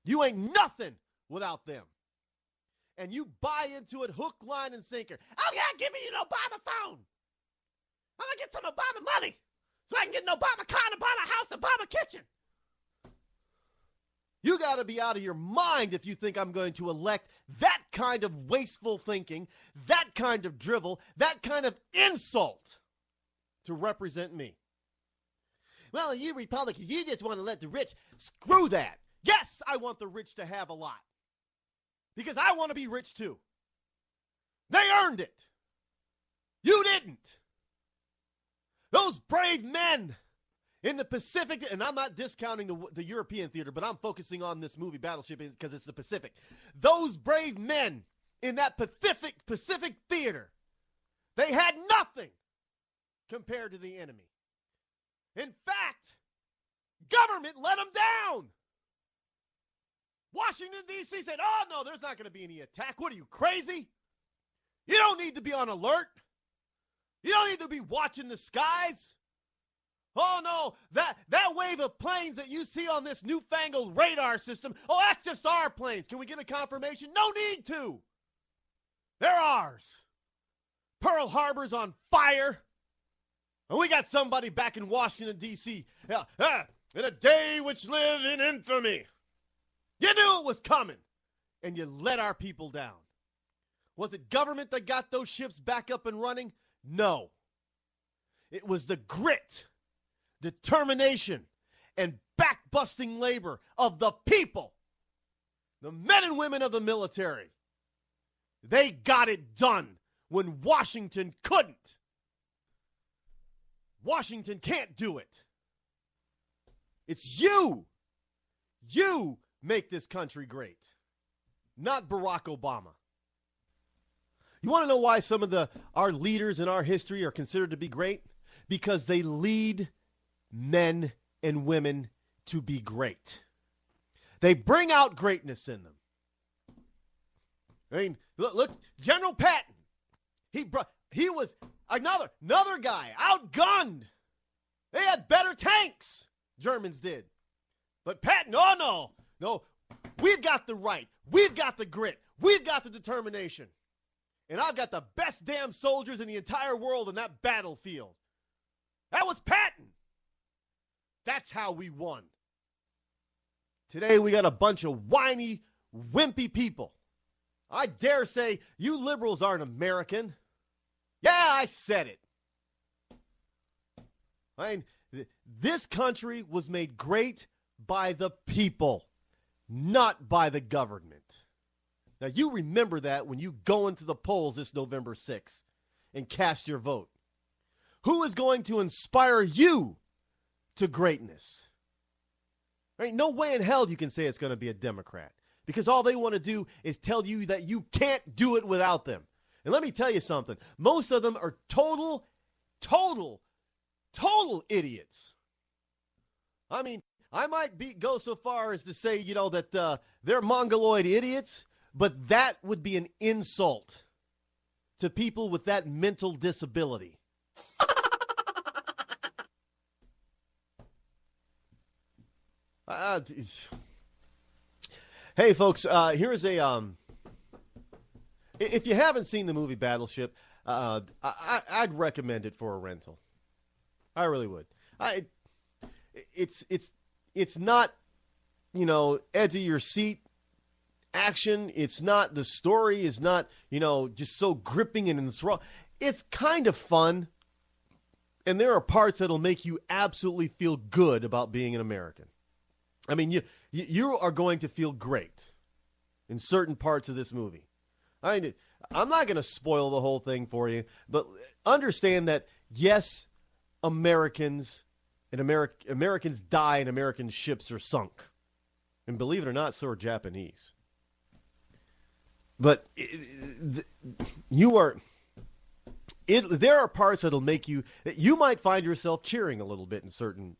You ain't nothing without them. And you buy into it hook, line, and sinker. Oh, yeah, give me an Obama phone. I'm going to get some Obama money so I can get an Obama car, an Obama house, an Obama kitchen. You got to be out of your mind if you think I'm going to elect that kind of wasteful thinking, that kind of drivel, that kind of insult to represent me. Well, you Republicans, you just want to let the rich. Screw that. Yes, I want the rich to have a lot. Because I want to be rich too. They earned it. You didn't. Those brave men in the Pacific, and I'm not discounting the European theater, but I'm focusing on this movie Battleship because it's the Pacific. Those brave men in that Pacific theater, they had nothing compared to the enemy. In fact, government let them down. Washington, D.C. said, oh, no, there's not going to be any attack. What are you, crazy? You don't need to be on alert. You don't need to be watching the skies. Oh, no, that wave of planes that you see on this newfangled radar system, oh, that's just our planes. Can we get a confirmation? No need to. They're ours. Pearl Harbor's on fire. And we got somebody back in Washington, D.C. In a day which live in infamy. You knew it was coming, and you let our people down. Was it government that got those ships back up and running? No. It was the grit, determination, and back-busting labor of the people, the men and women of the military. They got it done when Washington couldn't. Washington can't do it. It's you. You make this country great, not Barack Obama. You want to know why some of our leaders in our history are considered to be great? Because they lead men and women to be great. They bring out greatness in them. I mean, look, General Patton. He was another guy, outgunned. They had better tanks, Germans did. But Patton, oh no, we've got the right, we've got the grit, we've got the determination. And I've got the best damn soldiers in the entire world in that battlefield. That was Patton. That's how we won. Today we got a bunch of whiny, wimpy people. I dare say you liberals aren't American. Yeah, I said it. I mean, this country was made great by the people, not by the government. Now, you remember that when you go into the polls this November 6th and cast your vote. Who is going to inspire you to greatness? There ain't no way in hell you can say it's going to be a Democrat, because all they want to do is tell you that you can't do it without them. And let me tell you something. Most of them are total idiots. I mean, I might go so far as to say, that they're mongoloid idiots, but that would be an insult to people with that mental disability. Hey, folks, here's a if you haven't seen the movie Battleship, I'd recommend it for a rental. I really would. It's not, edge of your seat action. It's not, the story is not, just so gripping and enthralling. It's kind of fun, and there are parts that'll make you absolutely feel good about being an American. I mean, you are going to feel great in certain parts of this movie. I'm not going to spoil the whole thing for you, but understand that, yes, Americans die and American ships are sunk. And believe it or not, so are Japanese. But there are parts that'll make you might find yourself cheering a little bit in certain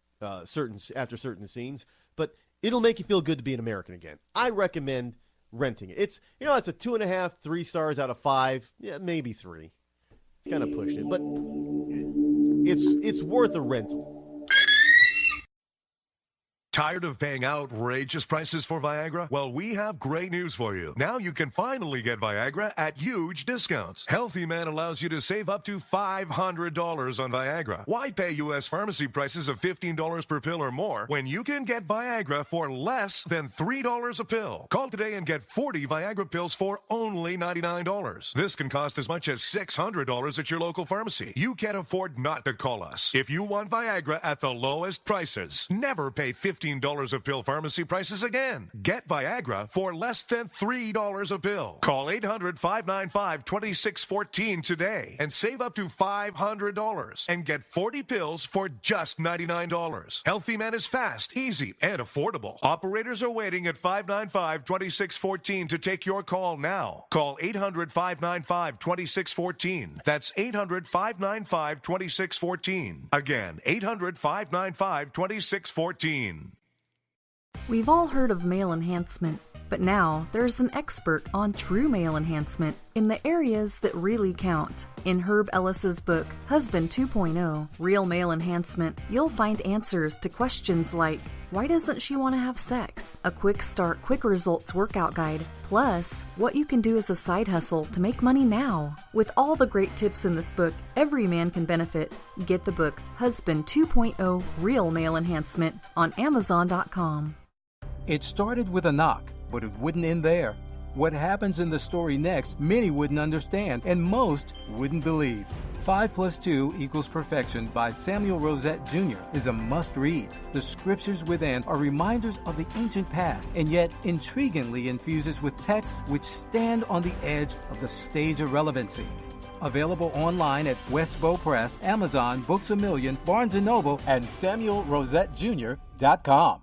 scenes, but it'll make you feel good to be an American again. I recommend renting it. It's a 2.5, 3 stars out of 5, yeah, maybe 3. It's kind of pushing it, but it's worth a rental. Tired of paying outrageous prices for Viagra? Well, we have great news for you. Now you can finally get Viagra at huge discounts. Healthy Man allows you to save up to $500 on Viagra. Why pay U.S. pharmacy prices of $15 per pill or more when you can get Viagra for less than $3 a pill? Call today and get 40 Viagra pills for only $99. This can cost as much as $600 at your local pharmacy. You can't afford not to call us. If you want Viagra at the lowest prices, never pay $15 a pill pharmacy prices again. Get Viagra for less than $3 a pill. Call 800-595-2614 today and save up to $500 and get 40 pills for just $99. Healthy Man is fast, easy, and affordable. Operators are waiting at 595-2614 to take your call now. Call 800-595-2614. That's 800-595-2614. Again, 800-595-2614. We've all heard of male enhancement, but now there's an expert on true male enhancement in the areas that really count. In Herb Ellis's book, Husband 2.0, Real Male Enhancement, you'll find answers to questions like, why doesn't she want to have sex? A quick start, quick results workout guide, plus what you can do as a side hustle to make money now. With all the great tips in this book, every man can benefit. Get the book, Husband 2.0, Real Male Enhancement, on Amazon.com. It started with a knock, but it wouldn't end there. What happens in the story next, many wouldn't understand, and most wouldn't believe. 5 plus 2 equals Perfection by Samuel Rosette Jr. is a must-read. The scriptures within are reminders of the ancient past, and yet intriguingly infuses with texts which stand on the edge of the stage of relevancy. Available online at Westbow Press, Amazon, Books A Million, Barnes & Noble, and SamuelRosetteJr.com.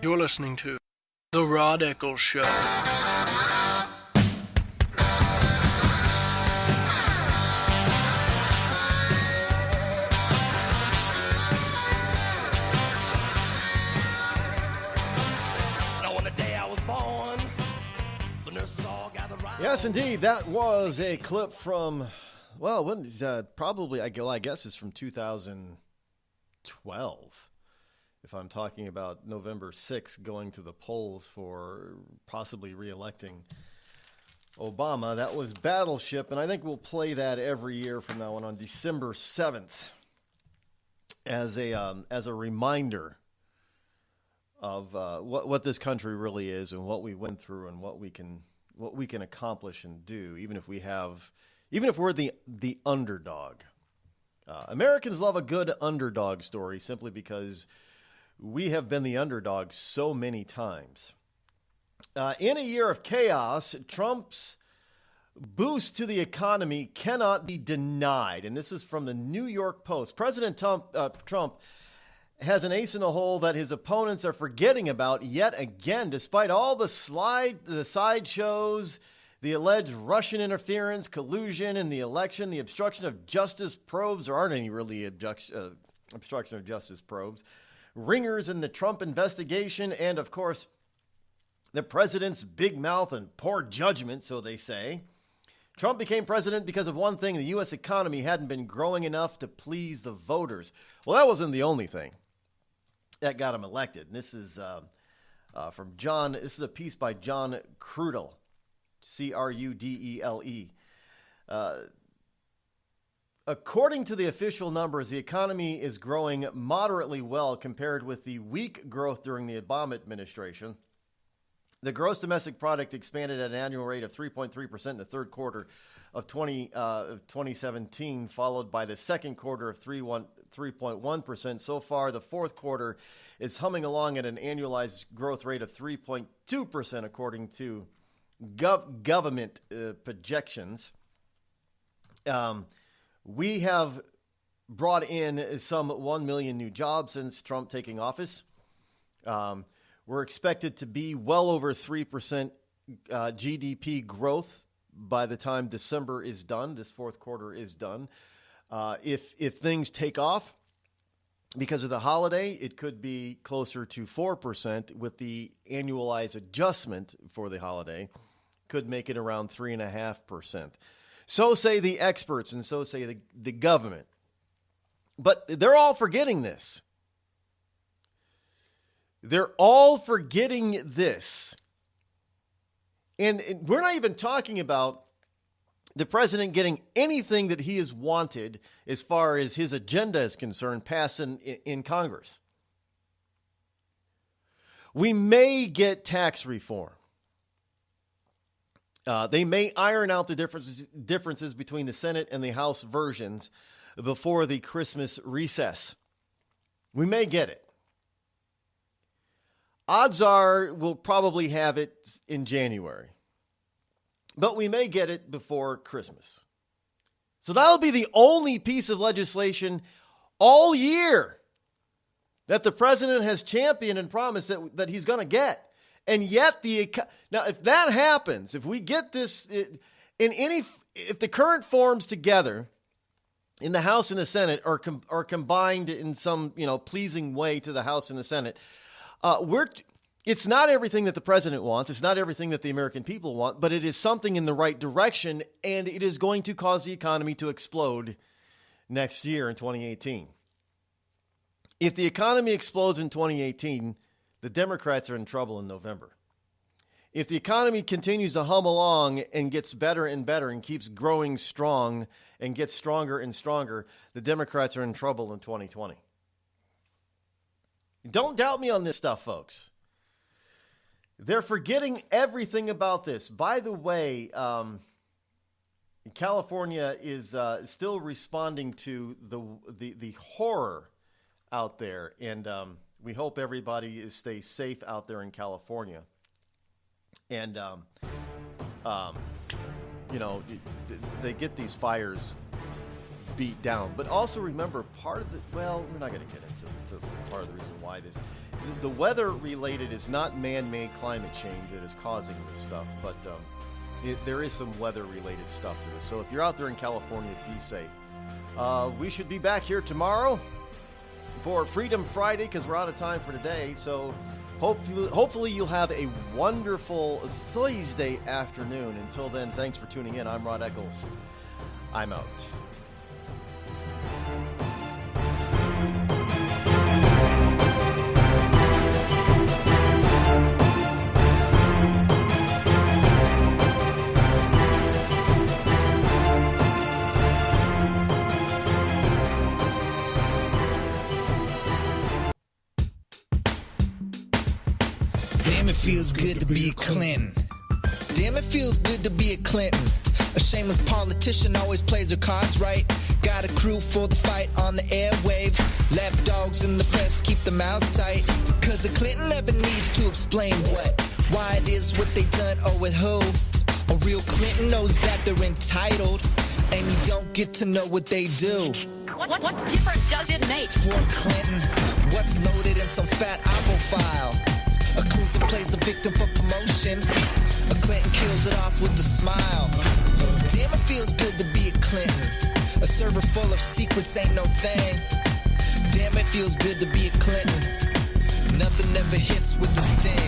You're listening to The Rod Eccles Show. Yes, indeed. That was a clip from, well, when, probably, I guess it's from 2012. If I'm talking about November 6th going to the polls for possibly re-electing Obama. That was Battleship, and I think we'll play that every year from now on December 7th as a reminder of what this country really is and what we went through and what we can accomplish and do, even if we're the underdog. Americans love a good underdog story simply because we have been the underdog so many times. In a year of chaos, Trump's boost to the economy cannot be denied. And this is from the New York Post. President Trump has an ace in the hole that his opponents are forgetting about yet again, despite all the sideshows, the alleged Russian interference, collusion in the election, the obstruction of justice probes. There aren't any really obstruction of justice probes. Ringers in the Trump investigation, and of course, the president's big mouth and poor judgment, so they say. Trump became president because of one thing: the U.S. economy hadn't been growing enough to please the voters. Well, that wasn't the only thing that got him elected. And this is from John. This is a piece by John Crudele, Crudele. According to the official numbers, the economy is growing moderately well compared with the weak growth during the Obama administration. The gross domestic product expanded at an annual rate of 3.3% in the third quarter of 2017, followed by the second quarter of 3.1%. So far, the fourth quarter is humming along at an annualized growth rate of 3.2%, according to government projections. We have brought in some 1 million new jobs since Trump taking office. We're expected to be well over 3% GDP growth by the time December is done, this fourth quarter is done. If things take off because of the holiday, it could be closer to 4% with the annualized adjustment for the holiday, could make it around 3.5%. So say the experts, and so say the government. But they're all forgetting this. They're all forgetting this. And we're not even talking about the president getting anything that he has wanted as far as his agenda is concerned passed in Congress. We may get tax reform. They may iron out the differences between the Senate and the House versions before the Christmas recess. We may get it. Odds are we'll probably have it in January. But we may get it before Christmas. So that'll be the only piece of legislation all year that the president has championed and promised that he's going to get. And yet, now if that happens, if we get this, if the current forms together in the House and the Senate are combined in some pleasing way to the House and the Senate, it's not everything that the president wants. It's not everything that the American people want, but it is something in the right direction, and it is going to cause the economy to explode next year in 2018. If the economy explodes in 2018, the Democrats are in trouble in November. If the economy continues to hum along and gets better and better and keeps growing strong and gets stronger and stronger, the Democrats are in trouble in 2020. Don't doubt me on this stuff, folks. They're forgetting everything about this. By the way, California is still responding to the horror out there, and we hope everybody stays safe out there in California. And, they get these fires beat down. But also remember, we're not going to get into part of the reason why this. The weather-related is not man-made climate change that is causing this stuff, but there is some weather-related stuff to this. So if you're out there in California, be safe. We should be back here tomorrow for Freedom Friday because we're out of time for today. So hopefully you'll have a wonderful Thursday afternoon. Until then, thanks for tuning in. I'm Rod Eccles. I'm out. Damn, it feels good to be a Clinton. Damn, it feels good to be a Clinton. A shameless politician always plays her cards right. Got a crew for the fight on the airwaves. Lapdogs in the press keep their mouths tight. Cause a Clinton never needs to explain what, why it is what they done or with who. A real Clinton knows that they're entitled, and you don't get to know what they do. What difference does it make? For a Clinton, what's loaded in some fat apple file? A Clinton plays the victim for promotion. A Clinton kills it off with a smile. Damn, it feels good to be a Clinton. A server full of secrets ain't no thing. Damn, it feels good to be a Clinton. Nothing ever hits with the sting.